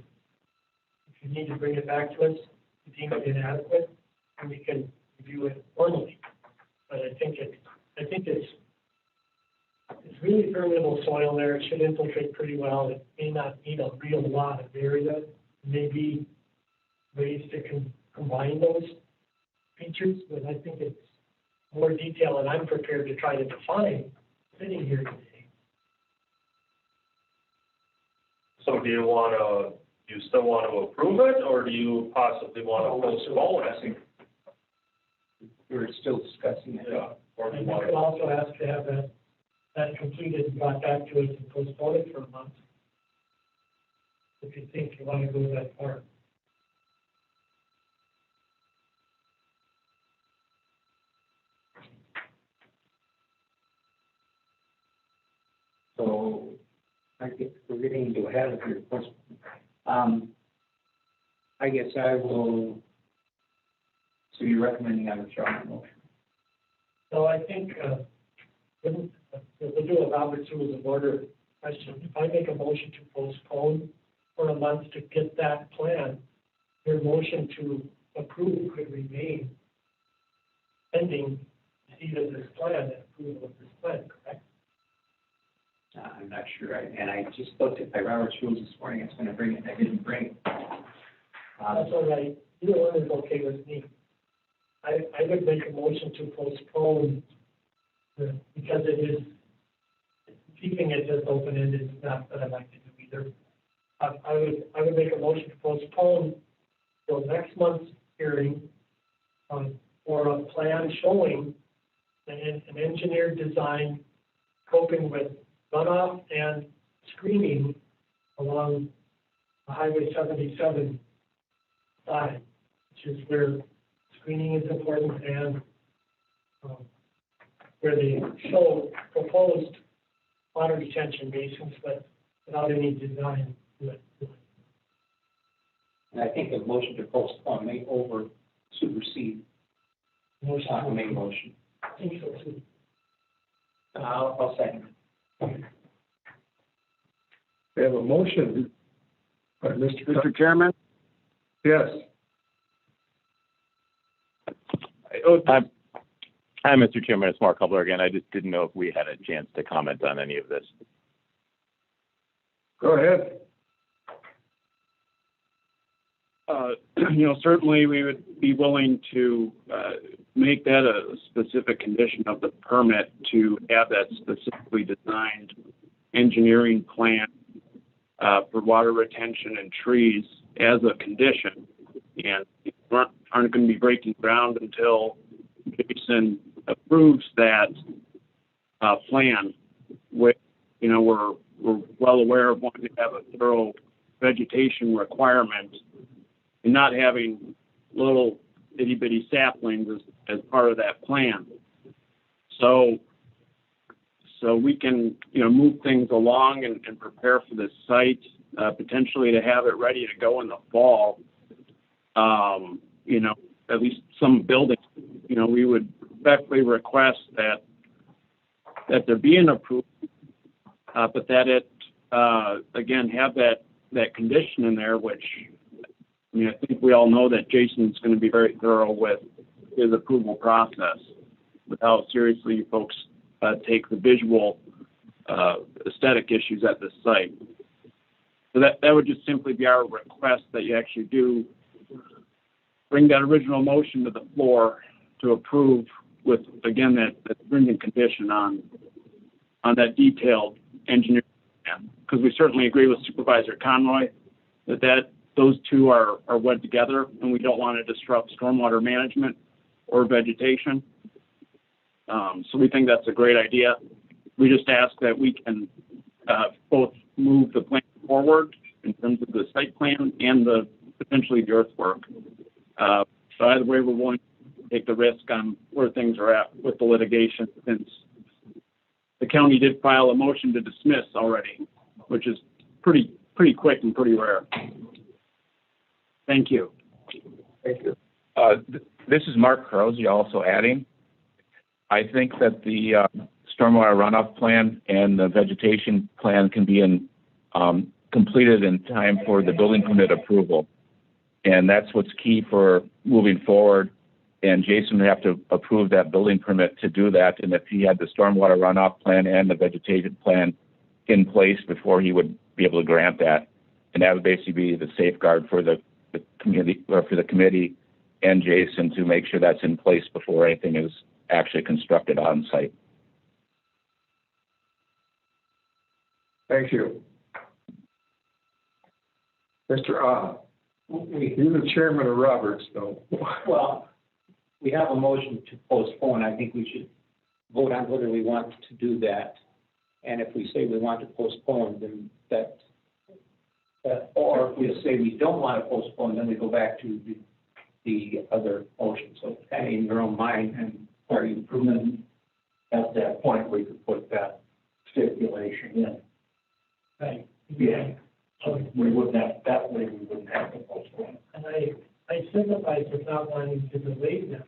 you need to bring it back to us, you deem it inadequate, and we can review it formally. But I think it's really permeable soil there. It should infiltrate pretty well. It may not need a real lot of area. Maybe ways to combine those features, but I think it's more detail, and I'm prepared to try to define sitting here today. So do you still want to approve it, or do you possibly want to postpone it? We're still discussing it. Yeah. Or do you And we want could also ask to have that completed and brought back to us and postpone it for a month, if you think you want to go that far. So I think we're getting into a habit here, of course. I guess I will, so you're recommending I withdraw my motion? So I think, we'll do a Robert's Rules of Order question. If I make a motion to postpone for a month to get that plan, your motion to approve could remain pending receipt of this plan and approval of this plan, correct? I'm not sure, and I just looked at my Robert's Rules this morning. It's going to bring it. I didn't bring it. That's all right. Either one is okay with me. I would make a motion to postpone because it is keeping it just open-ended is not what I'd like to do either. I would make a motion to postpone till next month's hearing for a plan showing an engineered design coping with runoff and screening along the Highway 77 side, which is where screening is important and where they show proposed water retention basins, but without any design to it. And I think the motion to postpone may supersede the main motion. I think so too. I'll second it. We have a motion by Mr. Mr. Chairman, Yes. Hi, Mr. Chairman. It's Mark Hubler again. I just didn't know if we had a chance to comment on any of this. Go ahead. Certainly we would be willing to make that a specific condition of the permit to have that specifically designed engineering plan for water retention and trees as a condition. And aren't going to be breaking ground until Jason approves that plan. Which, we're well aware of wanting to have a thorough vegetation requirement and not having little itty bitty saplings as part of that plan. So we can, move things along and prepare for this site, potentially to have it ready to go in the fall. At least some buildings, we would respectfully request that there be an approval, but that it, again, have that condition in there, which, I think we all know that Jason's going to be very thorough with his approval process, with how seriously you folks take the visual aesthetic issues at this site. So that would just simply be our request, that you actually do bring that original motion to the floor to approve with, again, that stringent condition on that detailed engineering plan. Because we certainly agree with Supervisor Conroy that those two are wed together, and we don't want to disrupt stormwater management or vegetation. So we think that's a great idea. We just ask that we can both move the plan forward in terms of the site plan and potentially the earthwork. So either way, we're willing to take the risk on where things are at with the litigation, since the county did file a motion to dismiss already, which is pretty quick and pretty rare. Thank you. Thank you. This is Mark Krause, also adding. I think that the stormwater runoff plan and the vegetation plan can be completed in time for the building permit approval. And that's what's key for moving forward. And Jason would have to approve that building permit to do that. And if he had the stormwater runoff plan and the vegetation plan in place before he would be able to grant that. And that would basically be the safeguard for the community, or for the committee and Jason, to make sure that's in place before anything is actually constructed on site. Thank you. Mr. Ah, you're the chairman of Roberts, though. Well, we have a motion to postpone. I think we should vote on whether we want to do that. And if we say we want to postpone, then or if we say we don't want to postpone, then we go back to the other motion. So kind of in your own mind, and are you improving at that point where you could put that stipulation in? Right. Yeah. So we wouldn't have, that way we wouldn't have to postpone. And I sympathize with not wanting to delay them.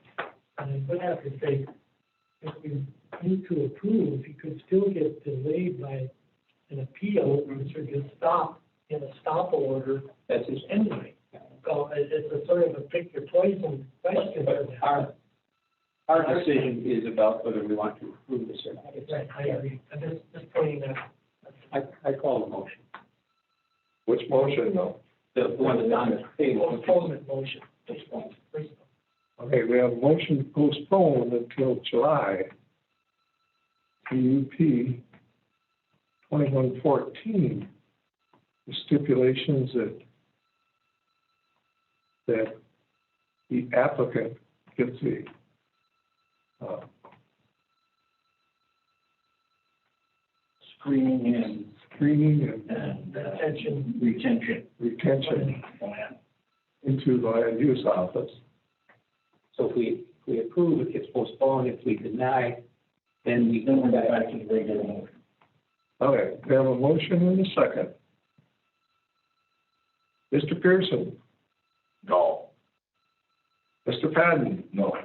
And I would have to say, if we need to approve, you could still get delayed by an appeal, or just stop in a stop order. That's his anyway. So it's a sort of a pick your poison question. Our decision is about whether we want to approve this or not. Right, I agree. I'm just pointing that. I call the motion. Which motion, though? The one that's on the table. Postponement motion. Okay, we have a motion to postpone until July. PUP 2114. The stipulations that the applicant gets the Screening and retention into the land use office. So if we approve, it gets postponed. If we deny, then we go back to the regular motion. Okay, we have a motion and a second. Mr. Pearson? No. Mr. Padden? No.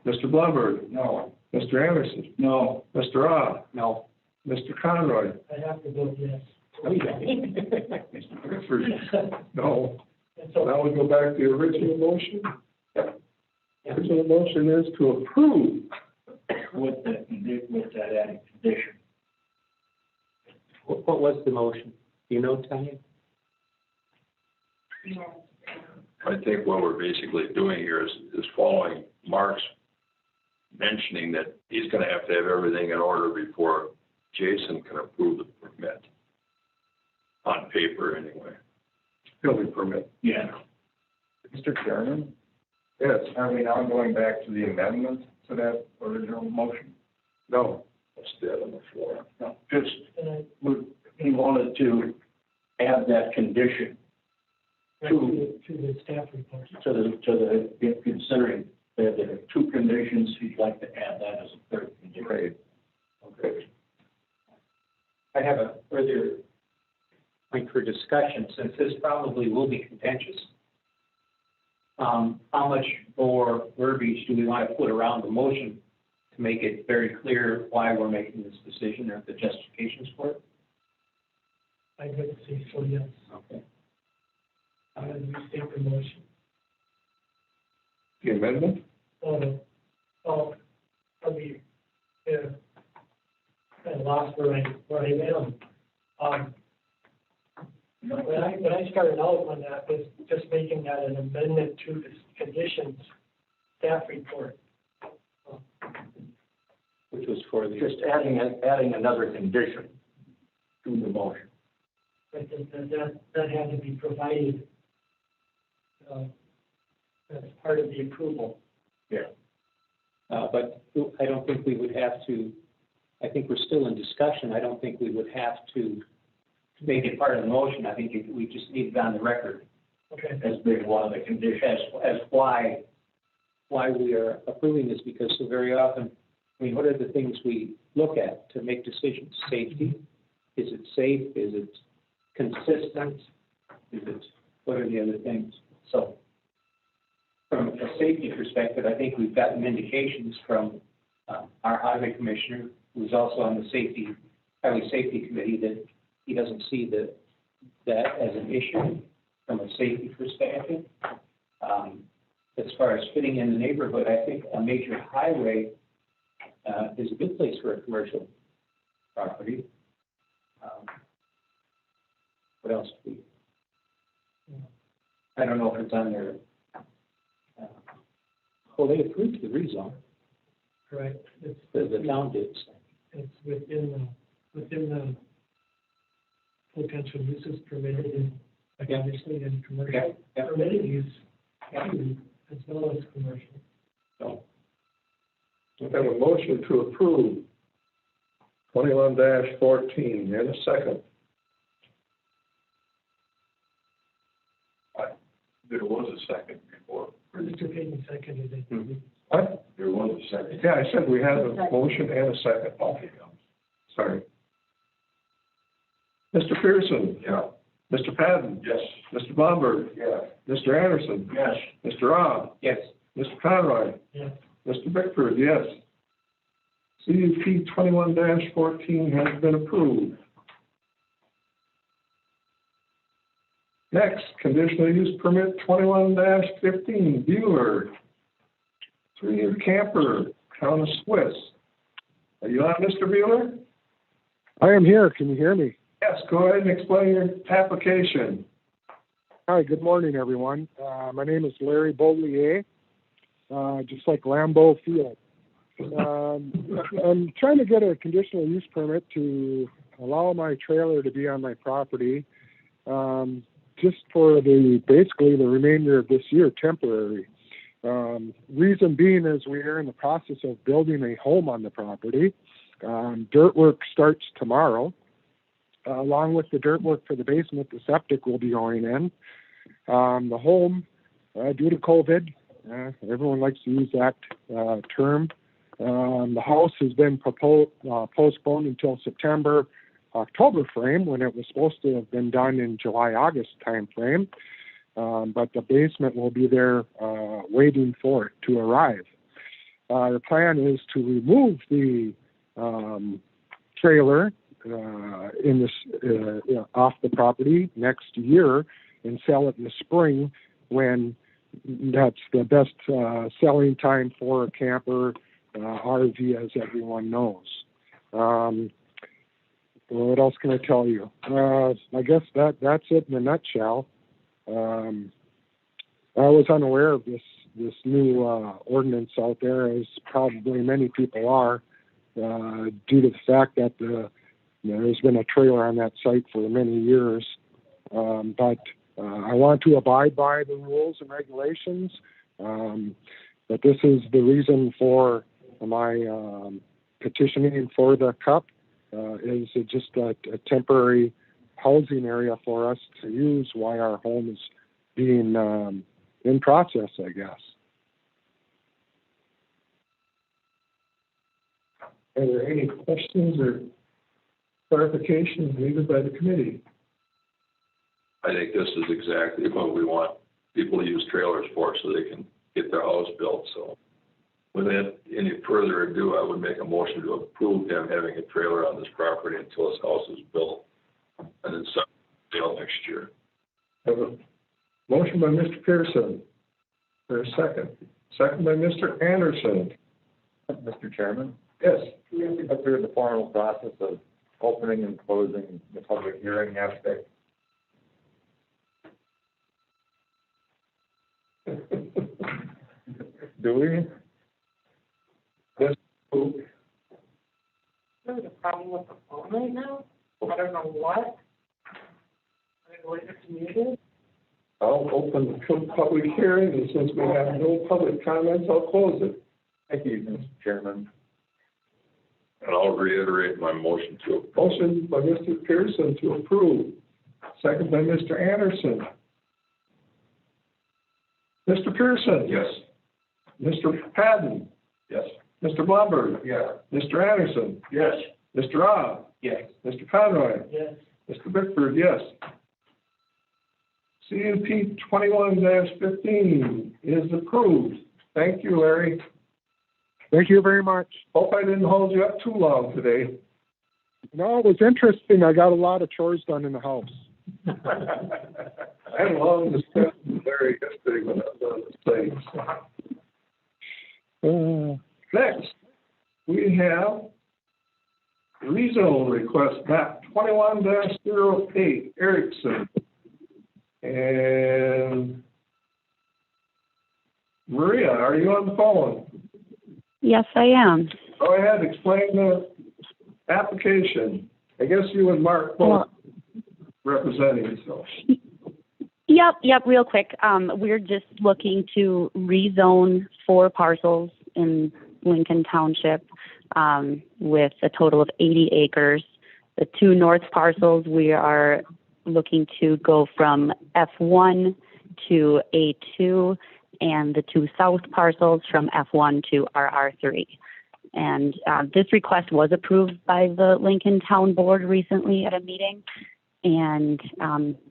Mr. Blumberg? No. Mr. Anderson? No. Mr. Ah? No. Mr. Conroy? I have to vote yes. Mr. Grifford? No. So now we go back to the original motion? Yeah. original motion is to approve. With that added condition. What was the motion? Do you know, Tanya? I think what we're basically doing here is following Mark's mentioning that he's gonna have to have everything in order before Jason can approve the permit. On paper, anyway. Building permit. Yeah. Mr. Chairman, Yes. are we now going back to the amendment to that original motion? No. It's dead on the floor. No, just, he wanted to add that condition To the staff report. to the, considering that there are two conditions, he'd like to add that as a third condition. Great. Okay. I have a further point for discussion, since this probably will be contentious. How much more verbiage do we want to put around the motion to make it very clear why we're making this decision or the justifications for it? I would say so, yes. Okay. I would restate the motion. The amendment? I mean, I lost where I am. When I started out on that, was just making that an amendment to the conditions staff report. Which was for the. Just adding another condition to the motion. I think that had to be provided as part of the approval. Yeah. But I don't think we would have to, I think we're still in discussion. I don't think we would have to make it part of the motion. I think we just need it on the record. Okay. As being one of the conditions. As why we are approving this, because so very often, I mean, what are the things we look at to make decisions? Safety? Is it safe? Is it consistent? What are the other things? So from a safety perspective, I think we've gotten indications from our highway commissioner, who's also on the highway safety committee, that he doesn't see that as an issue from a safety perspective. As far as fitting in the neighborhood, I think a major highway is a good place for a commercial property. What else do we? I don't know if it's on there. Well, they approved the rezone. Correct. The town did. It's within the potential uses permitted in, obviously, in commercial. Permitted use, as well as commercial. So. We have a motion to approve 21-14, and a second. There was a second before. Mr. Payton seconded it. Mm-hmm. What? There was a second. Yeah, I said we had a motion and a second. Okay. Sorry. Mr. Pearson? Yeah. Mr. Padden? Yes. Mr. Blomberg? Yes. Mr. Anderson? Yes. Mr. Rob? Yes. Mr. Conroy? Yes. Mr. Bickford, yes. CUP 21-14 has been approved. Next, conditional use permit 21-15, Bueller. 3-year camper, town of Swiss. Are you on, Mr. Bueller? I am here. Can you hear me? Yes, go ahead and explain your application. Hi, good morning, everyone. My name is Larry Beaulier, just like Lambeau Field. I'm trying to get a conditional use permit to allow my trailer to be on my property, just for basically the remainder of this year, temporary. Reason being is we are in the process of building a home on the property. Dirt work starts tomorrow. Along with the dirt work for the basement, the septic will be going in. The home, due to COVID, everyone likes to use that term. The house has been postponed until September, October frame, when it was supposed to have been done in July, August time frame. But the basement will be there waiting for it to arrive. The plan is to remove the trailer off the property next year and sell it in the spring when that's the best selling time for a camper, RV, as everyone knows. What else can I tell you? I guess that's it in a nutshell. I was unaware of this new ordinance out there, as probably many people are, due to the fact that there's been a trailer on that site for many years. But I want to abide by the rules and regulations. But this is the reason for my petitioning for the CUP, is just a temporary housing area for us to use while our home is being in process, I guess. Are there any questions or clarifications needed by the committee? I think this is exactly what we want people to use trailers for, so they can get their house built. So without any further ado, I would make a motion to approve them having a trailer on this property until his house is built, and then sale next year. Have a motion by Mr. Pearson. For a second. Second by Mr. Anderson. Mr. Chairman? Yes. We have to go through the formal process of opening and closing the public hearing aspect. Do we? Yes. There's a problem with the phone right now. I don't know what. I believe it's muted. I'll open the public hearing, and since we have no public comments, I'll close it. Thank you, Mr. Chairman. And I'll reiterate my motion to approve. Motion by Mr. Pearson to approve. Second by Mr. Anderson. Mr. Pearson? Yes. Mr. Padden? Yes. Mr. Blumberg? Yeah. Mr. Anderson? Yes. Mr. Robb? Yes. Mr. Conroy? Yes. Mr. Bickford, yes. CUP 21-15 is approved. Thank you, Larry. Thank you very much. Hope I didn't hold you up too long today. No, it was interesting. I got a lot of chores done in the house. I had a long discussion with Larry yesterday when I was on the stage. Next, we have rezone request map 21-08 Erickson. And Maria, are you on the phone? Yes, I am. Go ahead, explain the application. I guess you and Mark both representing, so. Yep, real quick. We're just looking to rezone 4 parcels in Lincoln Township with a total of 80 acres. The 2 north parcels, we are looking to go from F1 to A2, and the 2 south parcels from F1 to RR3. And this request was approved by the Lincoln Town Board recently at a meeting. And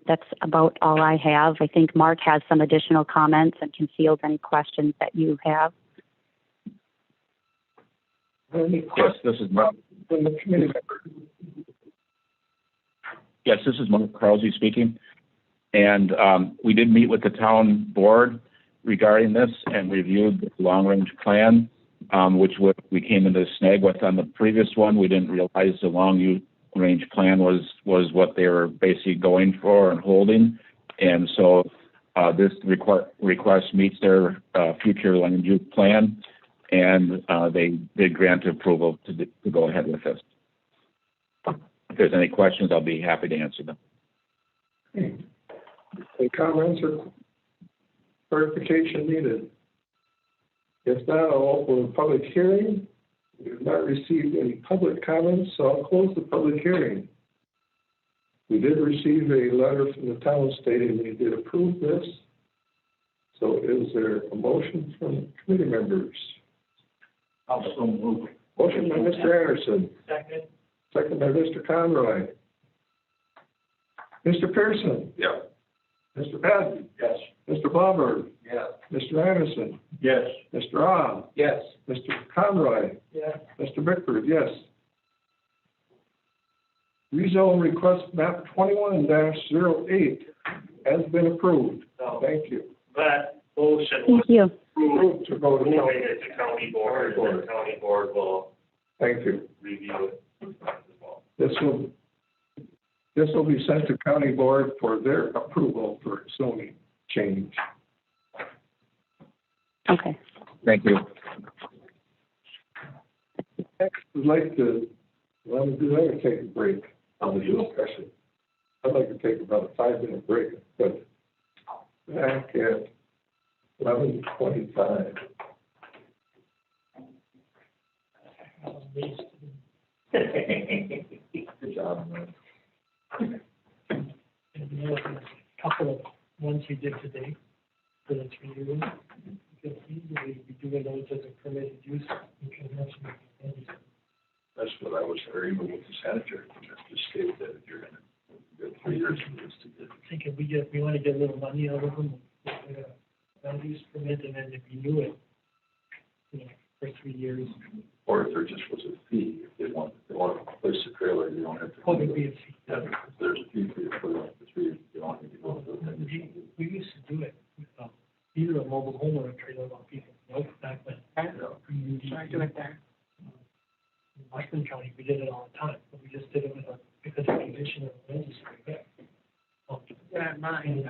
that's about all I have. I think Mark has some additional comments and can field any questions that you have. Yes, this is Mark. From the committee. Yes, this is Mark Krause speaking. And we did meet with the town board regarding this and reviewed the long-range plan, which we came into snag with on the previous one. We didn't realize the long-range plan was what they were basically going for and holding. And so this request meets their future land use plan, and they did grant approval to go ahead with this. If there's any questions, I'll be happy to answer them. Any comments or clarification needed? If not, I'll open the public hearing. We have not received any public comments, so I'll close the public hearing. We did receive a letter from the town stating they did approve this. So is there a motion from committee members? I'll so move. Motion by Mr. Anderson. Second. Second by Mr. Conroy. Mr. Pearson. Yeah. Mr. Padden. Yes. Mr. Blumberg. Yes. Mr. Anderson. Yes. Mr. Robb. Yes. Mr. Conroy. Yes. Mr. Bickford, yes. Rezone request map 21-08 has been approved. No. Thank you. But Motion Thank you. Move to go to moving county. it to county board, and the county board will Thank you. review it as well. This will be sent to county board for their approval for zoning change. Okay. Thank you. Next, I'd like to, well, I'm going to take a break on the discussion. I'd like to take about a 5-minute break, but back at 11:25. Good job. And a couple of ones we did today for the 3 years. You can easily be doing those as a permitted use. You can have some advantages. That's what I was hearing with the senator, just stated that if you're gonna get 3 years for this to get. Thinking we want to get a little money out of them, with a land use permit, and then renew it, you know, for 3 years. Or if there just was a fee, if they want to place a trailer, you don't have to. Oh, there'd be a fee. Yeah, if there's a fee for you for like the 3 years, you don't need to go through that. We used to do it with either a mobile home or a trailer while people, back then. Should I do it there? In Washington County, we did it all the time, but we just did it because of the condition of the industry. Yeah, mine.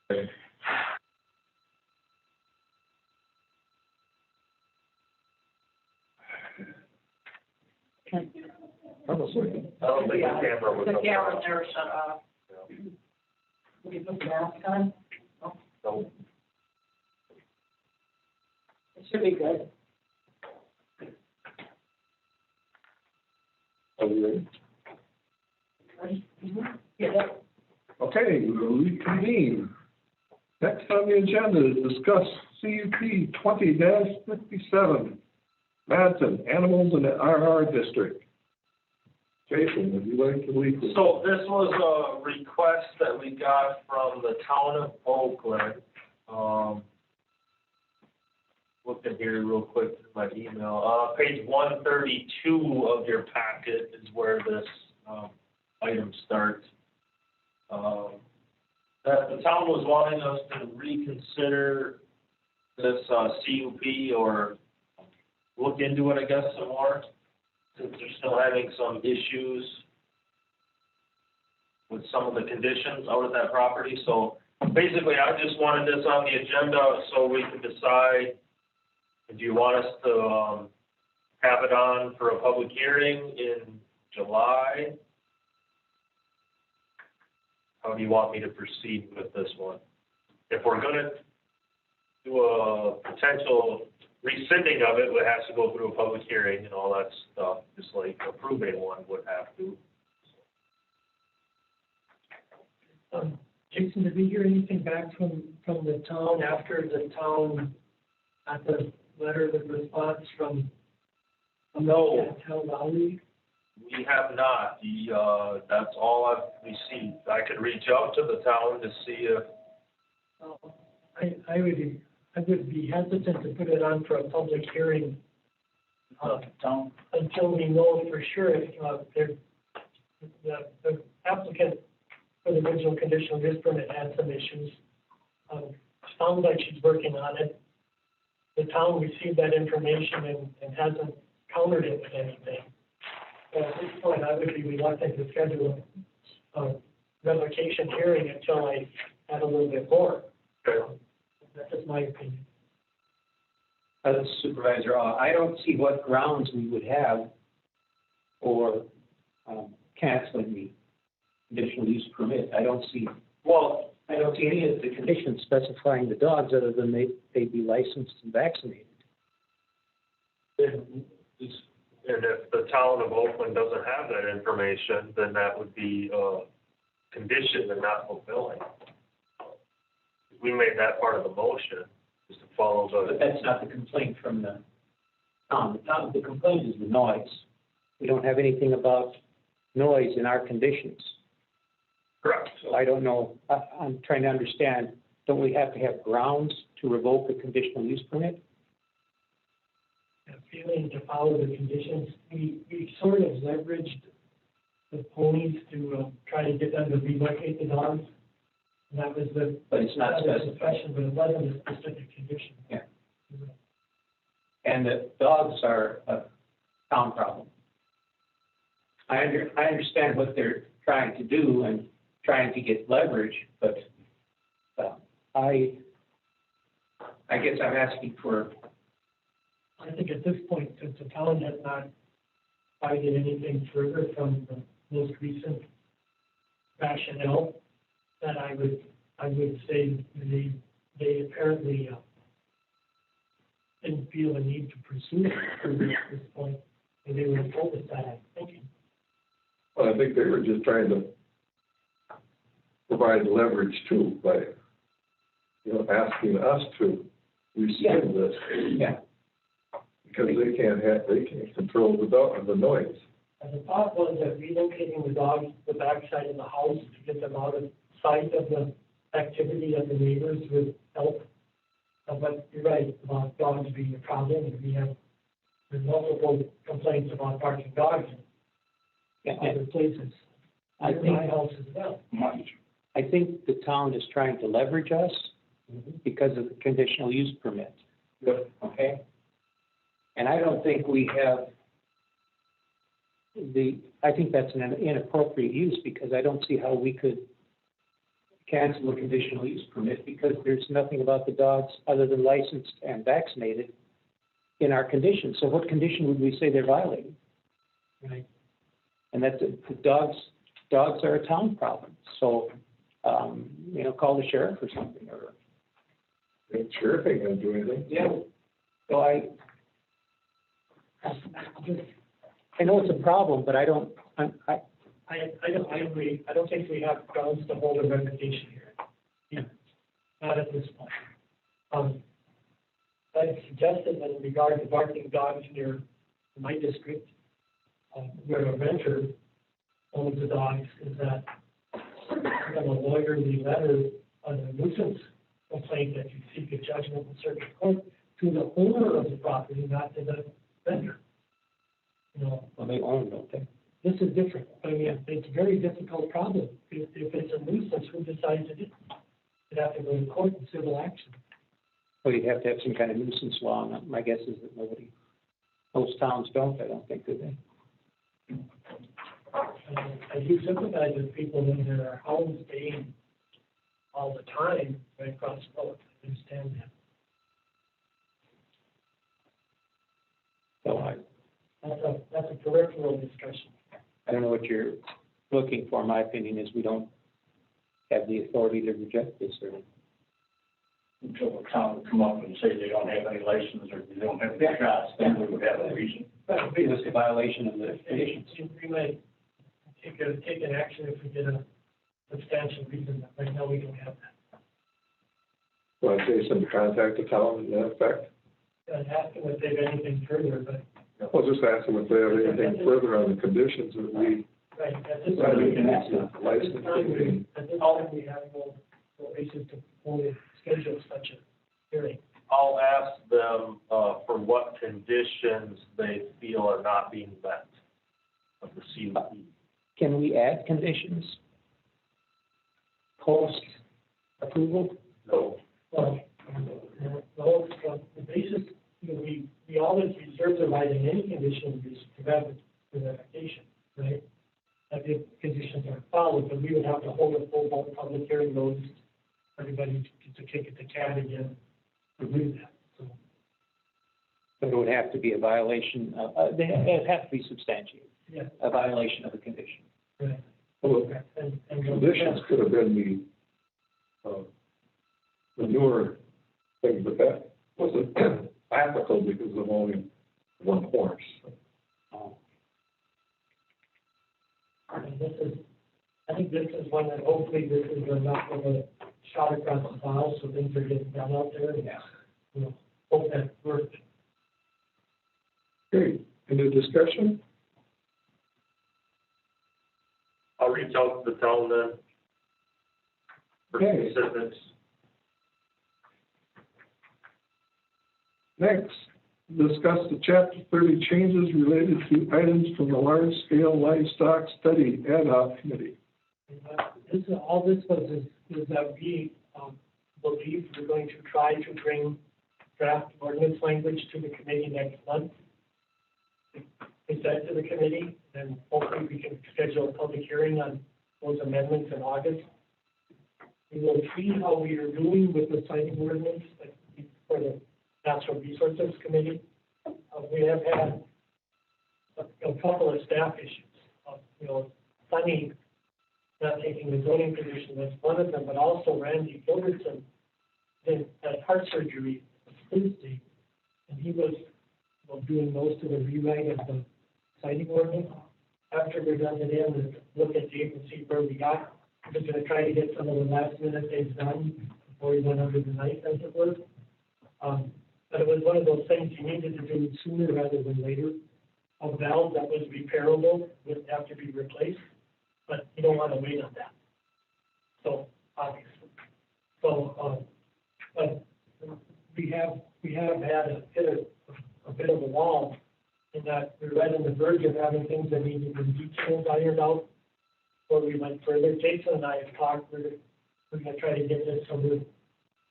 I don't think the camera was. The camera there shut off. Can you put the mask on? No. It should be good. Are we ready? Yeah. Okay, we'll reconvene. Next on the agenda is discuss CUP 20-57, Hansen, animals in the RR district. Jason, would you like to lead this? So this was a request that we got from the town of Oakland. Looking here real quick through my email. Page 132 of your packet is where this item starts. That the town was wanting us to reconsider this CUP or look into it, I guess, some more, since they're still having some issues with some of the conditions out at that property. So basically, I just wanted this on the agenda so we can decide, do you want us to have it on for a public hearing in July? How do you want me to proceed with this one? If we're gonna do a potential rescinding of it, it has to go through a public hearing and all that stuff, just like approving one would have to. Jason, did we hear anything back from the town after the town got the letter of response from No. Town Valley? We have not. That's all I've received. I could reach out to the town to see if. I would be hesitant to put it on for a public hearing until we know for sure if the applicant for the original conditional use permit had some issues. Sounds like she's working on it. The town received that information and hasn't countered it with anything. So at this point, I would be reluctant to schedule a revocation hearing until I have a little bit more. That's just my opinion. As a supervisor, I don't see what grounds we would have for canceling the conditional use permit. I don't see any of the conditions specifying the dogs other than they be licensed and vaccinated. And if the town of Oakland doesn't have that information, then that would be a condition and not fulfilling. We made that part of the motion, is to follow the. But that's not the complaint from the town. The complaint is the noise. We don't have anything about noise in our conditions. Correct. So I don't know. I'm trying to understand, don't we have to have grounds to revoke a conditional use permit? Failing to follow the conditions, we sort of leveraged the ponies to try to get them to relocate the dogs. And that was the. But it's not specified. But it wasn't a specific condition. Yeah. And the dogs are a town problem. I understand what they're trying to do and trying to get leverage, but I guess I'm asking for. I think at this point, since the town has not cited anything further from the most recent rationale, that I would say they apparently didn't feel a need to pursue it further at this point, and they were told us that, I'm thinking. Well, I think they were just trying to provide leverage too by, asking us to rescind this. Yeah. Because they can't control the noise. And the thought was that relocating the dogs to the backside of the house to get them out of sight of the activity of the neighbors would help. But you're right about dogs being a problem, and there's multiple complaints about barking dogs in other places. I think my house as well. I think the town is trying to leverage us because of the conditional use permit. Okay? And I don't think we have I think that's an inappropriate use because I don't see how we could cancel a conditional use permit because there's nothing about the dogs other than licensed and vaccinated in our conditions. So what condition would we say they're violating? Right. And that's the dogs are a town problem. So, call the sheriff or something, or. The sheriff ain't gonna do anything. Yeah. So I know it's a problem, but I agree. I don't think we have grounds to hold a revocation here. Yeah. Not at this point. I suggested that in regard to barking dogs near my district, where a renter owns the dogs, is that a lawyerly letter on a nuisance complaint that you seek a judgment in circuit court to the owner of the property, not to the vendor. Well, they own, don't they? This is different. I mean, it's a very difficult problem. If it's a nuisance, who decides it is? You'd have to go to court in civil action. Well, you'd have to have some kind of nuisance law. And my guess is that most towns don't, I don't think, do they? I do sympathize with people when their homes staying all the time right across the road. I understand that. So that's a peripheral discussion. I don't know what you're looking for. My opinion is we don't have the authority to reject this, or until the town would come up and say they don't have any license or they don't have any shots, then we would have a reason. That would be a violation of the conditions. We might take an action if we get a substantial reason, but right now we don't have that. Well, I'd say some contact the town in that effect. I'd ask them if they have anything further, but. Well, just ask them if they have anything further on the conditions that we. Right, at this Right, time, we can ask them. License. At this time, we have no basis to fully schedule such a hearing. I'll ask them, for what conditions they feel are not being met of the CUP. Can we add conditions post approval? No. Well, the basis, we always reserve the right in any condition to have the revocation, right? That if conditions are followed, but we would have to hold a full public hearing notice. Everybody gets a kick at the can again to do that. So. But it would have to be a violation of, it has to be substantiated. Yeah. A violation of a condition. Right. Well, and conditions could have been the newer thing, but that wasn't applicable because of only one horse. And I think this is one that hopefully this is enough of a shot across the bow, so things are getting done out there. And, hope that worked. Great. Any discussion? I'll reach out to the town then. For Okay. specifics. Next, discuss the Chapter 30 changes related to items from the large-scale livestock study ad hoc committee. All this was is that we believe we're going to try to bring draft ordinance language to the committee next month. Present to the committee, and hopefully we can schedule a public hearing on those amendments in August. We will see how we are doing with the signing ordinance for the Natural Resources Committee. We have had a couple of staff issues. Sunny not taking the zoning position, that's one of them, but also Randy Gilbertson had heart surgery Tuesday, and he was doing most of the rewrite of the citing ordinance. After we're done it in, and look at Dave and see where we got. We're just going to try to get some of the last minute things done before we went under the knife, as it were. But it was one of those things you needed to do sooner rather than later. A valve that was repairable would have to be replaced, but you don't want to wait on that. So obviously, but we have had a bit of a wall in that we're right on the verge of having things that need to be detailed ironed out before we went further. Jason and I have talked. We're going to try to get this so we're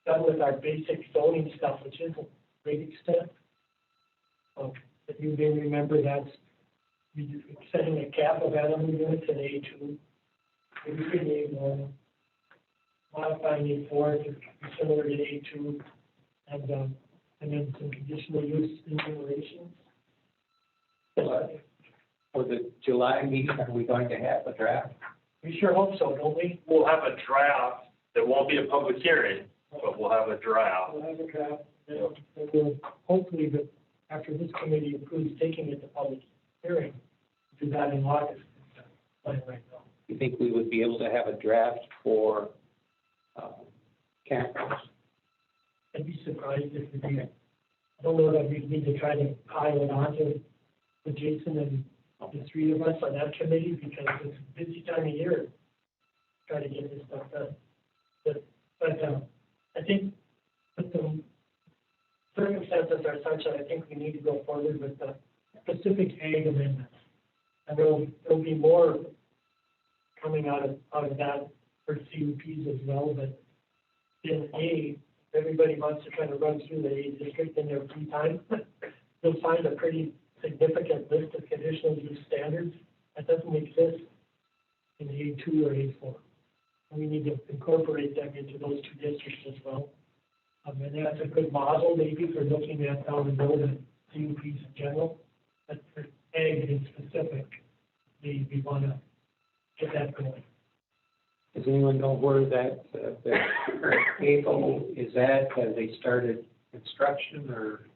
done with our basic zoning stuff, which isn't a great extent. But you may remember that's setting a cap of animal units in A2, A3, A1, modifying A4 to be similar to A2, and then some conditional use enumerations. For the July meeting, are we going to have a draft? We sure hope so, don't we? We'll have a draft. There won't be a public hearing, but we'll have a draft. We'll have a draft, and we'll hopefully, but after this committee approves taking it to public hearing, do that in August. Right now. You think we would be able to have a draft for campgrounds? I'd be surprised if we did. I don't know that we need to try to pile it onto Jason and the three of us on that committee, because it's a busy time of year trying to get this stuff done. But I think that the circumstances are such that I think we need to go forward with the specific ag amendments. And there'll be more coming out of that for CUPs as well, but in A, everybody wants to kind of run through the A district in their free time. You'll find a pretty significant list of conditional use standards that doesn't exist in A2 or A4. And we need to incorporate them into those two districts as well. And that's a good model maybe for looking at down the road at CUPs in general. But for ag in specific, we want to get that going. Does anyone know where that table is at? Have they started construction or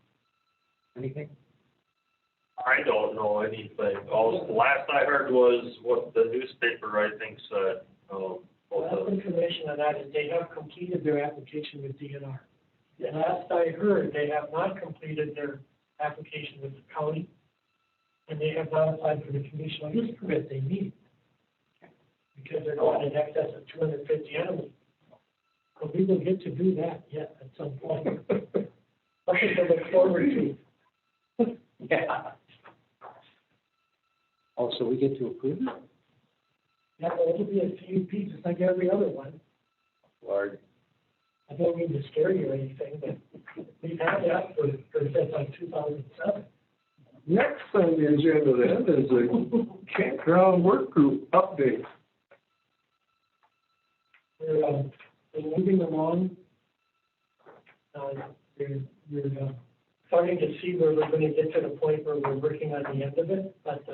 anything? I don't know anything. All, the last I heard was what the newspaper, I think, said. Last information on that is they have completed their application with DNR. The last I heard, they have not completed their application with the county, and they have not applied for the conditional use permit they need, because they're going in excess of 250 animals. But we will get to do that yet at some point. Something to look forward to. Yeah. Also, we get to approve it? Yeah, well, it'll be a CUP just like every other one. Lord. I don't mean to scare you or anything, but we've had that for since like 2007. Next on the agenda then is a campground work group update. We're moving along. We're starting to see where we're going to get to the point where we're working on the end of it. But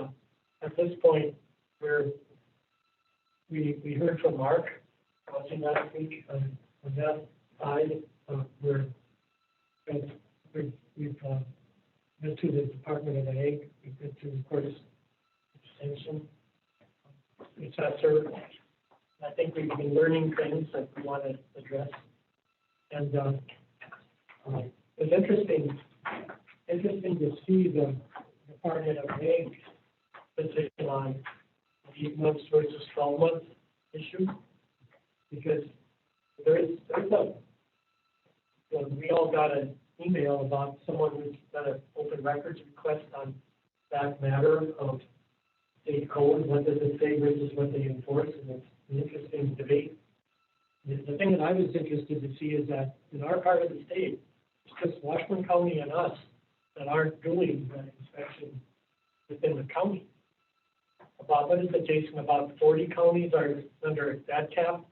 at this point, we heard from Mark watching last week on that side. We've been to the Department of Ag. We've been to, of course, Extension, Assessor. I think we've been learning things that we want to address. And it's interesting to see the Department of Ag position on 8 months versus 12 months issue, because we all got an email about someone who's got an open records request on that matter of state code. What does it say versus what they enforce? And it's an interesting debate. The thing that I was interested to see is that in our part of the state, it's just Washburn County and us that aren't doing the inspection within the county. About, what is it, Jason, about 40 counties are under that cap?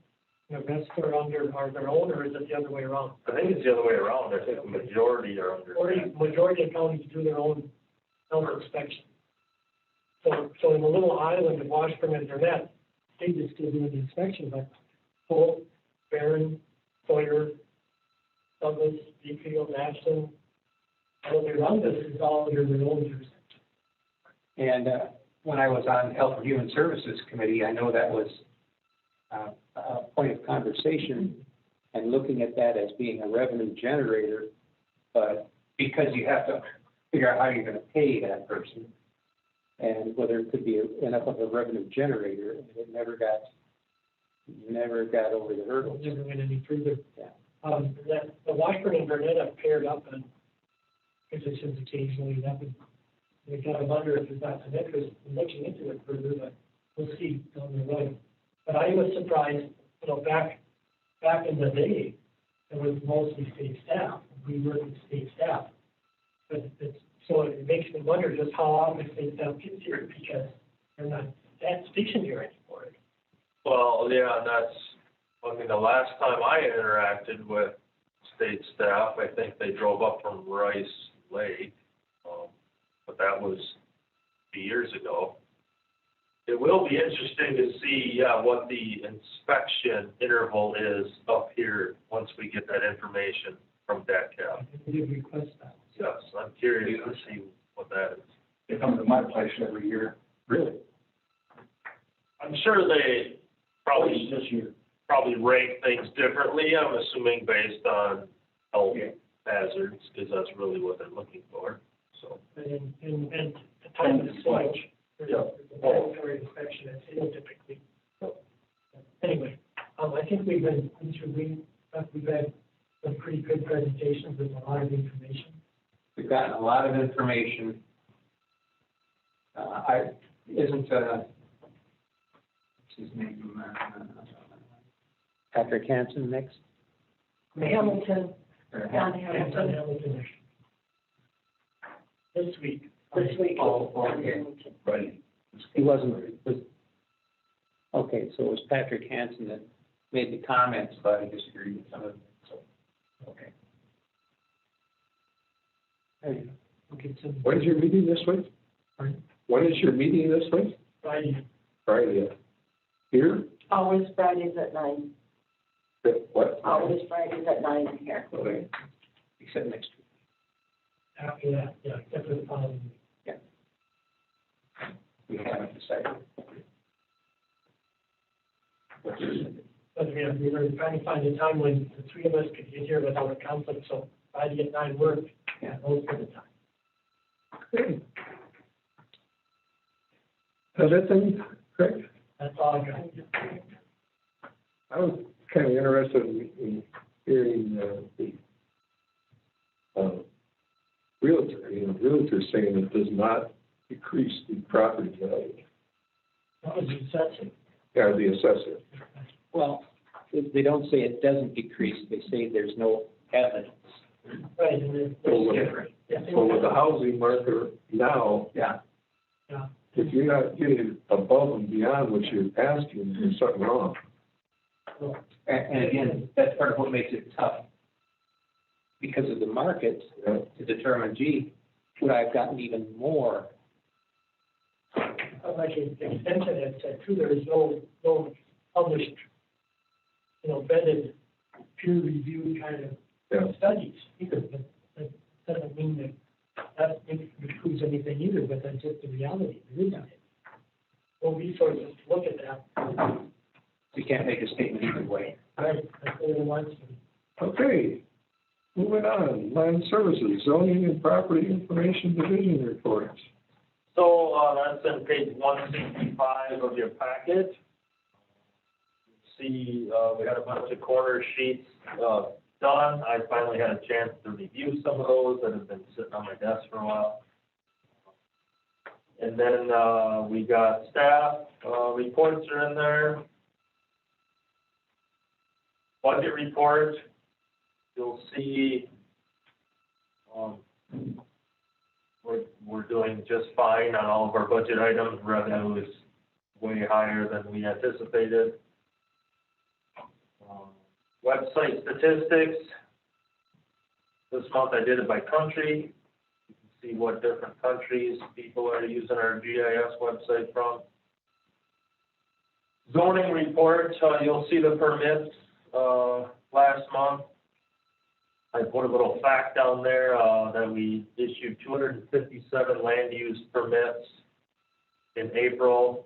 The rest are under their own, or is it the other way around? I think it's the other way around. I think the majority are under. Majority of counties do their own health inspection. So in the little island of Washburn and Burnett, they just still doing the inspection, but Holt, Barron, Sawyer, Douglas, Deerfield, Ashland, all around us is all under their own jurisdiction. And when I was on Health and Human Services Committee, I know that was a point of conversation, and looking at that as being a revenue generator, but because you have to figure out how you're going to pay that person, and whether it could be enough of a revenue generator, and it never got over the hurdle. Never went any further. Yeah. The Washburn and Burnett have paired up on positions occasionally. That would, we kind of wonder if there's not some interest in looking into it further, but we'll see down the road. But I was surprised, back in the day, it was mostly state staff. We worked with state staff. But so it makes me wonder just how often state staff gets here, because they're not that stationed here anymore. Well, yeah, and that's I mean, the last time I interacted with state staff, I think they drove up from Rice Lake, but that was a few years ago. It will be interesting to see, what the inspection interval is up here once we get that information from DATCAP. We did request that. Yes, I'm curious to see what that is. They come to my place every year. Really? I'm sure they probably This year. probably rank things differently, I'm assuming based on health hazards, because that's really what they're looking for, so. And the time of the switch, there's a mandatory inspection at sale typically. Anyway, I think we've had some pretty good presentations with a lot of information. We've gotten a lot of information. What's his name? Patrick Hansen next? Hamilton, John Hamilton. Hamilton. This week. This week. Oh, okay. Right. He wasn't, okay, so it was Patrick Hansen that made the comments, but I disagreed with some of them, so, okay. Okay, so When's your meeting this week? Pardon? When is your meeting this week? Friday. Friday. Here? Always Fridays at 9. What? Always Fridays at 9 here. Okay. Except next week. After that, yeah, except for the following week. We haven't decided. But we were trying to find a time when the three of us could get here without a conflict, so Friday at 9 worked. Yeah, those were the time. Okay. Is that thing correct? That's all I got. I was kind of interested in hearing the realtor saying it does not decrease the property value. That was the assessing. Yeah, the assessor. Well, they don't say it doesn't decrease, they say there's no evidence. Right, and it's different. Yeah, So with the housing market now, Yeah. Yeah. if you're not getting above and beyond what you're asking, there's something wrong. And again, that's part of what makes it tough. Because of the market, to determine, gee, would I have gotten even more? Like extension had said too, there is no published, vetted, peer-reviewed kind of studies either. But that doesn't mean that proves anything either, but that's just the reality. There isn't it. No resources to look at that. You can't make a statement either way. Right, that's what it wants to. Okay, moving on, land services, zoning and property information division reports. So, that's on page 165 of your packet. See, we had a bunch of corner sheets, done. I finally had a chance to review some of those that have been sitting on my desk for a while. And then, we got staff, reports are in there. Budget report, you'll see, we're doing just fine on all of our budget items. Revenue is way higher than we anticipated. Website statistics. This month I did it by country. You can see what different countries people are using our GIS website from. Zoning report, you'll see the permits last month. I put a little fact down there that we issued 257 land use permits in April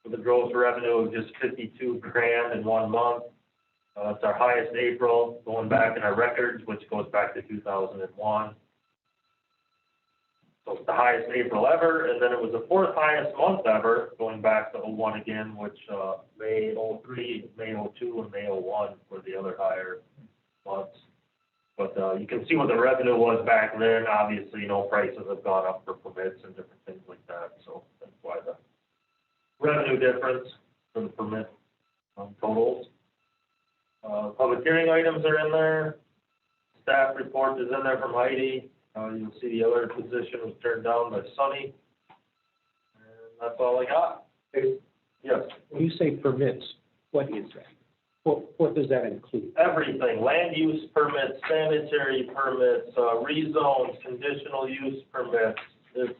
with a gross revenue of just $52,000 in 1 month. It's our highest April going back in our records, which goes back to 2001. So it's the highest April ever, and then it was the fourth highest month ever, going back to 01 again, which May 03, May 02, and May 01 were the other higher months. But you can see what the revenue was back then. Obviously, prices have gone up for permits and different things like that. So that's why the revenue difference for the permit totals. Public hearing items are in there. Staff report is in there from Heidi. You'll see the other position was turned down by Sunny. And that's all I got. Yes. When you say permits, what is that? what does that include? Everything, land use permits, sanitary permits, rezones, conditional use permits. It's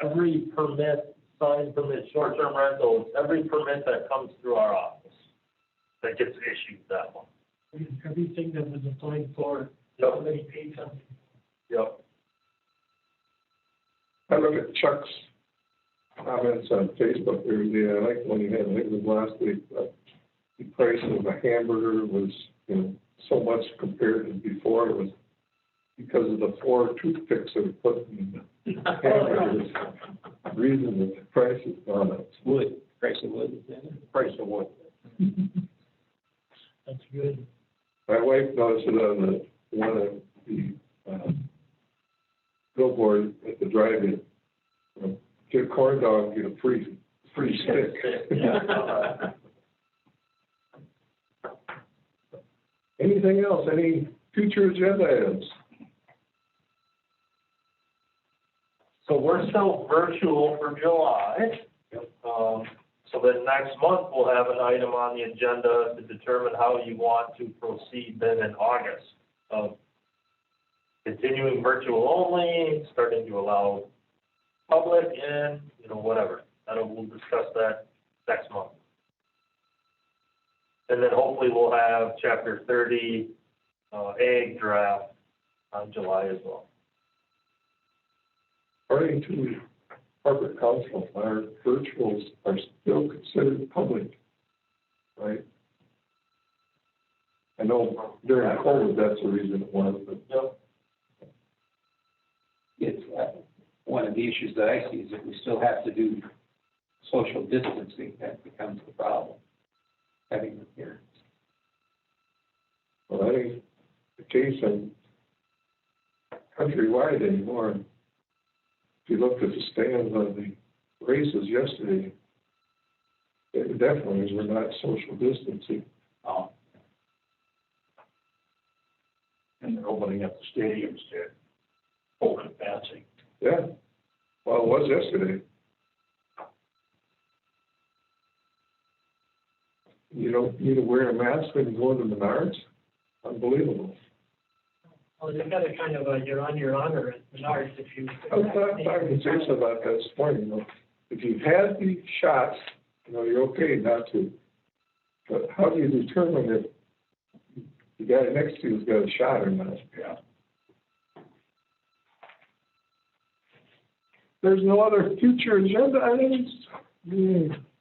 every permit, sign permit, short-term rentals, every permit that comes through our office that gets issued that one. Everything that was applied for, Yep. somebody paid something. Yep. I look at Chuck's comments on Facebook the other day. I like the one he had, I think it was last week, but the price of a hamburger was, so much compared to before. It was because of the 4 toothpicks that were put in the hamburgers. The reason that the price has gone up. Wood, price of wood, Price of wood. That's good. My wife noticed it on one of the billboard at the drive-in. Get a corn dog, get a free stick. Anything else? Any future agenda items? So we're still virtual for July. So then next month, we'll have an item on the agenda to determine how you want to proceed then in August of continuing virtual only, starting to allow public and, whatever. We'll discuss that next month. And then hopefully we'll have Chapter 30 ag draft on July as well. According to corporate counsel, our virtuals are still considered public, right? I know during COVID, that's the reason it was, but. Yep. It's, one of the issues that I see is that we still have to do social distancing. That becomes the problem, having the hearings. Well, that ain't the case in countrywide anymore. If you looked at the stands on the races yesterday, it definitely were not social distancing. And they're opening up the stadiums to open passing. Yeah, well, it was yesterday. You don't need to wear a mask when you go into Menards? Unbelievable. Well, they've got a kind of a, you're on your honor at Menards if you. I was talking to Jason about that this morning, If you've had the shots, you're okay not to. But how do you determine if the guy next to you's got a shot or not? Yeah. There's no other future agenda items?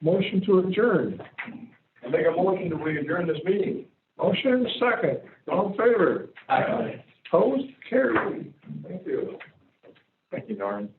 Motion to adjourn. I make a motion that we adjourn this meeting. Motion second. All in favor? Aye. Opposed? Carried. Thank you. Thank you, Norm.